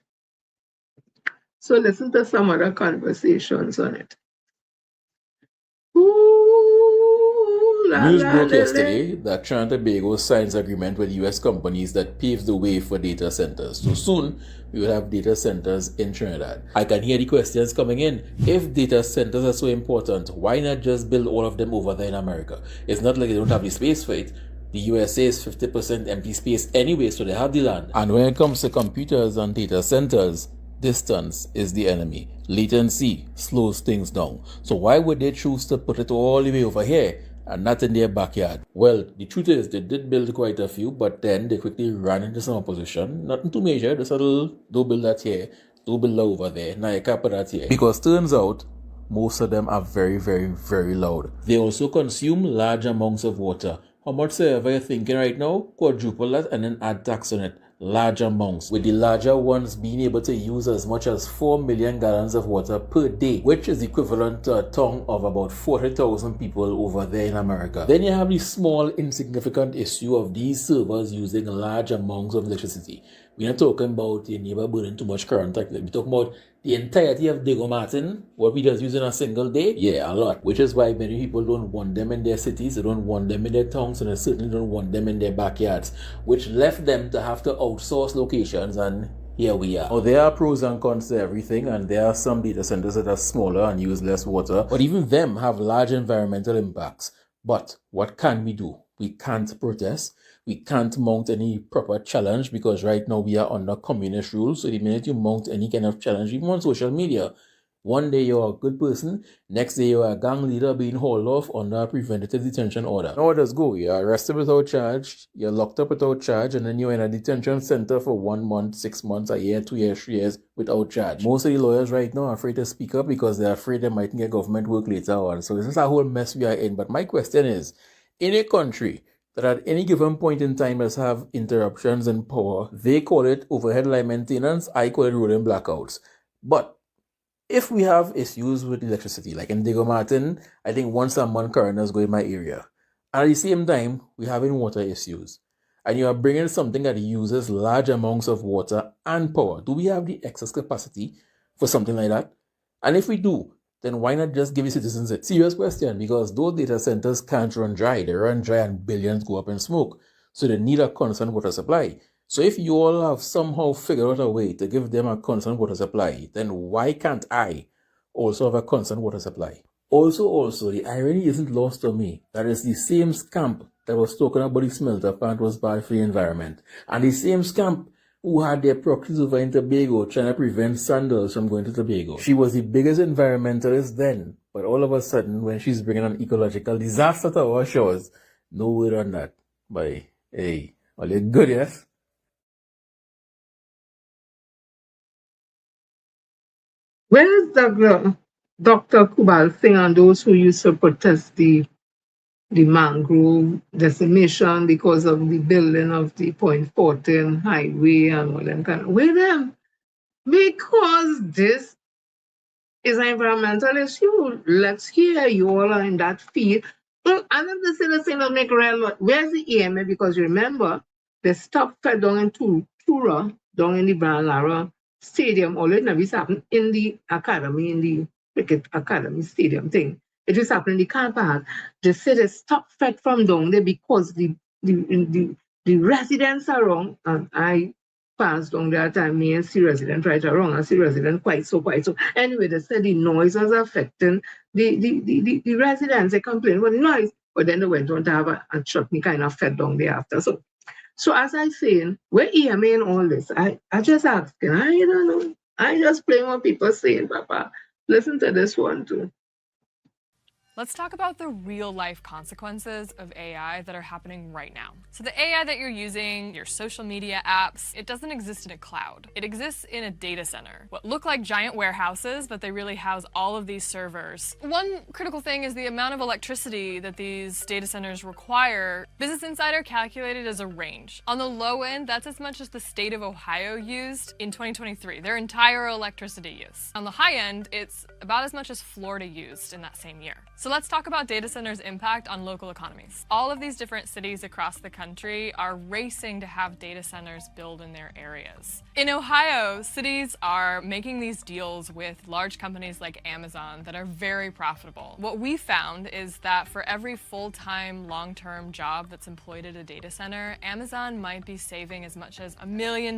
So listen to some other conversations on it. News broke yesterday that Trinidad and Tobago signs agreement with US companies that paves the way for data centers. So soon, we will have data centers in Trinidad. I can hear the questions coming in. If data centers are so important, why not just build all of them over there in America? It's not like they don't have the space for it. The USA is 50% empty space anyway, so they have the land. And when it comes to computers and data centers, distance is the enemy. Latency slows things down. So why would they choose to put it all the way over here and not in their backyard? Well, the truth is they did build quite a few, but then they quickly ran into some opposition. Nothing too major, just a little, don't build that here, don't build that over there, now you can't put that here. Because turns out, most of them are very, very, very loud. They also consume large amounts of water. How much ever you're thinking right now, quadruple that and then add tax on it. Large amounts, with the larger ones being able to use as much as 4 million gallons of water per day, which is equivalent to a tongue of about 40,000 people over there in America. Then you have the small, insignificant issue of these servers using large amounts of electricity. We're not talking about your neighbor burning too much current. We're talking about the entirety of Diego Martin, what we just use in a single day. Yeah, a lot. Which is why many people don't want them in their cities, they don't want them in their towns, and they certainly don't want them in their backyards, which left them to have to outsource locations, and here we are. Now, there are pros and cons to everything, and there are some data centers that are smaller and use less water, but even them have large environmental impacts. But what can we do? We can't protest. We can't mount any proper challenge because right now we are under communist rules. So the minute you mount any kind of challenge, even on social media, one day you're a good person, next day you're a gang leader being hauled off under a preventative detention order. Now does go. You're arrested without charge, you're locked up without charge, and then you're in a detention center for 1 month, 6 months, a year, 2 years, 3 years without charge. Most of the lawyers right now are afraid to speak up because they're afraid they might get government work later on. So this is a whole mess we are in. But my question is, in a country that at any given point in time does have interruptions in power, they call it overhead line maintenance, I call it rolling blackouts. But if we have issues with electricity, like in Diego Martin, I think once a month current is going in my area. And at the same time, we're having water issues. And you are bringing something that uses large amounts of water and power. Do we have the excess capacity for something like that? And if we do, then why not just give the citizens a serious question? Because those data centers can't run dry. They run dry and billions go up in smoke. So they need a constant water supply. So if you all have somehow figured out a way to give them a constant water supply, then why can't I also have a constant water supply? Also, the irony isn't lost on me. That is the same scamp that was talking about the smelter plant was bad for the environment. And the same scamp who had their proxies over in Tobago trying to prevent sandals from going to Tobago. She was the biggest environmentalist then, but all of a sudden, when she's bringing an ecological disaster to our shores, no word on that. But hey, all you good, yes? Where is Dr. Kubal Singh and those who used to protest the mangrove decimation because of the building of the Point 14 highway and all them kind of, where them? Because this is an environmental issue. Let's hear you all are in that field. I love to say the thing that make real. Where's the AMA? Because remember, they stopped fed down in Tura, down in the Lara Stadium. All it never happened in the academy, in the cricket academy stadium thing. It just happened in the car park. They said they stopped fed from down there because the residents are wrong. And I passed down there time, me and see resident right or wrong. I see resident quite so. Anyway, they said the noise was affecting the residents. They complained about the noise, but then they went on to have a chutney kind of fed down there after. So as I saying, where EMA in all this, I just asking, I don't know. I just playing what people saying, Papa. Listen to this one too. Let's talk about the real-life consequences of AI that are happening right now. So the AI that you're using, your social media apps, it doesn't exist in a cloud. It exists in a data center. What look like giant warehouses, but they really house all of these servers. One critical thing is the amount of electricity that these data centers require. Business Insider calculated as a range. On the low end, that's as much as the state of Ohio used in 2023, their entire electricity use. On the high end, it's about as much as Florida used in that same year. So let's talk about data centers' impact on local economies. All of these different cities across the country are racing to have data centers built in their areas. In Ohio, cities are making these deals with large companies like Amazon that are very profitable. What we found is that for every full-time, long-term job that's employed at a data center, Amazon might be saving as much as $1 million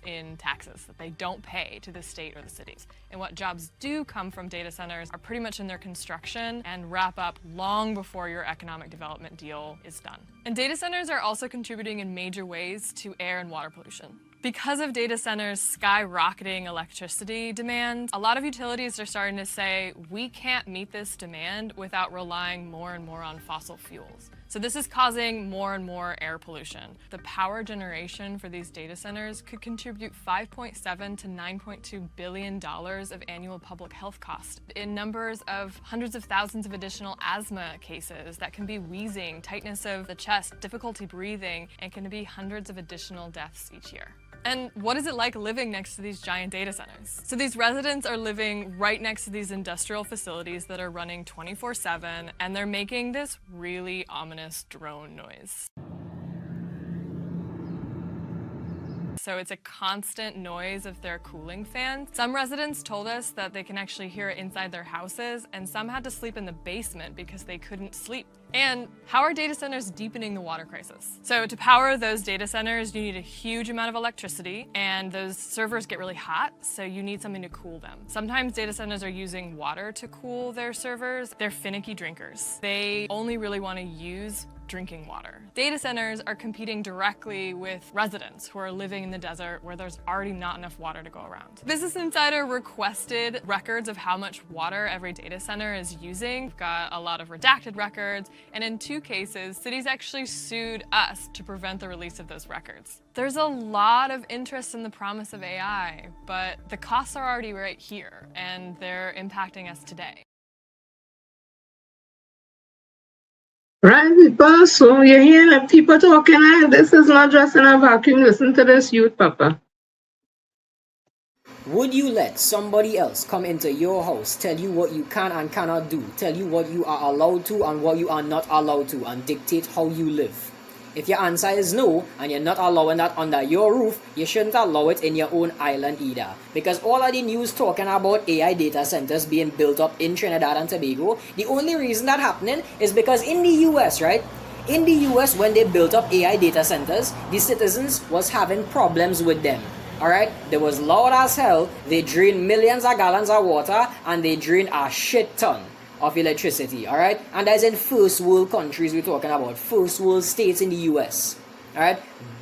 in taxes that they don't pay to the state or the cities. And what jobs do come from data centers are pretty much in their construction and wrap up long before your economic development deal is done. And data centers are also contributing in major ways to air and water pollution. Because of data centers' skyrocketing electricity demand, a lot of utilities are starting to say, we can't meet this demand without relying more and more on fossil fuels. So this is causing more and more air pollution. The power generation for these data centers could contribute $5.7 to $9.2 billion of annual public health costs in numbers of hundreds of thousands of additional asthma cases that can be wheezing, tightness of the chest, difficulty breathing, and can be hundreds of additional deaths each year. And what is it like living next to these giant data centers? So these residents are living right next to these industrial facilities that are running 24/7, and they're making this really ominous drone noise. So it's a constant noise of their cooling fans. Some residents told us that they can actually hear it inside their houses, and some had to sleep in the basement because they couldn't sleep. And how are data centers deepening the water crisis? So to power those data centers, you need a huge amount of electricity, and those servers get really hot, so you need something to cool them. Sometimes data centers are using water to cool their servers. They're finicky drinkers. They only really want to use drinking water. Data centers are competing directly with residents who are living in the desert where there's already not enough water to go around. Business Insider requested records of how much water every data center is using. We've got a lot of redacted records, and in 2 cases, cities actually sued us to prevent the release of those records. There's a lot of interest in the promise of AI, but the costs are already right here, and they're impacting us today. Right, people, so you hear people talking, this is not just in a vacuum. Listen to this youth, Papa. Would you let somebody else come into your house, tell you what you can and cannot do, tell you what you are allowed to and what you are not allowed to, and dictate how you live? If your answer is no, and you're not allowing that under your roof, you shouldn't allow it in your own island either. Because all of the news talking about AI data centers being built up in Trinidad and Tobago, the only reason that's happening is because in the US, right? In the US, when they built up AI data centers, the citizens was having problems with them. Alright? They was loud as hell, they drained millions of gallons of water, and they drained a shit ton of electricity, alright? And that's in first world countries we're talking about, first world states in the US, alright?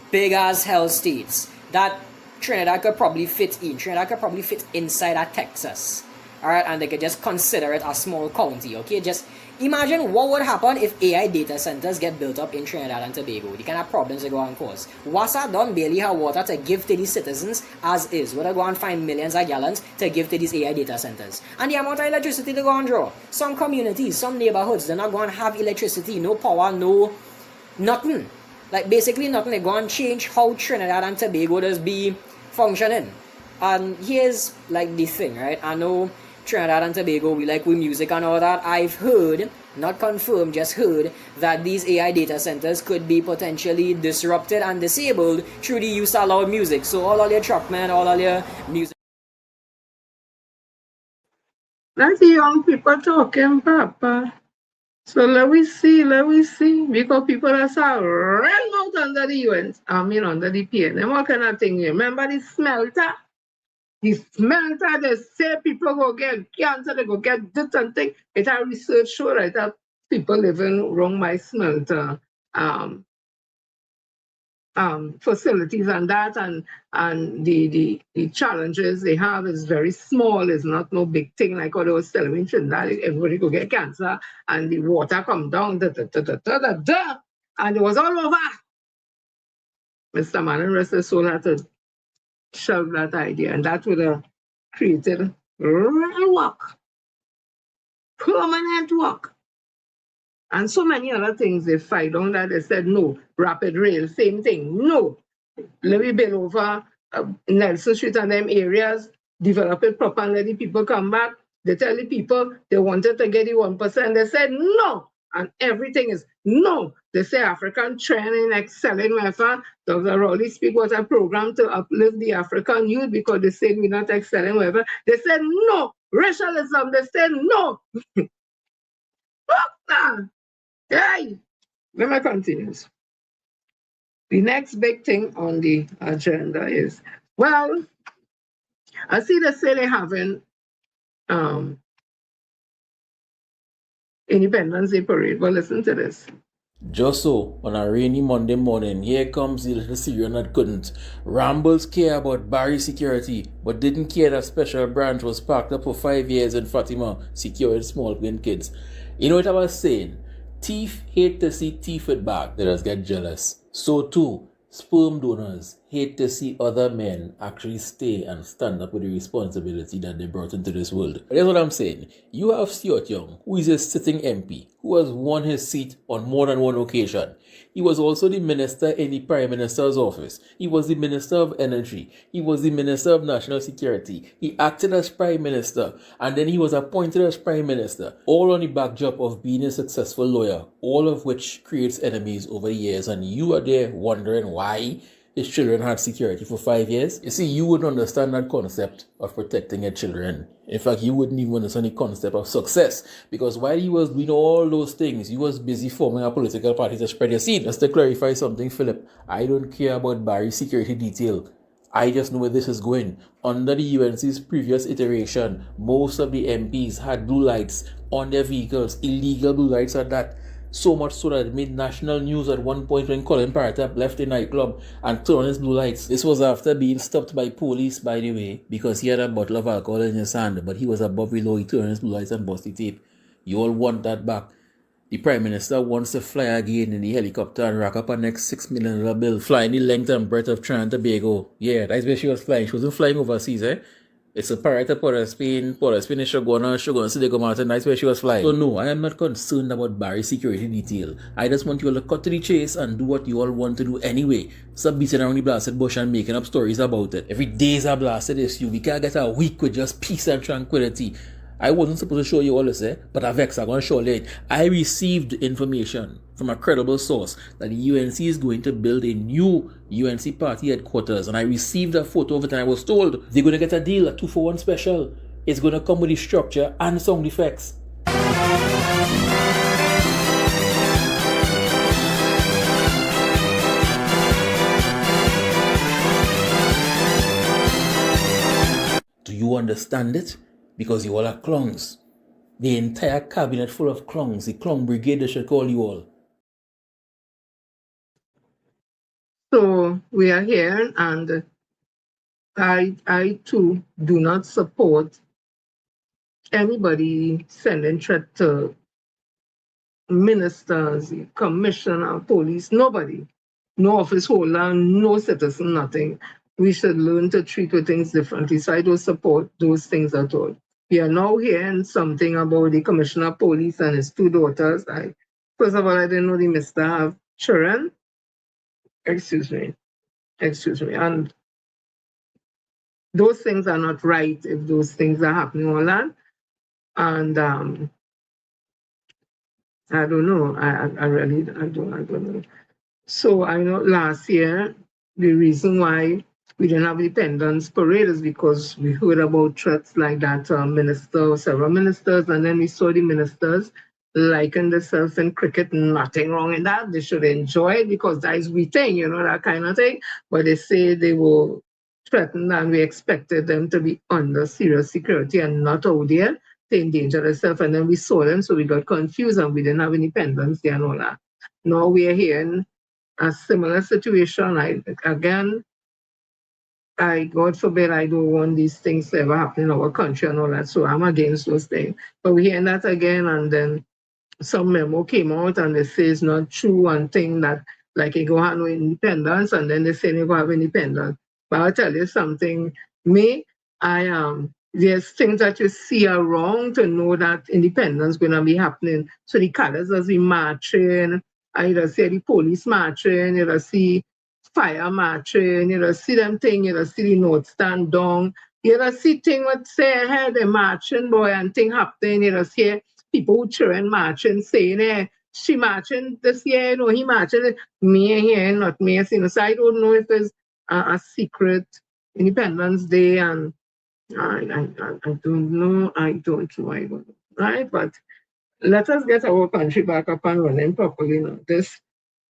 Big as hell states that Trinidad could probably fit in. Trinidad could probably fit inside of Texas, alright? And they could just consider it a small county, okay? Just imagine what would happen if AI data centers get built up in Trinidad and Tobago, the kind of problems they go and cause. WASA don't barely have water to give to these citizens as is. Would they go and find millions of gallons to give to these AI data centers? And the amount of electricity they go and draw. Some communities, some neighborhoods, they're not going to have electricity, no power, no nothing. Like basically nothing. They go and change how Trinidad and Tobago does be functioning. And here's like the thing, right? I know Trinidad and Tobago, we music and all that. I've heard not confirmed, just heard that these AI data centers could be potentially disrupted and disabled through the use of loud music. So all of your truckmen, all of your music. That's the young people talking, Papa. So let we see, because people are so run out under the UN, under the PNM, what kind of thing? Remember the smelter? The smelter, they say people go get cancer, they go get this and thing. It a research show, right, that people living wrong my smelter facilities and that, and the challenges they have is very small. It's not no big thing like what I was telling me in Trinidad. Everybody go get cancer and the water come down, and it was all over. Mr. Man and rest his soul had to shelve that idea, and that would have created real work, permanent work. And so many other things they fight on that they said no. Rapid rail, same thing. No. Let me build over Nelson Street and them areas, develop it proper and let the people come back. They tell the people they wanted to get the 1%. They said no. And everything is no. They say African training, excelling welfare. Dr. Rowley speak was a program to uplift the African youth because they said we're not excelling welfare. They said no. Racialism, they said no. Hey, let me continue. The next big thing on the agenda is, well, I see they say they're having Independence Day parade. Well, listen to this. Just so, on a rainy Monday morning, here comes the little Syrian that couldn't. Rambles care about Barry security, but didn't care that special branch was parked up for 5 years in Fatima, securing small plain kids. You know what I was saying? Thief hate to see thief it back. They just get jealous. So too, sperm donors hate to see other men actually stay and stand up with the responsibility that they brought into this world. But here's what I'm saying. You have Stuart Young, who is a sitting MP, who has won his seat on more than one occasion. He was also the minister in the Prime Minister's office. He was the Minister of Energy. He was the Minister of National Security. He acted as Prime Minister, and then he was appointed as Prime Minister, all on the backdrop of being a successful lawyer, all of which creates enemies over the years, and you are there wondering why his children had security for 5 years. You see, you wouldn't understand that concept of protecting your children. In fact, you wouldn't even understand the concept of success, because while he was doing all those things, he was busy forming a political party to spread your seed. Just to clarify something, Philip, I don't care about Barry's security detail. I just know where this is going. Under the UNC's previous iteration, most of the MPs had blue lights on their vehicles, illegal blue lights at that. So much so that it made national news at one point when Colin Paratap left a nightclub and turned on his blue lights. This was after being stopped by police, by the way, because he had a bottle of alcohol in his hand, but he was above the law. He turned on his blue lights and bust the tape. You all want that back. The Prime Minister wants to fly again in the helicopter and rack up a next $6 million bill, flying the length and breadth of Trinidad and Tobago. Yeah, that's where she was flying. She wasn't flying overseas, eh? It's a Parata Port of Spain, Shogun, Sidego Martin, that's where she was flying. So no, I am not concerned about Barry's security detail. I just want you all to cut to the chase and do what you all want to do anyway. Stop beating around the blasted bush and making up stories about it. Every day is a blasted issue. We can't get a week with just peace and tranquility. I wasn't supposed to show you all this, but I'm going to show you. I received information from a credible source that the UNC is going to build a new UNC party headquarters, and I received a photo of it, and I was told they're going to get a deal, a 2-for-1 special. It's going to come with the structure and sound effects. Do you understand it? Because you all are clowns. The entire cabinet full of clowns. The clown brigade, they should call you all. So we are here, and I too do not support anybody sending threat to ministers, commissioner, police, nobody. No office holder, no citizen, nothing. We should learn to treat things differently. So I don't support those things at all. We are now hearing something about the commissioner of police and his 2 daughters. First of all, I didn't know the mister have children. Excuse me. And those things are not right if those things are happening all that. And I don't know. I really I don't know. So I know last year the reason why we didn't have Independence Parade is because we heard about threats like that several ministers, and then we saw the ministers liken themselves in cricket. Nothing wrong in that. They should enjoy it because that is we thing, that kind of thing. But they say they were threatened and we expected them to be under serious security and not out there to endanger themselves. And then we saw them, so we got confused and we didn't have Independence Day and all that. Now we're hearing a similar situation. God forbid, I don't want these things to ever happen in our country and all that. So I'm against those things. But we're hearing that again, and then some memo came out and they say it's not true and thing that like you go have no independence, and then they say you go have independence. But I'll tell you something, there's things that you see are wrong to know that independence gonna be happening. So the colors as we marching, I just see the police marching, you just see fire marching, you just see them thing, you just see the note stand down, you just see thing what say hey, they marching boy and thing happening, you just hear people who children marching saying she marching this year, he marching. Me here, not me. So I don't know if it's a secret Independence Day, and I don't know. I don't know. Right? But let us get our country back up and running properly now. This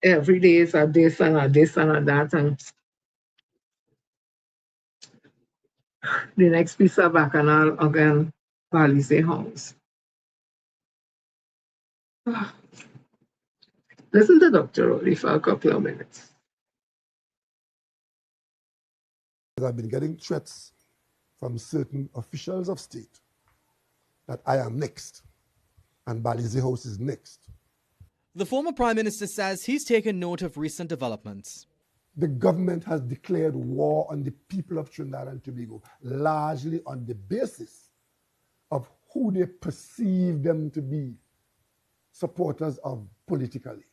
every day is a this and a this and a that, and the next piece of bacchanal again, Palisade House. Listen to Dr. Rowley for a couple of minutes. I've been getting threats from certain officials of state that I am next and Balize House is next. The former Prime Minister says he's taken note of recent developments. The government has declared war on the people of Trinidad and Tobago, largely on the basis of who they perceive them to be supporters of politically.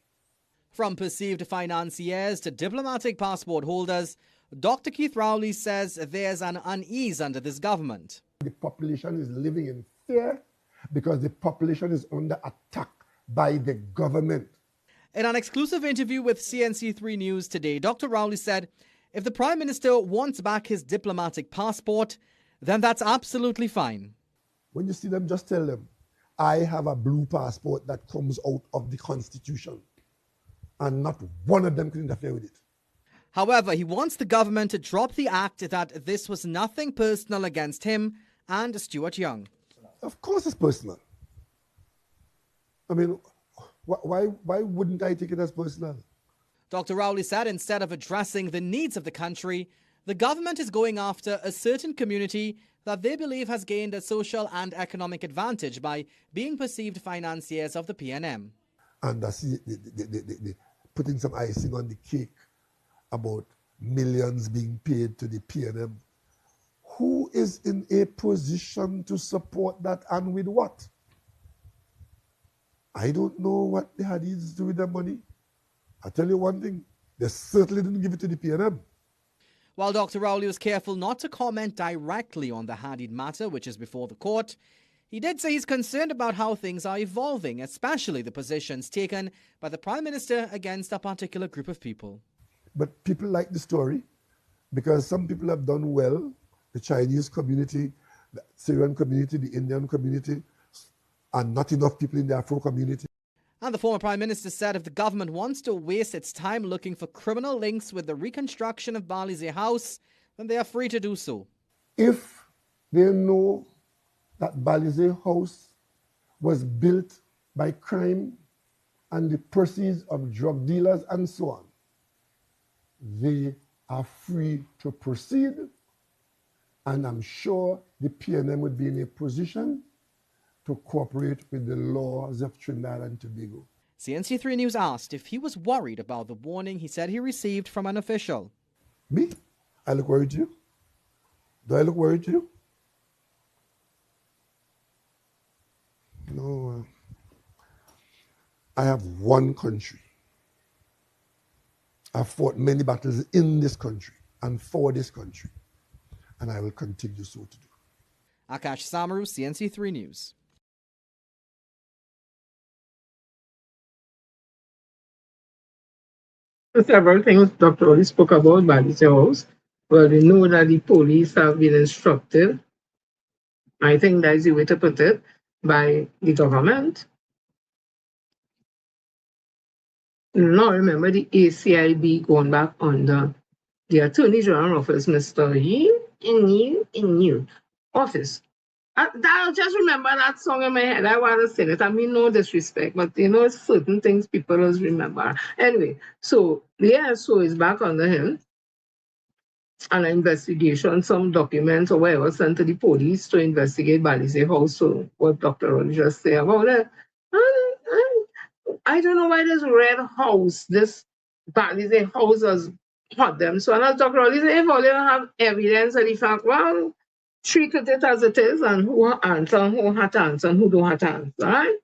From perceived financiers to diplomatic passport holders, Dr. Keith Rowley says there's an unease under this government. The population is living in fear because the population is under attack by the government. In an exclusive interview with CNC3 News today, Dr. Rowley said if the Prime Minister wants back his diplomatic passport, then that's absolutely fine. When you see them, just tell them, I have a blue passport that comes out of the Constitution, and not one of them can interfere with it. However, he wants the government to drop the act that this was nothing personal against him and Stuart Young. Of course it's personal. I mean, why wouldn't I take it as personal? Dr. Rowley said instead of addressing the needs of the country, the government is going after a certain community that they believe has gained a social and economic advantage by being perceived financiers of the PNM. And I see they putting some icing on the cake about millions being paid to the PNM. Who is in a position to support that and with what? I don't know what the Hadiths do with their money. I'll tell you one thing, they certainly didn't give it to the PNM. While Dr. Rowley was careful not to comment directly on the Hadid matter, which is before the court, he did say he's concerned about how things are evolving, especially the positions taken by the Prime Minister against a particular group of people. But people like the story because some people have done well, the Chinese community, the Syrian community, the Indian community, and not enough people in the Afro community. And the former Prime Minister said if the government wants to waste its time looking for criminal links with the reconstruction of Balize House, then they are free to do so. If they know that Balize House was built by crime and the proceeds of drug dealers and so on, they are free to proceed, and I'm sure the PNM would be in a position to cooperate with the laws of Trinidad and Tobago. CNC3 News asked if he was worried about the warning he said he received from an official. Me? I look worried to you? Do I look worried to you? No. I have one country. I've fought many battles in this country and for this country, and I will continue so to do. Akash Samaru, CNC3 News. Several things Dr. Oli spoke about Bali's house. Well, we know that the police have been instructed, I think that is the way to put it, by the government. Now remember the ACIB going back under the Attorney General office, Mr. in office. I just remember that song in my head. I want to sing it. I mean, no disrespect, but you know, certain things people don't remember. Anyway, so the ASO is back under him. An investigation, some documents or whatever sent to the police to investigate Bali's house. So what Dr. Ron just said about it. I don't know why this red house, this Bali's house has hurt them. So as Dr. Ron said, if all you have evidence of the fact, well, treat it as it is, and who answer, and who had to answer, and who don't have to answer, right?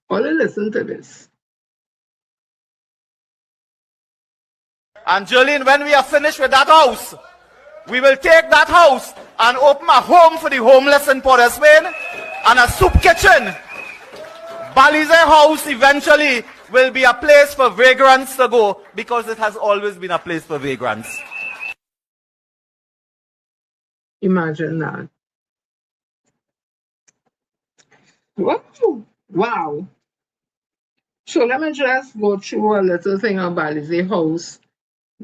All listen to this. And Jolene, when we are finished with that house, we will take that house and open a home for the homeless in Port of Spain and a soup kitchen. Bali's house eventually will be a place for vagrants to go because it has always been a place for vagrants. Imagine that. Wow. So let me just go through a little thing about Bali's house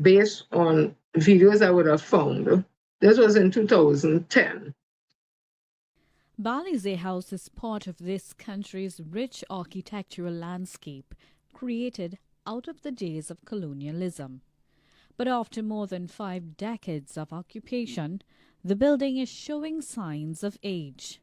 based on videos I would have found. This was in 2010. Bali's house is part of this country's rich architectural landscape created out of the days of colonialism. But after more than 5 decades of occupation, the building is showing signs of age.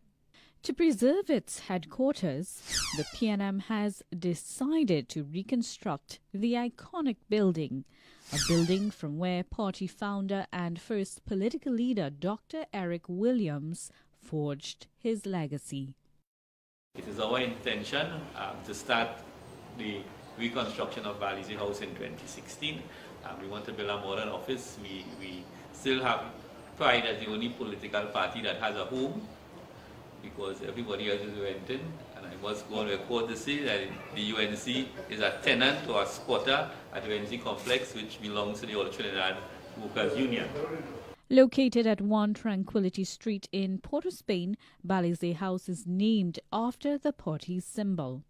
To preserve its headquarters, the PNM has decided to reconstruct the iconic building, a building from where party founder and first political leader Dr. Eric Williams forged his legacy. It is our intention to start the reconstruction of Bali's house in 2016. We want to build a modern office. We still have pride as the only political party that has a home, because everybody else is renting. And I must go on record to say that the UNC is a tenant or a squatter at the UNC complex, which belongs to the All Trinidad Workers Union. Located at 1 Tranquility Street in Port of Spain, Bali's house is named after the party's symbol.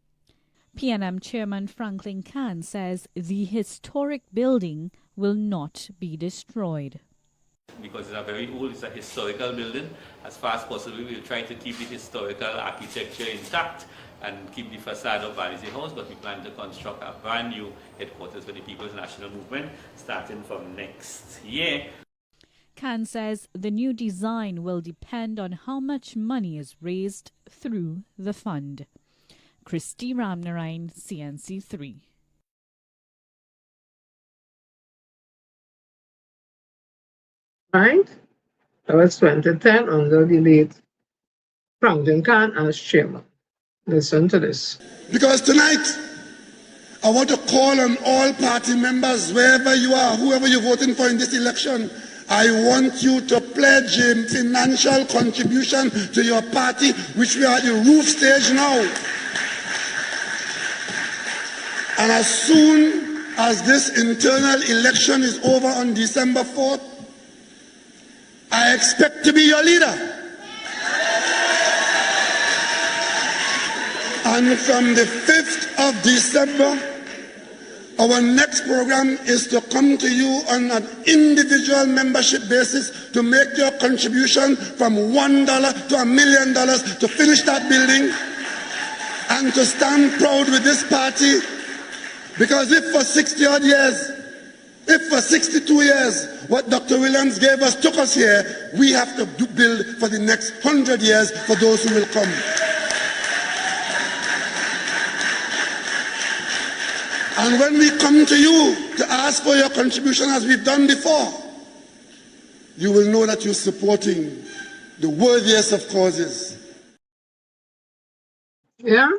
PNM Chairman Franklin Khan says the historic building will not be destroyed. Because it's a very old, it's a historical building. As far as possible, we'll try to keep the historical architecture intact and keep the facade of Bali's house, but we plan to construct a brand new headquarters for the People's National Movement starting from next year. Khan says the new design will depend on how much money is raised through the fund. Christy Ramnarayan, CNC3. Right? That was 2010 under the late Franklin Khan as chairman. Listen to this. Because tonight, I want to call on all party members, wherever you are, whoever you're voting for in this election, I want you to pledge a financial contribution to your party, which we are at the roof stage now. And as soon as this internal election is over on December 4th, I expect to be your leader. And from the 5th of December, our next program is to come to you on an individual membership basis to make your contribution from $1 to $1 million to finish that building and to stand proud with this party. Because if for 60 odd years, if for 62 years, what Dr. Williams gave us took us here, we have to build for the next 100 years for those who will come. And when we come to you to ask for your contribution as we've done before, you will know that you're supporting the worthiest of causes. Yeah?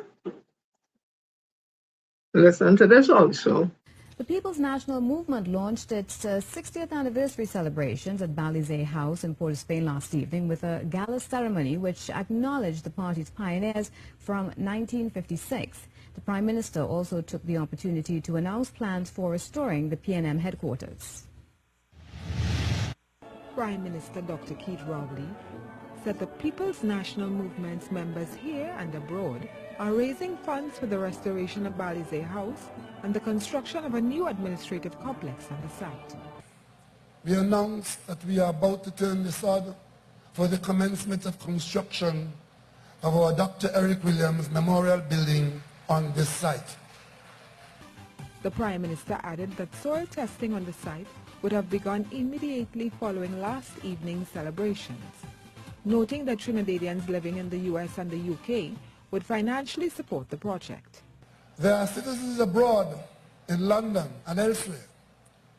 Listen to this also. The People's National Movement launched its 60th anniversary celebrations at Balize House in Port of Spain last evening with a gala ceremony which acknowledged the party's pioneers from 1956. The Prime Minister also took the opportunity to announce plans for restoring the PNM headquarters. Prime Minister Dr. Keith Rowley said the People's National Movement's members here and abroad are raising funds for the restoration of Balize House and the construction of a new administrative complex on the site. We announced that we are about to turn the sod for the commencement of construction of our Dr. Eric Williams Memorial Building on this site. The Prime Minister added that soil testing on the site would have begun immediately following last evening's celebrations, noting that Trinidadians living in the US and the UK would financially support the project. There are citizens abroad in London and elsewhere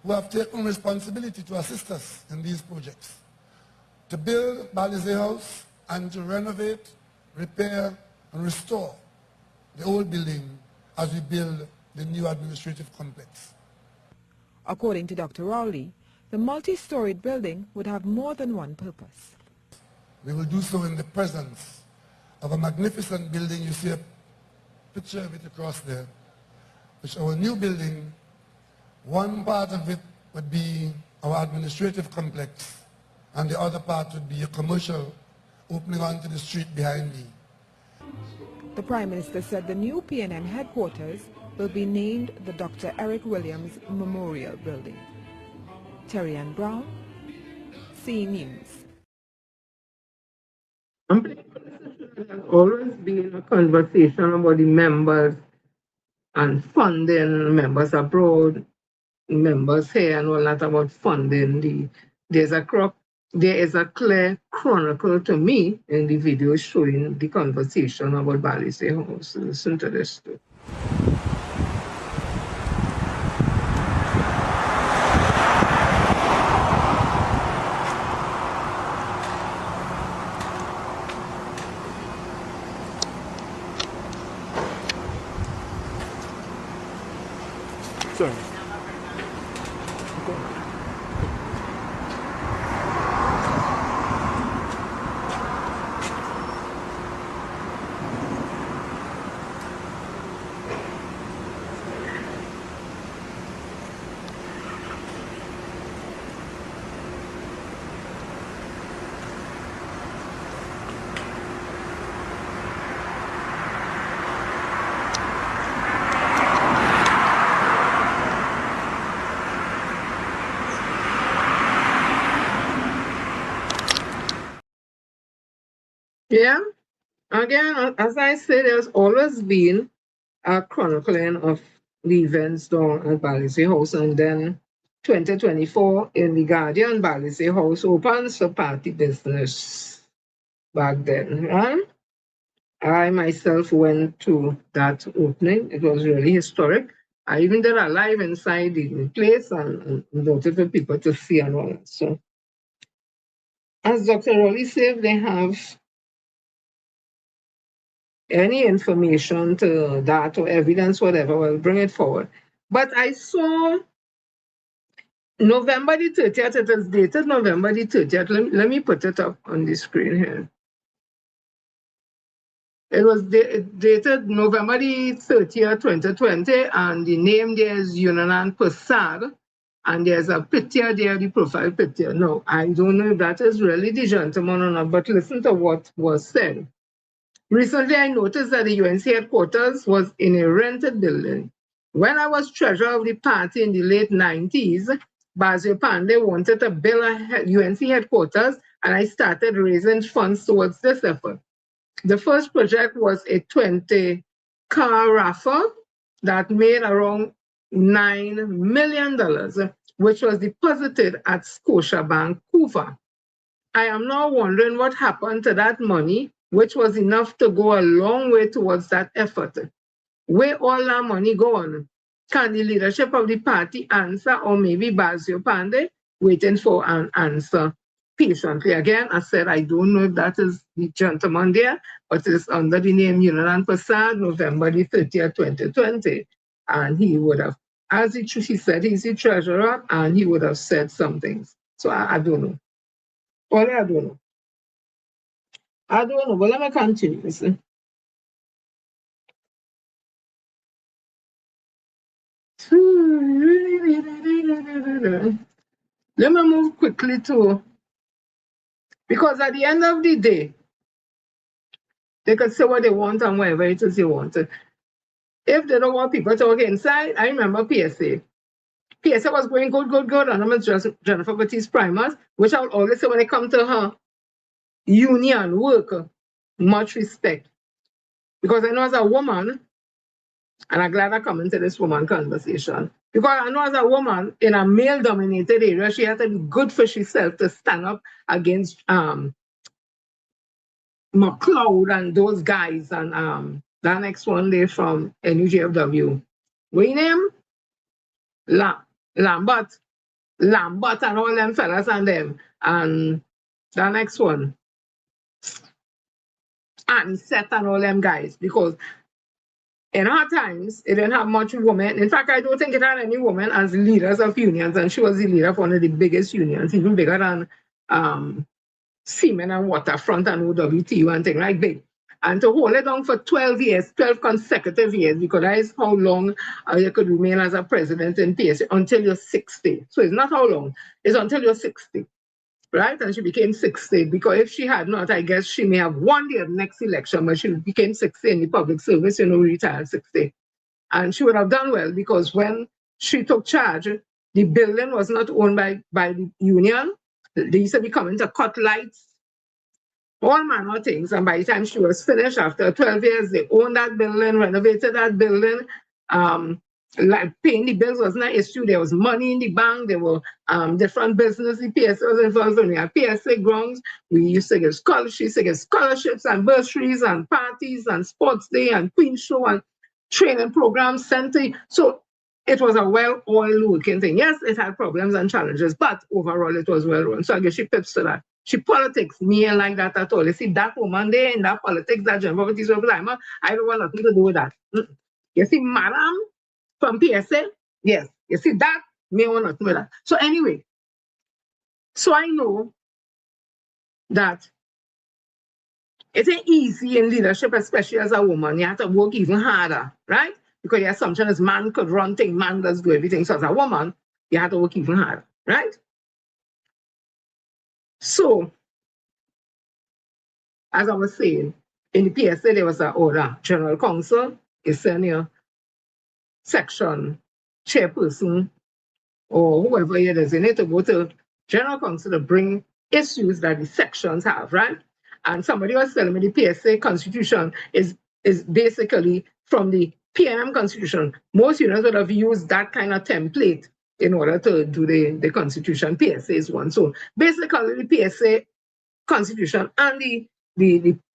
who have taken responsibility to assist us in these projects, to build Balize House and to renovate, repair and restore the old building as we build the new administrative complex. According to Dr. Rowley, the multi-storied building would have more than one purpose. We will do so in the presence of a magnificent building. You see a picture of it across there, which our new building, one part of it would be our administrative complex, and the other part would be a commercial opening onto the street behind me. The Prime Minister said the new PNM headquarters will be named the Dr. Eric Williams Memorial Building. Terry Ann Brown, C News. There's always been a conversation about the members and funding members abroad, members here, and all that about funding. There is a clear chronicle to me in the video showing the conversation about Balize House. Listen to this too. Sorry. Yeah, again, as I said, there's always been a chronicling of the events down at Balize House, and then 2024 in the Guardian, Balize House opens for party business back then. Right? I myself went to that opening. It was really historic. I even did a live inside the place and voted for people to see and all that. So, as Dr. Rowley said, they have any information to that or evidence, whatever, well, bring it forward. But I saw November the 30th, it is dated November the 30th. Let me put it up on the screen here. It was dated November the 30th, 2020, and the name there is Yunanan Prasad, and there's a picture there, the profile picture. No, I don't know if that is really the gentleman or not, but listen to what was said. Recently, I noticed that the UNC headquarters was in a rented building. When I was treasurer of the party in the late 90s, Bazio Pandey wanted to build a UNC headquarters, and I started raising funds towards this effort. The first project was a 20-car raffle that made around $9 million, which was deposited at Scotiabank, Vancouver. I am now wondering what happened to that money, which was enough to go a long way towards that effort. Where all that money gone? Can the leadership of the party answer, or maybe Bazio Pandey waiting for an answer patiently? Again, I said I don't know if that is the gentleman there, but it's under the name Yunanan Prasad, November the 30th, 2020. And he would have as she said, he's the treasurer, and he would have said some things. So I don't know. Only I don't know. I don't know, but let me continue. Listen. Let me move quickly to, because at the end of the day, they can say what they want and whatever it is they want. If they don't want people to work inside, I remember PSA. PSA was going good, and I'm just Jennifer Baptiste Primers, which I would always say when it comes to her union work, much respect. Because I know as a woman, and I'm glad I come into this woman conversation, because I know as a woman in a male-dominated area, she had to be good for herself to stand up against McLeod and those guys, and the next one they from NUJFW. What your name? Lambert and all them fellas and them. And the next one, and Seth and all them guys, because in our times, it didn't have much women. In fact, I don't think it had any women as leaders of unions, and she was the leader of one of the biggest unions, even bigger than Seamen and Waterfront and OWTU and things like big. And to hold it down for 12 years, 12 consecutive years, because that is how long you could remain as a president in PSA, until you're 60. So it's not how long, it's until you're 60, right? And she became 60, because if she had not, I guess she may have won the next election, but she became 60 in the public service, retired 60. And she would have done well, because when she took charge, the building was not owned by the union. They used to be coming to cut lights, all manner of things. And by the time she was finished, after 12 years, they owned that building, renovated that building. Like paying the bills was not an issue. There was money in the bank. There were different businesses. PSA was involved in the PSA grounds. We used to get scholarships and bursaries and parties and sports day and Queen Show and training programs, center. So it was a well-oiled working thing. Yes, it had problems and challenges, but overall it was well run. So I guess she pips to that. She politics me ain't like that at all. You see, that woman there in that politics, that Jennifer Baptiste Primers, I don't want nothing to do with that. You see, madam from PSA, yes. You see, that me want nothing with that. So anyway, so I know that it ain't easy in leadership, especially as a woman. You have to work even harder, right? Because the assumption is man could run things, man does do everything. So as a woman, you have to work even harder, right? So, as I was saying, in the PSA, there was an order, General Counsel, a senior section chairperson, or whoever it is, they need to go to General Counsel to bring issues that the sections have, right? And somebody was telling me the PSA constitution is basically from the PNM constitution. Most unions would have used that kind of template in order to do the constitution. PSA is one. So basically the PSA constitution and the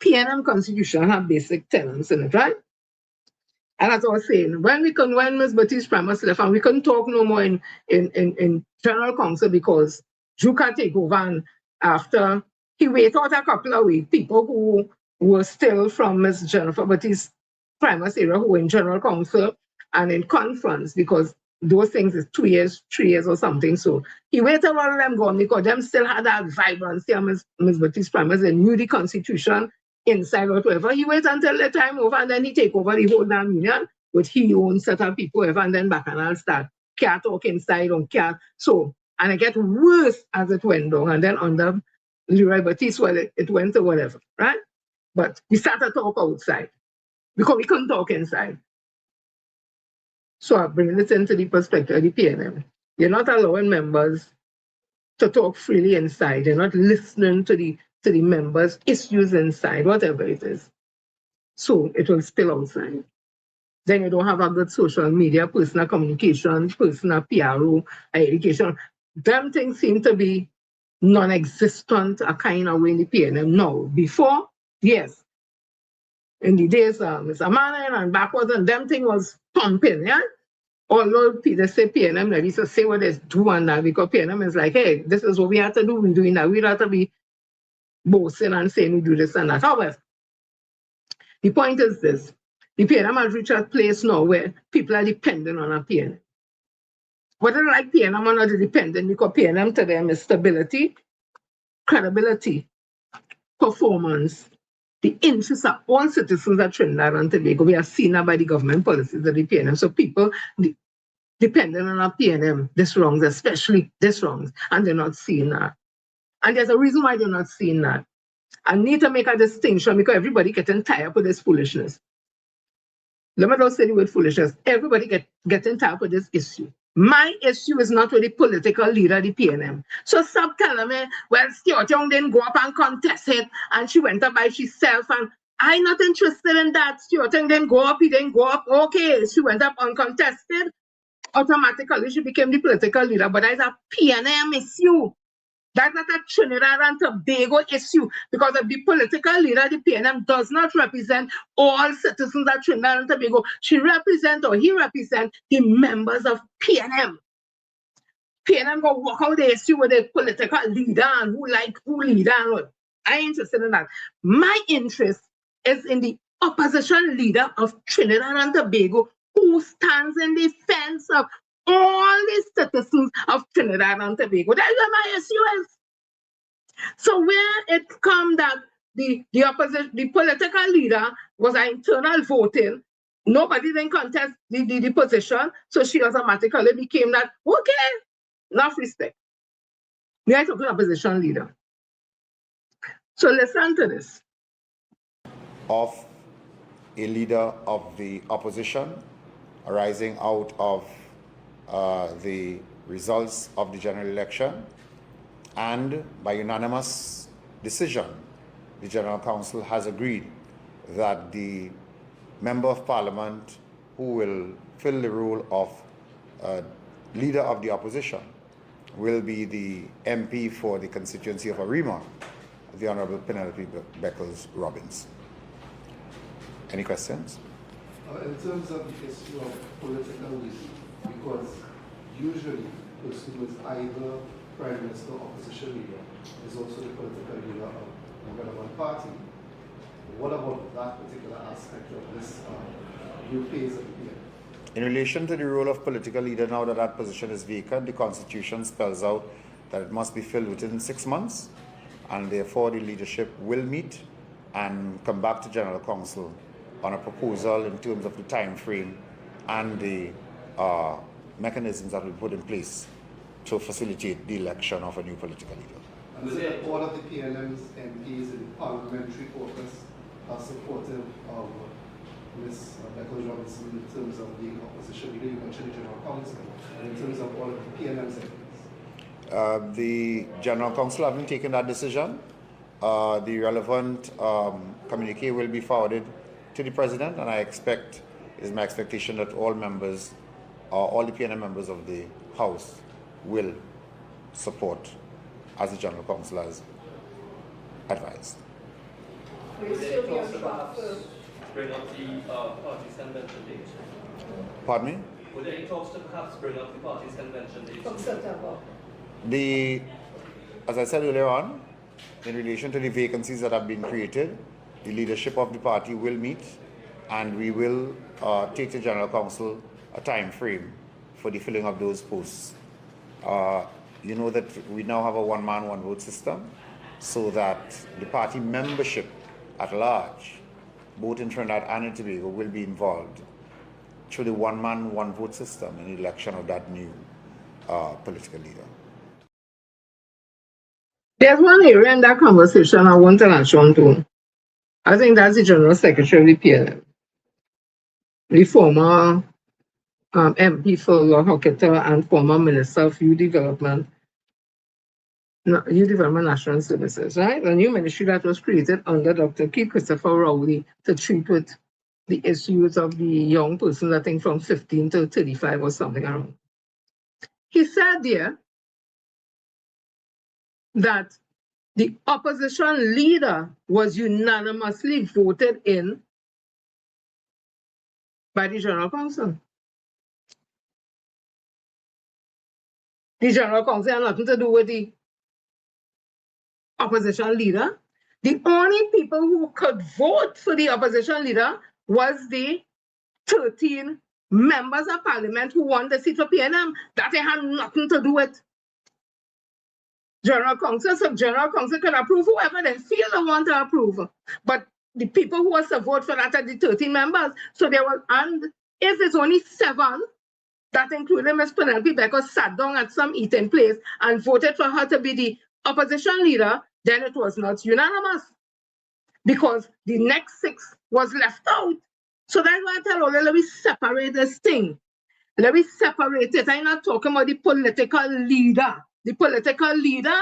PNM constitution have basic tenets in it, right? And as I was saying, when Ms. Baptiste Primers left, and we couldn't talk no more in General Counsel because Juka take over, and after he waited out a couple of weeks, people who were still from Ms. Jennifer Baptiste Primers area who were in General Counsel and in conference, because those things is 2 years, 3 years or something. So he waited all of them gone because them still had that vibrancy of Ms. Baptiste Primers. They knew the constitution inside or whatever. He wait until the time over and then he take over the whole damn union with his own set of people, whatever, and then back and I'll start can't talk inside or can't. So, and it get worse as it went down. And then under Leroy Baptiste, well, it went to whatever, right? But we started to talk outside because we couldn't talk inside. So I bring it into the perspective of the PNM. You're not allowing members to talk freely inside. You're not listening to the members' issues inside, whatever it is. So it will spill outside. Then you don't have a good social media, personal communication, personal PRO, education. Them things seem to be non-existent a kind of way in the PNM now. Before, yes. In the days of Mr. Manon and backwards, and them thing was pumping, yeah? Although Peter say PNM, they used to say what they do and that, because PNM is like, hey, this is what we have to do, we're doing that. We don't have to be boasting and saying we do this and that. However, the point is this. The PNM has reached a place now where people are dependent on a PNM. Whether like PNM or not, it depends. Because PNM to them is stability, credibility, performance, the interests of all citizens of Trinidad and Tobago. We are seen by the government policies of the PNM. So people depending on our PNM, this wrongs, especially this wrongs, and they're not seeing that. And there's a reason why they're not seeing that. I need to make a distinction because everybody getting tired with this foolishness. Let me not say the word foolishness. Everybody getting tired with this issue. My issue is not with the political leader, the PNM. So stop telling me, well, Stuart Young didn't go up and contest it, and she went up by herself, and I'm not interested in that. Stuart Young didn't go up, he didn't go up. Okay, she went up uncontested. Automatically, she became the political leader, but that's a PNM issue. That's not a Trinidad and Tobago issue, because if the political leader, the PNM, does not represent all citizens of Trinidad and Tobago. She represents, or he represents, the members of PNM. PNM go work out the issue with the political leader and who leader and what. I ain't interested in that. My interest is in the opposition leader of Trinidad and Tobago, who stands in defense of all the citizens of Trinidad and Tobago. That's what my issue is. So where it come that the political leader was an internal voting, nobody then contest the position, so she automatically became that, okay, enough respect. We are talking opposition leader. So listen to this. Of a leader of the opposition arising out of the results of the general election, and by unanimous decision, the General Council has agreed that the Member of Parliament who will fill the role of leader of the opposition will be the MP for the constituency of Arima, the Honourable Penelope Beckles-Robbins. Any questions? In terms of the issue of political leadership, because usually the person who is either Prime Minister or opposition leader is also the political leader of the relevant party. What about that particular aspect of this new phase of the PM? In relation to the role of political leader, now that that position is vacant, the Constitution spells out that it must be filled within 6 months, and therefore the leadership will meet and come back to General Council on a proposal in terms of the time frame and the mechanisms that will be put in place to facilitate the election of a new political leader. And so that all of the PNM's MPs in the parliamentary caucus are supportive of Ms. Beckles-Robinson in terms of the opposition leader. You mentioned the General Council, and in terms of all of the PNM's MPs. The General Council haven't taken that decision. The relevant communique will be forwarded to the President, and it's my expectation that all members, all the PNM members of the House will support as the General Council has advised. Will you still be on track for bring up the party's convention date? Pardon me? Would any talks to perhaps bring up the party's convention date? From September. As I said earlier on, in relation to the vacancies that have been created, the leadership of the party will meet, and we will take to General Council a time frame for the filling of those posts. You know that we now have a one-man, one-vote system, so that the party membership at large, both in Trinidad and in Tobago, will be involved through the one-man, one-vote system in the election of that new political leader. There's one area in that conversation I want to latch on to. I think that's the General Secretary of the PLM, the former MP for Hocketa and former Minister of Youth Development National Services, right? A new ministry that was created under Dr. Keith Christopher Rowley to treat with the issues of the young persons, I think from 15 to 35 or something around. He said there that the opposition leader was unanimously voted in by the General Council. The General Council had nothing to do with the opposition leader. The only people who could vote for the opposition leader was the 13 members of parliament who won the seat for PNM. That it had nothing to do with General Council. So General Council can approve whoever they feel they want to approve. But the people who was to vote for that are the 13 members. So there was, and if it's only 7, that included Ms. Penelope Becker, sat down at some eating place and voted for her to be the opposition leader, then it was not unanimous. Because the next 6 was left out. So that's why I tell you, let me separate this thing. Let me separate it. I'm not talking about the political leader. The political leader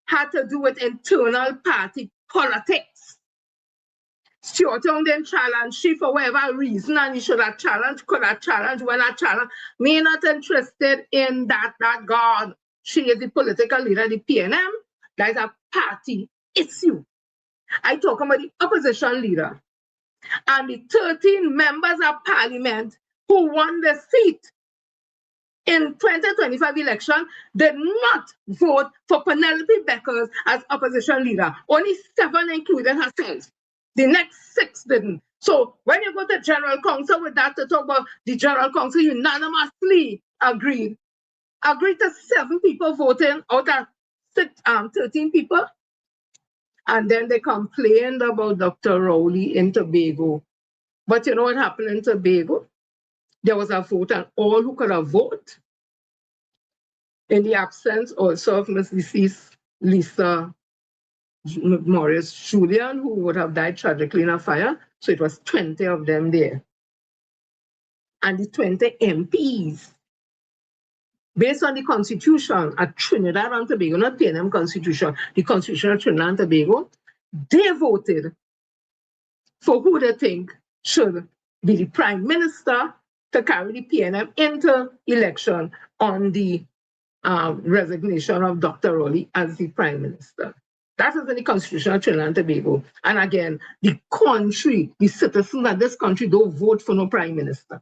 had to do with internal party politics. Stuart Young didn't challenge she for whatever reason, and he should have challenged, could have challenged, when I challenged. Me not interested in that God. She is the political leader of the PNM. That is a party issue. I talk about the opposition leader. And the 13 members of parliament who won the seat in 2025 election did not vote for Penelope Beckers as opposition leader. Only 7 included herself. The next 6 didn't. So when you go to General Council with that to talk about the General Council unanimously agreed to 7 people voting out of 13 people. And then they complained about Dr. Rowley in Tobago. But you know what happened in Tobago? There was a vote, and all who could have voted, in the absence also of Ms. deceased Lisa Morris Julian, who would have died tragically in a fire. So it was 20 of them there. And the 20 MPs, based on the constitution at Trinidad and Tobago, not PNM constitution, the constitution of Trinidad and Tobago, they voted for who they think should be the prime minister to carry the PNM into election on the resignation of Dr. Rowley as the prime minister. That is in the constitution of Trinidad and Tobago. And again, the country, the citizens of this country don't vote for no prime minister.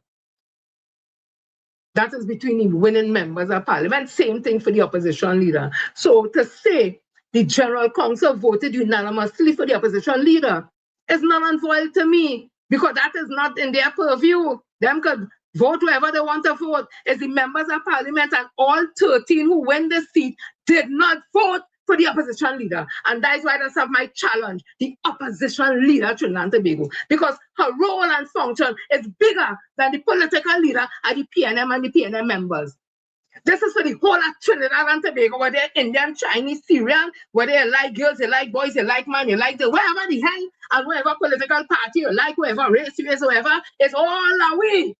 That is between the winning members of parliament. Same thing for the opposition leader. So to say the General Council voted unanimously for the opposition leader is null and void to me, because that is not in their purview. Them could vote whoever they want to vote. It's the members of parliament, and all 13 who win the seat did not vote for the opposition leader. And that is why that's my challenge, the opposition leader Trinidad and Tobago, because her role and function is bigger than the political leader of the PNM and the PNM members. This is for the whole of Trinidad and Tobago, whether they're Indian, Chinese, Syrian, whether they like girls, they like boys, they like men, they like the wherever the hell, and whatever political party you like, whatever race you is, whatever, it's all away.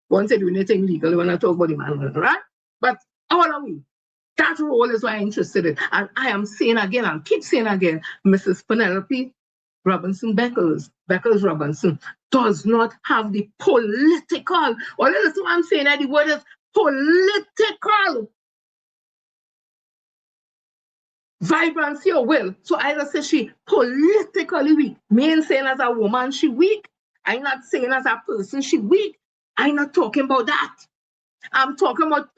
Once they do anything legal, when I talk about the man, right? But all away. That role is what I'm interested in. And I am saying again, and keep saying again, Mrs. Penelope Robinson Beckers Robinson does not have the political, or listen what I'm saying, the word is political vibrancy or will. So I just say she politically weak. Me ain't saying as a woman she weak. I'm not saying as a person she weak. I'm not talking about that. I'm talking about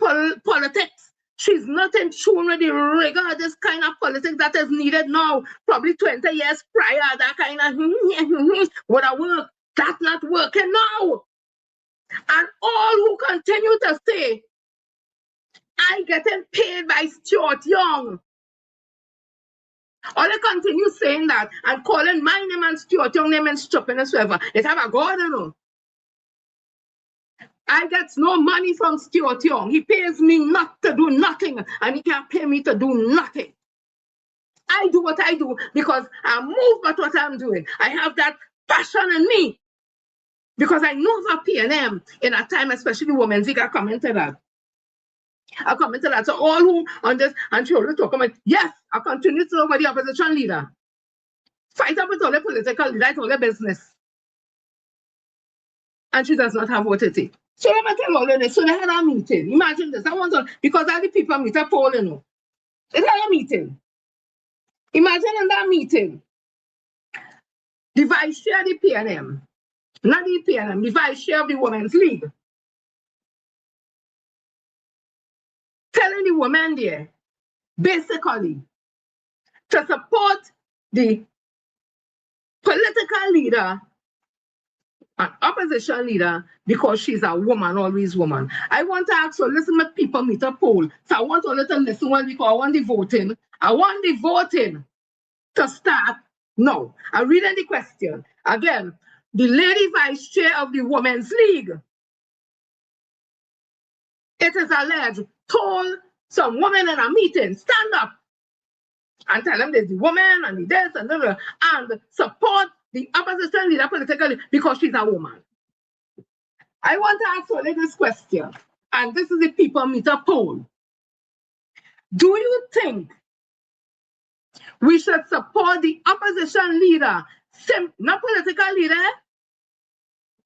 politics. She's not in tune with the rigor of this kind of politics that is needed now. Probably 20 years prior, that kind of would have worked. That's not working now. And all who continue to say, I getting paid by Stuart Young. All they continue saying that and calling my name and Stuart Young name and stripping us whatever. It's have a God, you know. I get no money from Stuart Young. He pays me not to do nothing, and he can't pay me to do nothing. I do what I do because I move by what I'm doing. I have that passion in me because I know for PNM in a time, especially Women's League, I come into that. I come into that. So all who on this, and she always talk about, yes, I continue to know about the opposition leader. Fight up with all the political leaders, all the business. And she does not have what it takes. So let me tell all of this. So they had a meeting. Imagine this. I want to, because all the people meet a poll, you know. They had a meeting. Imagine in that meeting, the vice chair of the PNM, not the PNM, the vice chair of the Women's League, telling the women there, basically, to support the political leader an opposition leader because she's a woman, always woman. I want to ask you, listen, my people meet a poll. So I want all of to listen well because I want the voting. I want the voting to start now. I'm reading the question. Again, the lady vice chair of the Women's League, it is alleged, told some women in a meeting, stand up and tell them there's the woman and the this and support the opposition leader politically because she's a woman. I want to ask only this question, and this is the people meter poll. Do you think we should support the opposition leader, not political leader?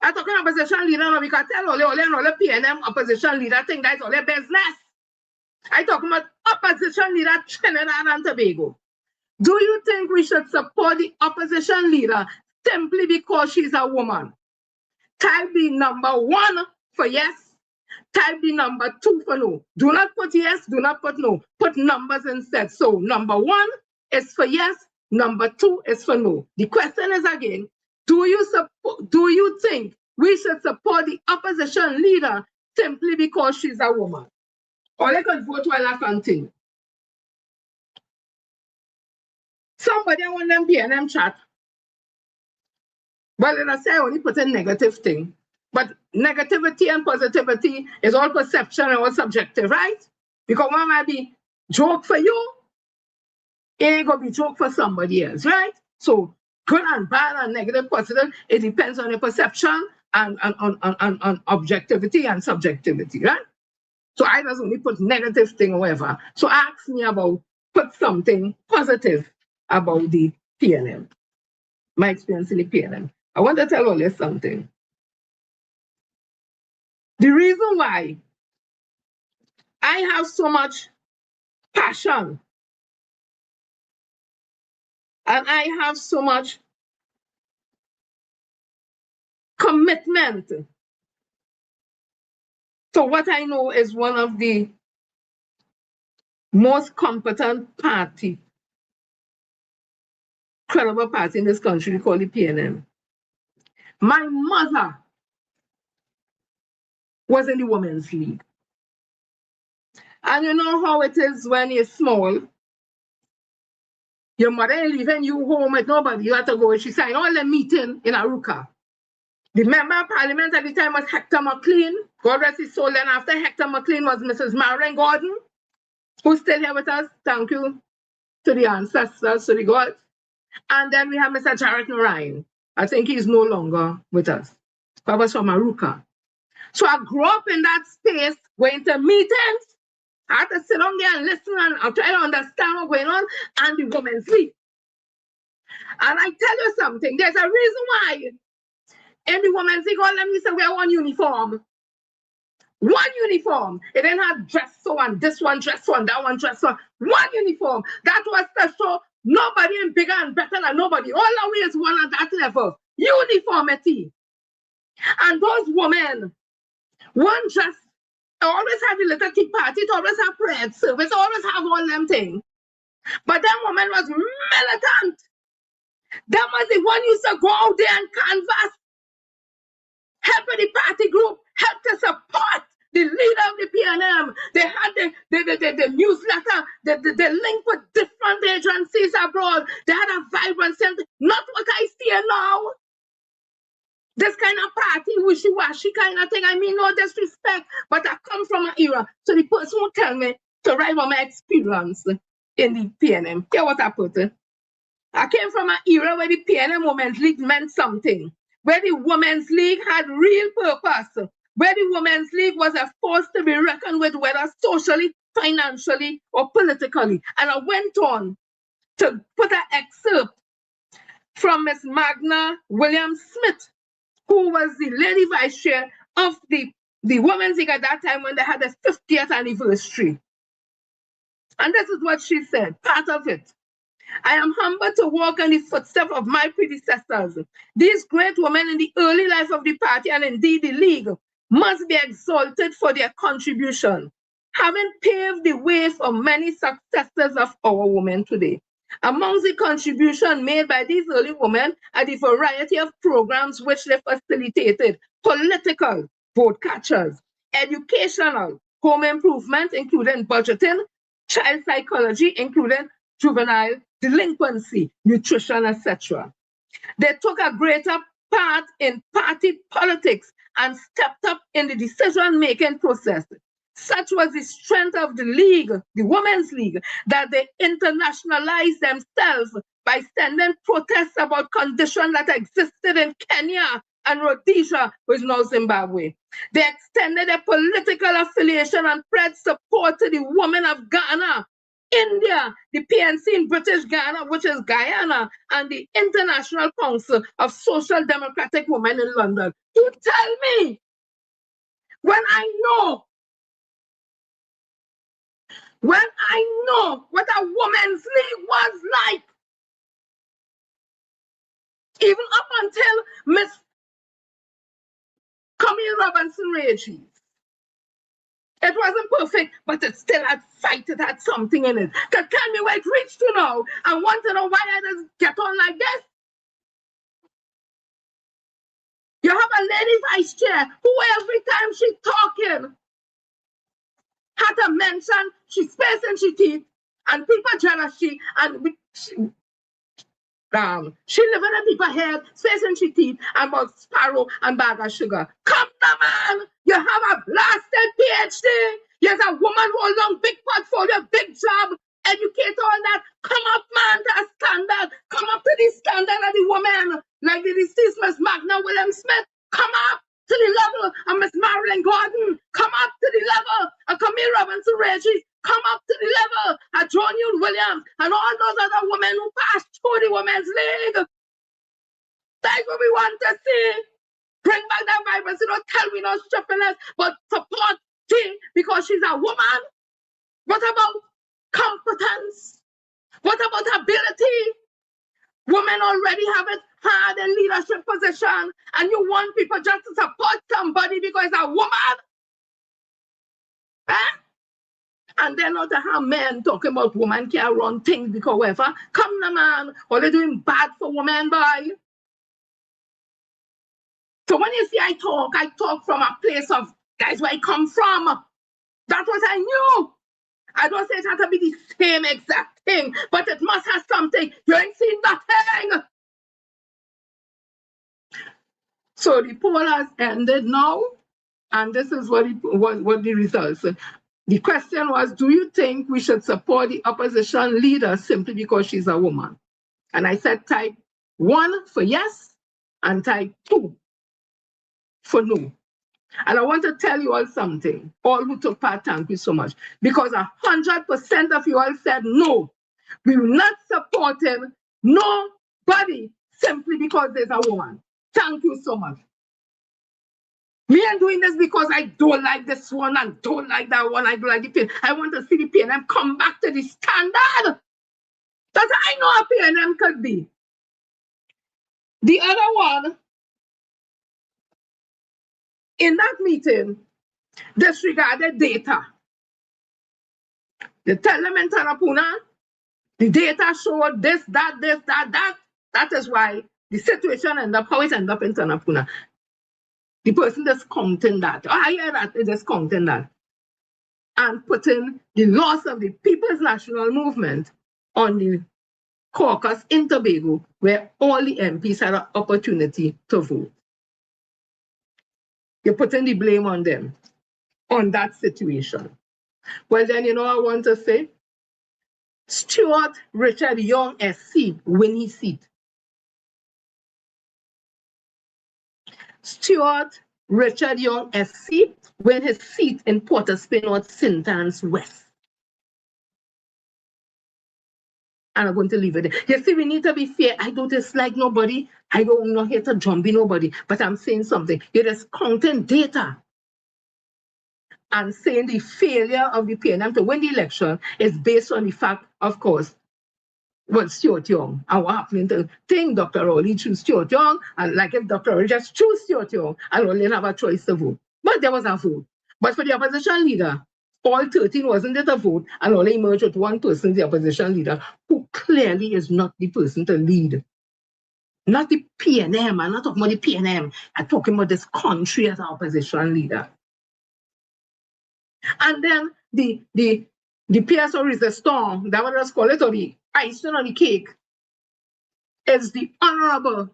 I'm talking opposition leader now, we can tell all the PNM opposition leader think that's all their business. I'm talking about opposition leader Trinidad and Tobago. Do you think we should support the opposition leader simply because she's a woman? Type the number 1 for yes. Type the number 2 for no. Do not put yes, do not put no. Put numbers instead. So number 1 is for yes, number 2 is for no. The question is again, do you think we should support the opposition leader simply because she's a woman? Or they could vote while I continue. Somebody want them PNM chat. Well, then I say I only put a negative thing. But negativity and positivity is all perception and all subjective, right? Because one might be joke for you, it ain't gonna be joke for somebody else, right? So good and bad and negative, positive, it depends on your perception and on objectivity and subjectivity, right? So I just only put negative thing or whatever. So ask me about, put something positive about the PNM, my experience in the PNM. I want to tell all you something. The reason why I have so much passion and I have so much commitment to what I know is one of the most competent party, credible party in this country called the PNM. My mother was in the Women's League. And you know how it is when you're small. Your mother ain't leaving you home with nobody. You have to go. She signed all the meeting in Aruka. The member of parliament at the time was Hector McLean. God rest his soul. Then after Hector McLean was Mrs. Marion Gordon, who's still here with us. Thank you to the ancestors, to the gods. And then we have Mr. Jarrett Narayan. I think he's no longer with us. I was from Aruka. So I grew up in that space, going to meetings. I had to sit down there and listen and try to understand what's going on, and the Women's League. And I tell you something, there's a reason why in the Women's League, all them used to wear one uniform. One uniform. It didn't have dress so and this one dress so and that one dress so. One uniform. That was to show nobody is bigger and better than nobody. All the way is one at that level. Uniformity. And those women, one dress, always have a little tea party, it always have prayer service, always have all them things. But that woman was militant. That was the one used to go out there and canvass, help the party group, help to support the leader of the PNM. They had the newsletter, the link with different agencies abroad. They had a vibrant sense, not what I see now. This kind of party, wishy-washy kind of thing. I mean, no disrespect, but I come from an era. So the person will tell me to write about my experience in the PNM. Hear what I put in. I came from an era where the PNM Women's League meant something, where the Women's League had real purpose, where the Women's League was a force to be reckoned with, whether socially, financially, or politically. And I went on to put an excerpt from Miss Magna Williams-Smith, who was the lady vice chair of the Women's League at that time when they had the 50th anniversary. And this is what she said, part of it. I am humbled to walk in the footsteps of my predecessors. These great women in the early life of the party and indeed the League must be exalted for their contribution, having paved the way for many successors of our women today. Amongst the contribution made by these early women are the variety of programs which they facilitated: political, vote catchers; educational, home improvement, including budgeting; child psychology, including juvenile delinquency, nutrition, etc. They took a greater part in party politics and stepped up in the decision-making process. Such was the strength of the league, the Women's League, that they internationalized themselves by sending protests about conditions that existed in Kenya and Rhodesia, which is now Zimbabwe. They extended their political affiliation and spread support to the women of Ghana, India, the PNC in British Ghana, which is Guyana, and the International Council of Social Democratic Women in London. You tell me, when I know what a women's league was like, even up until Miss Camille Robinson-Regis, it wasn't perfect, but it still had fight. It had something in it. Tell me where it reached to now. I want to know why I just get on like this. You have a lady vice chair who every time she talking had to mention she space and she teeth, and people jealous she, and she living in people's head, space and she teeth, and about sparrow and bag of sugar. Come now, man. You have a blasted PhD. You're a woman who holds a big portfolio, big job, educate all that. Come up, man, to a standard. Come up to the standard of the woman. Like the deceased Miss Magna William Smith. Come up to the level of Miss Marilyn Gordon. Come up to the level of Camille Robinson-Regis. Come up to the level of John Yule Williams and all those other women who passed through the Women's League. That's what we want to see. Bring back that vibrancy. Don't tell me no stupidness, but support Ting because she's a woman. What about competence? What about ability? Women already have it hard in leadership position, and you want people just to support somebody because it's a woman? Eh? And then not to have men talking about women can't run things because whatever. Come now, man. All they doing bad for women, boy. So when you see I talk from a place of, that's where I come from. That's what I knew. I don't say it has to be the same exact thing, but it must have something. You ain't seen nothing. So the poll has ended now, and this is what the results. The question was, do you think we should support the opposition leader simply because she's a woman? And I said type 1 for yes, and type 2 for no. And I want to tell you all something. All who took part, thank you so much. Because 100% of you all said no. We will not support him, nobody, simply because there's a woman. Thank you so much. Me ain't doing this because I don't like this one and don't like that one. I don't like the pain. I want to see the PNM come back to the standard that I know a PNM could be. The other one, in that meeting, disregarded data. They tell them in Tanapuna, the data showed this, that. That is why the situation ended up how it ended up in Tanapuna. The person discounting that. Oh, I hear that, they discounting that. And putting the loss of the People's National Movement on the caucus in Tobago, where all the MPs had an opportunity to vote. You're putting the blame on them, on that situation. Well, then, you know what I want to say? Stuart Richard Young SC win his seat. Stuart Richard Young SC win his seat in Port of Spain or St. Anne's West. And I'm going to leave it there. You see, we need to be fair. I don't dislike nobody. I'm not here to jumpy nobody. But I'm saying something. You're just counting data and saying the failure of the PNM to win the election is based on the fact, of course, well, Stuart Young. And what happened to Ting, Dr. Rowley choose Stuart Young, and like if Dr. Rowley just choose Stuart Young, and only have a choice to vote. But there was a vote. But for the opposition leader, all 13 wasn't it a vote, and only emerged with one person, the opposition leader, who clearly is not the person to lead. Not the PNM, I'm not talking about the PNM, I'm talking about this country as an opposition leader. And then the PSO resistance, that was called it, or the icing on the cake, is the honorable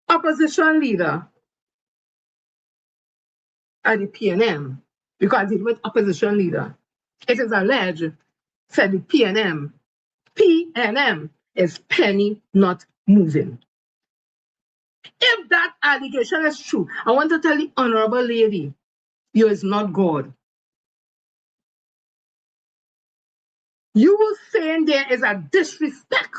opposition leader at the PNM, because it was opposition leader. It is alleged, said the PNM is penny not moving. If that allegation is true, I want to tell the honorable lady, you is not God. You saying there is a disrespect,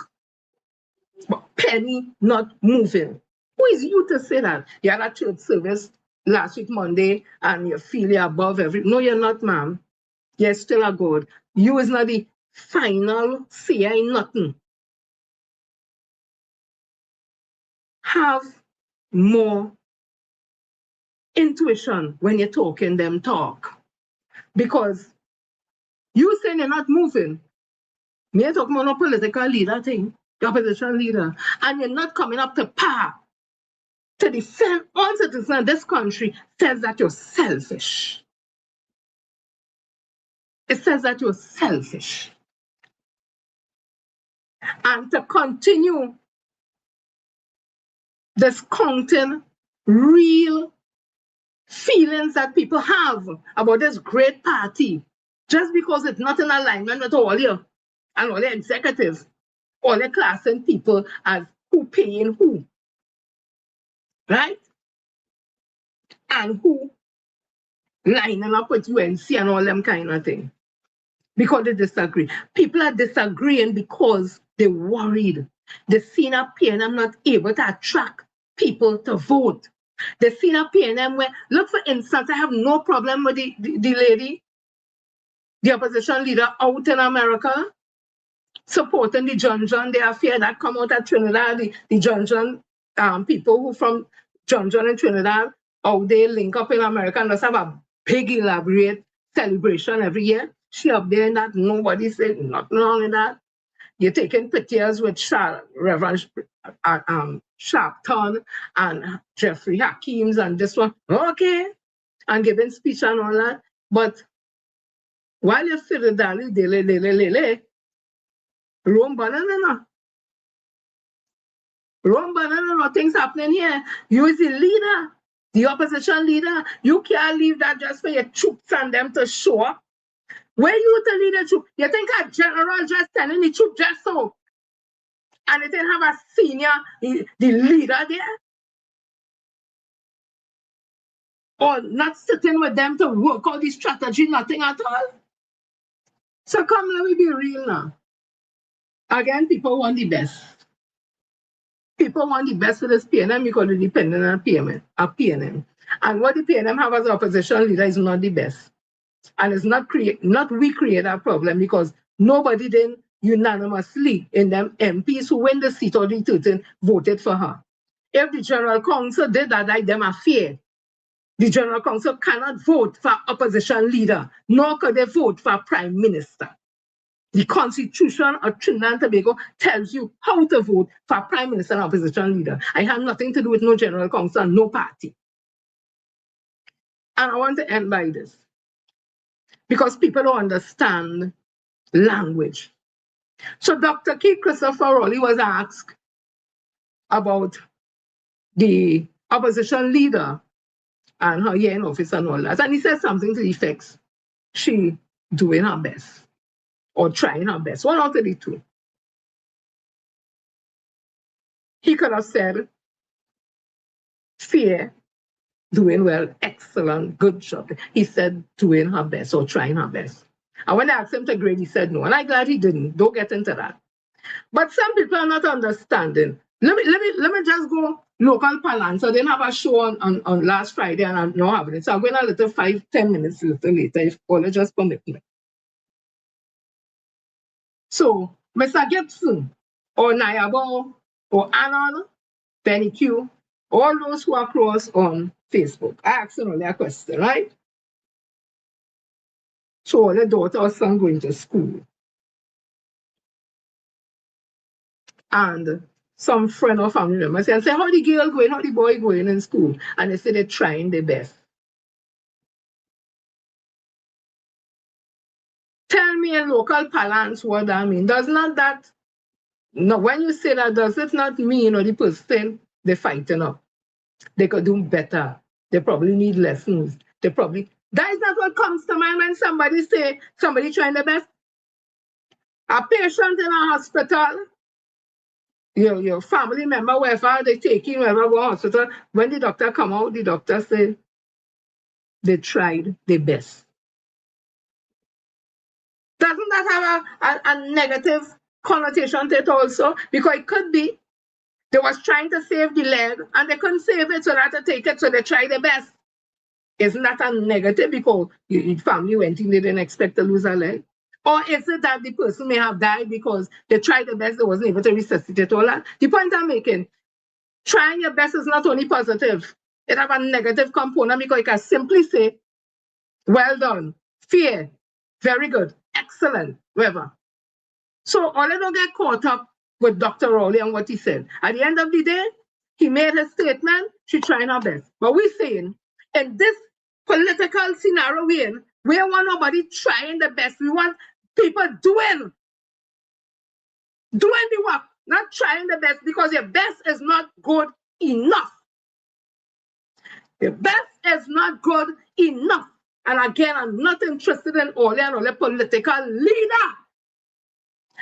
but penny not moving. Who is you to say that? You had a church service last week Monday and you feel you're above every. No, you're not, ma'am. You're still a God. You is not the final say in nothing. Have more intuition when you're talking them talk. Because you saying you're not moving. Me talking about no political leader thing, the opposition leader, and you're not coming up to par to defend all citizens of this country, says that you're selfish. It says that you're selfish. And to continue discounting real feelings that people have about this great party, just because it's not in alignment with all you and all the executives, all the classing people as who paying who, right? And who lining up with UNC and all them kind of thing. Because they disagree. People are disagreeing because they're worried. The senior PNM not able to attract people to vote. The senior PNM where, look for instance, I have no problem with the lady, the opposition leader out in America, supporting the John the affair that come out of Trinidad, the John people who from John and Trinidad, how they link up in America and just have a big elaborate celebration every year. She up there and that nobody said nothing wrong with that. You're taking pictures with Reverend Sharpton and Jeffrey Hakeems and this one, okay, and giving speech and all that. But while you're feeling that, Rome banana, things happening here. You is the leader, the opposition leader. You can't leave that just for your troops and them to show up. Where you to lead the troop? You think a general just telling the troop just so? And it didn't have a senior, the leader there? Or not sitting with them to work out the strategy, nothing at all? So come, let me be real now. Again, people want the best. People want the best for this PNM because they're dependent on PNM. And what the PNM have as opposition leader is not the best. And it's not we create that problem because nobody then unanimously in them MPs who win the seat or the 13 voted for her. If the General Council did that, like them affair, the General Council cannot vote for opposition leader, nor could they vote for Prime Minister. The Constitution of Trinidad and Tobago tells you how to vote for Prime Minister and opposition leader. I have nothing to do with no General Council and no party. And I want to end by this. Because people don't understand language. So Dr. Keith Christopher Rowley was asked about the opposition leader and her year in office and all that. And he said something to the effects, she doing her best or trying her best. One out of the two. He could have said, fear, doing well, excellent, good job. He said doing her best or trying her best. And when I asked him to grade, he said no. And I'm glad he didn't. Don't get into that. But some people are not understanding. Let me just go local parlance. So they didn't have a show on last Friday and I'm not having it. So I'm going a little 5-10 minutes a little later if all just permit me. So Mr. Gibson or Nayabo or Anon, Benny Q, all those who are close on Facebook. I asked them only a question, right? So all the daughter or son going to school. And some friend or family member say, how the girl going, how the boy going in school? And they say they're trying their best. Tell me in local parlance what that means. Does not that, no, when you say that, does it not mean the person they're fighting up? They could do better. They probably need lessons. They probably, that is not what comes to mind when somebody say, somebody trying their best. A patient in a hospital, your family member, wherever they take him, wherever go to hospital, when the doctor come out, the doctor say they tried their best. Doesn't that have a negative connotation to it also? Because it could be they was trying to save the leg and they couldn't save it, so they had to take it, so they tried their best. Isn't that a negative because the family went in, they didn't expect to lose a leg? Or is it that the person may have died because they tried their best, they wasn't able to resuscitate all that? The point I'm making, trying your best is not only positive, it have a negative component because you can simply say, well done, fair, very good, excellent, whatever. So all I don't get caught up with Dr. Rowley and what he said. At the end of the day, he made his statement, she trying her best. But we're saying, in this political scenario we're in, we don't want nobody trying the best. We want people doing the work, not trying the best, because your best is not good enough. Your best is not good enough. And again, I'm not interested in all the political leader.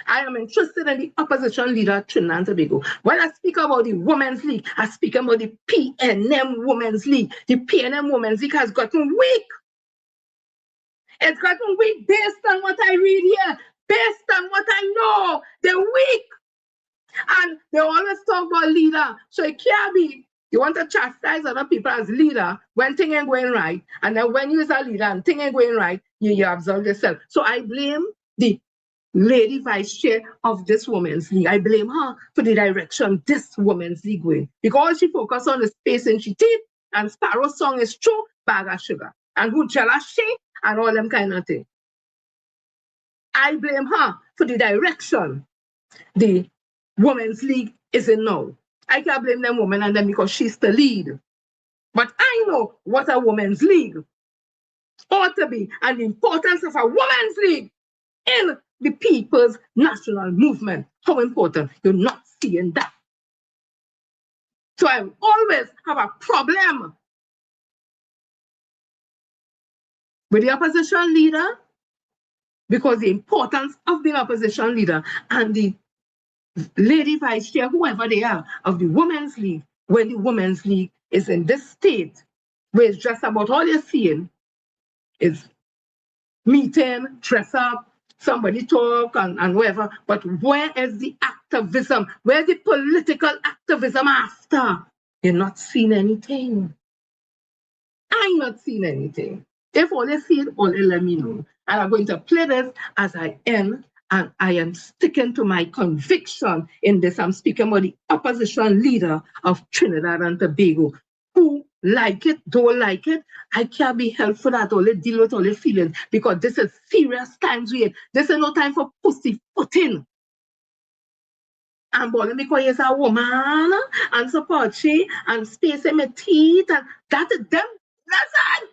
I am interested in the opposition leader, Trinidad and Tobago. When I speak about the Women's League, I speak about the PNM Women's League. The PNM Women's League has gotten weak. It's gotten weak based on what I read here, based on what I know. They're weak. And they always talk about leader. So it can't be, you want to chastise other people as leader when things ain't going right. And then when you're a leader and things ain't going right, you absolve yourself. So I blame the lady vice chair of this Women's League. I blame her for the direction this Women's League going. Because she focused on the space in she teeth, and Sparrow's song is true, bag of sugar. And who jealous she, and all them kind of things. I blame her for the direction the Women's League is in now. I can't blame them women and them because she's the lead. But I know what a Women's League ought to be and the importance of a Women's League in the people's national movement. How important. You're not seeing that. So I always have a problem with the opposition leader because the importance of being opposition leader and the lady vice chair, whoever they are, of the Women's League, when the Women's League is in this state where it's just about all you're seeing is meeting, dress up, somebody talk and whatever, but where is the activism? Where's the political activism after? You're not seeing anything. I'm not seeing anything. If all they see it, all they let me know. And I'm going to play this as I end, and I am sticking to my conviction in this. I'm speaking about the opposition leader of Trinidad and Tobago, who like it, don't like it. I can't be held for that, only deal with all the feelings, because this is serious times we in. This is no time for pussyfooting. And bothering because he's a woman, and support she, and space in my teeth, and that is them. Listen!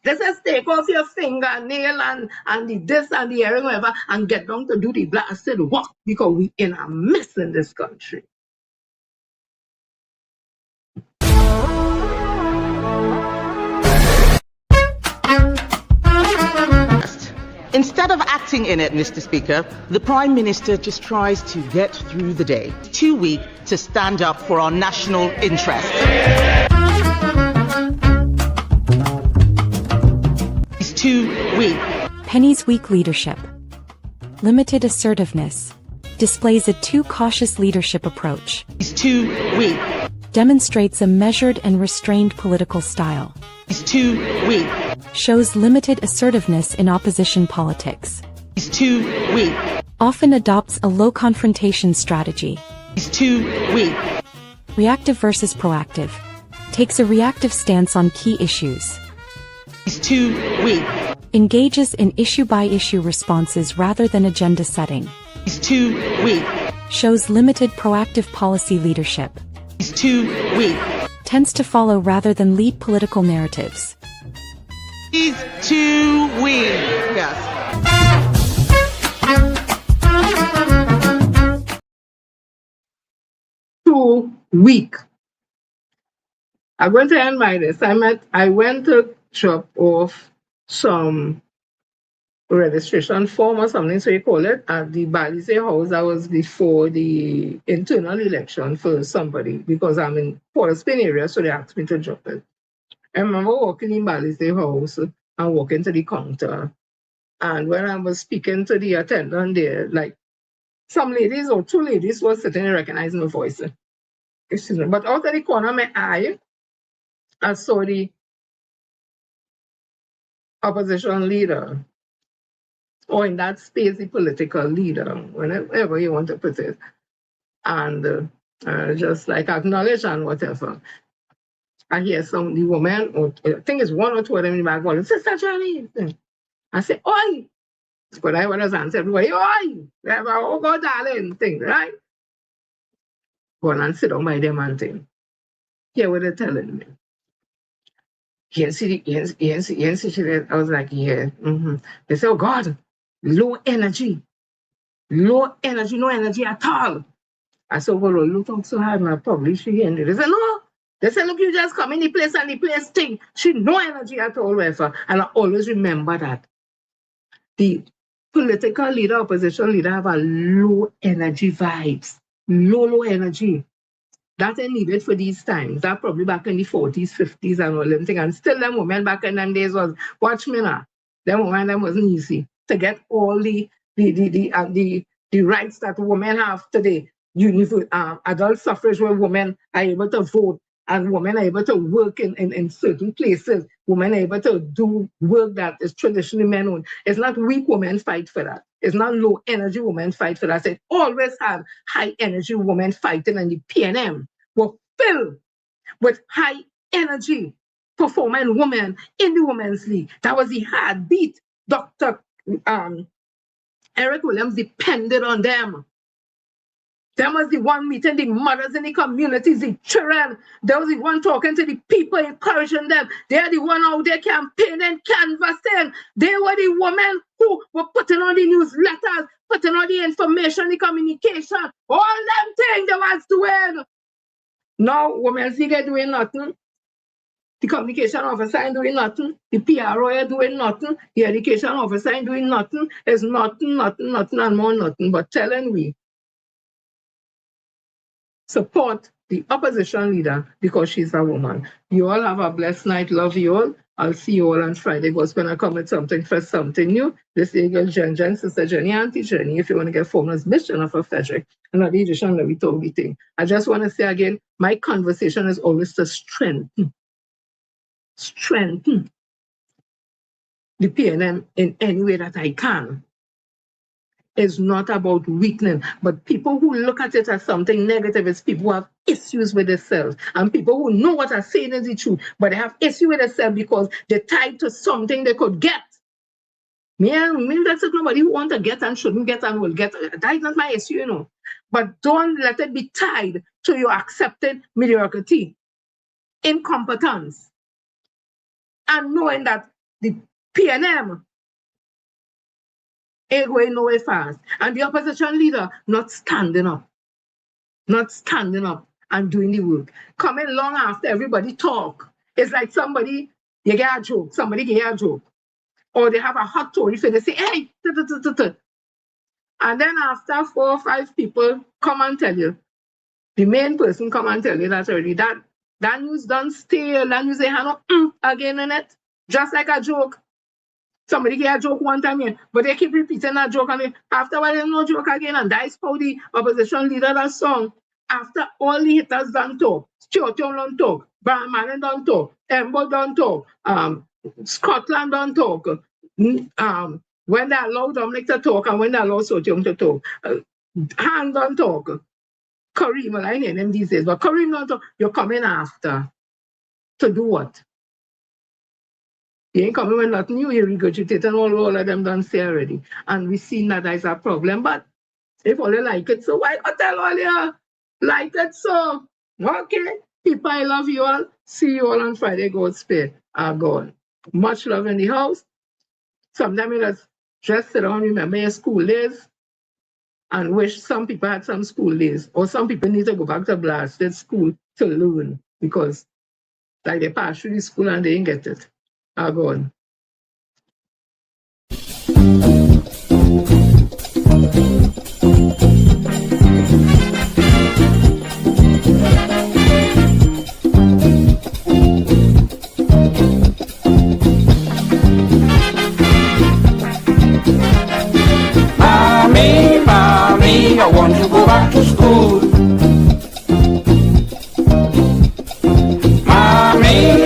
This is take off your fingernail and the this and the earring, whatever, and get down to do the blasted work, because we in a mess in this country. Instead of acting in it, Mr. Speaker, the Prime Minister just tries to get through the day. Too weak to stand up for our national interests. He's too weak. Penny's weak leadership, limited assertiveness, displays a too cautious leadership approach. He's too weak. Demonstrates a measured and restrained political style. He's too weak. Shows limited assertiveness in opposition politics. He's too weak. Often adopts a low confrontation strategy. He's too weak. Reactive versus proactive. Takes a reactive stance on key issues. He's too weak. engages in issue-by-issue responses rather than agenda setting. He's too weak. Shows limited proactive policy leadership. He's too weak. Tends to follow rather than lead political narratives. He's too weak. Yes. Too weak. I'm going to end by this. I went to drop off some registration form or something, so you call it, at the Balize house. That was before the internal election for somebody, because I'm in Port of Spain area, so they asked me to drop it. I remember walking in Balize house and walking to the counter. And when I was speaking to the attendant there, like some ladies or two ladies were sitting and recognized my voice. Excuse me. But out of the corner of my eye, I saw the opposition leader, or in that space, the political leader, whenever you want to put it, and just like acknowledge and whatever. I hear the woman, or I think it's one or two of them in the back calling, Sister Johnny. I say, oi! But I was answer everybody, oi! Oh, God, darling, thing, right? Go on and sit down by them and thing. Hear what they're telling me. Yes, I was like, yeah. They say, oh, God, low energy, no energy at all. I said, well, you talk so hard and I publish she ended. They said, no. They said, look, you just come in the place and the place thing. She no energy at all, whatever. And I always remember that. The political leader, opposition leader have a low energy vibes. Low energy. That ain't needed for these times. That probably back in the 40s, 50s and all them things. And still them women back in them days was, watch me now. Them women, them wasn't easy to get all the rights that women have today. Adult suffrage where women are able to vote and women are able to work in certain places. Women are able to do work that is traditionally men owned. It's not weak women fight for that. It's not low energy women fight for that. It always have high energy women fighting, and the PNM were filled with high energy performing women in the Women's League. That was the heartbeat. Dr. Eric Williams depended on them. Them was the one meeting the mothers in the communities, the children. They was the one talking to the people, encouraging them. They are the one out there campaigning, canvassing. They were the women who were putting on the newsletters, putting on the information, the communication, all them things they was doing. Now, Women's League are doing nothing. The communication officer ain't doing nothing. The PRO are doing nothing. The education officer ain't doing nothing. It's nothing, and more nothing. But telling we, support the opposition leader because she's a woman. You all have a blessed night. Love you all. I'll see you all on Friday. God's going to come with something fresh, something new. This is Girl Jen, Sister Jenny, Auntie Jenny. If you want to get formulas, Miss Jennifer Frederick. Another edition that we told me thing. I just want to say again, my conversation is always to strengthen the PNM in any way that I can. It's not about weakening, but people who look at it as something negative is people who have issues with themselves, and people who know what I'm saying is the truth, but they have issue with themselves because they're tied to something they could get. Me, that's nobody who want to get and shouldn't get and will get. That is not my issue, you know. But don't let it be tied to your accepted mediocrity, incompetence, and knowing that the PNM ain't going nowhere fast. And the opposition leader not standing up and doing the work. Coming long after everybody talk. It's like somebody, you get a joke, somebody get a joke. Or they have a hot story for they say, hey, and then after 4 or 5 people come and tell you, the main person come and tell you that already, that news done stale, that news they have no again in it, just like a joke. Somebody get a joke one time here, but they keep repeating that joke, and after a while, there's no joke again, and that's how the opposition leader that song. After all the hitters done talk, Stuart Young done talk, Brahman done talk, Embo done talk, Scotland done talk, when they allow Dominic to talk, and when they allow Stuart Young to talk, Han done talk, Kareem, well, I hear them these days, but Kareem done talk, you're coming after to do what? He ain't coming with nothing new. He regurgitating all of them done say already. And we seen that is a problem. But if all you like it, so why not tell all you like it so? Okay. People, I love you all. See you all on Friday. God's spare are gone. Much love in the house. Sometimes you just sit down, remember your school days, and wish some people had some school days. Or some people need to go back to blasted school to learn. Because like they passed through the school and they didn't get it. Are gone. Mommy, I want to go back to school.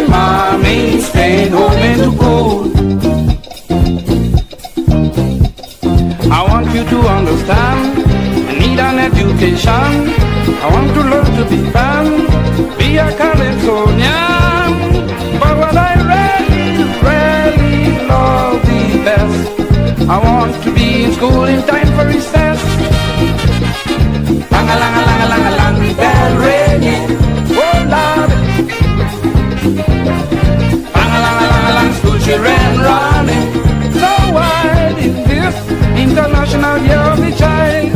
Mommy, staying home in the cold. I want you to understand, I need an education. I want to learn to be fan, be a Calypsonian. But what I really love the best, I want to be in school in time for recess. Lang-a-lang-a-lang-a-lang-a-lang, the bell ringing, oh Lord. Lang-a-lang-a-lang-a-lang, school children running. So wide is this International Year of the Child.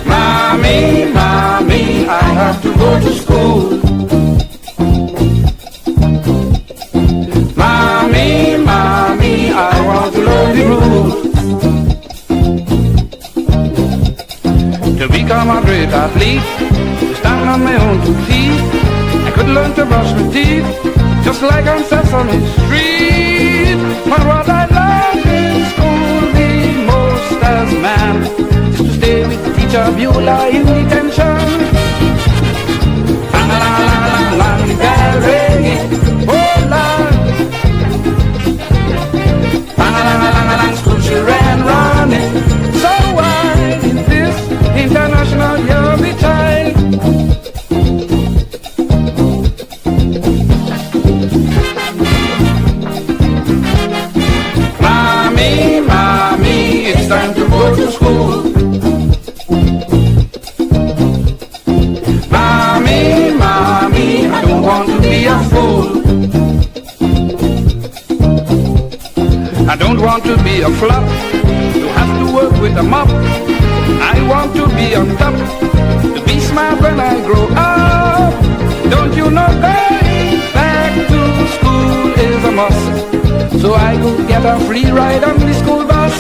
Mommy, I have to go to school. Mommy, I want to learn the rules. To become a great athlete, to stand on my own two feet, I could learn to brush my teeth, just like on Sesame Street. But what I love in school the most as man is to stay with Teacher Beulah in detention. Lang-a-lang-a-lang-a-lang, the bell ringing, oh Lord. Lang-a-lang-a-lang-a-lang, school children running. So wide is this International Year of the Child. Mommy, it's time to go to school. Mommy, I don't want to be a fool. I don't want to be a flop, to have to work with a mop. I want to be on top, to be smart when I grow up. Don't you know going back to school is a must, so I could get a free ride on the school bus.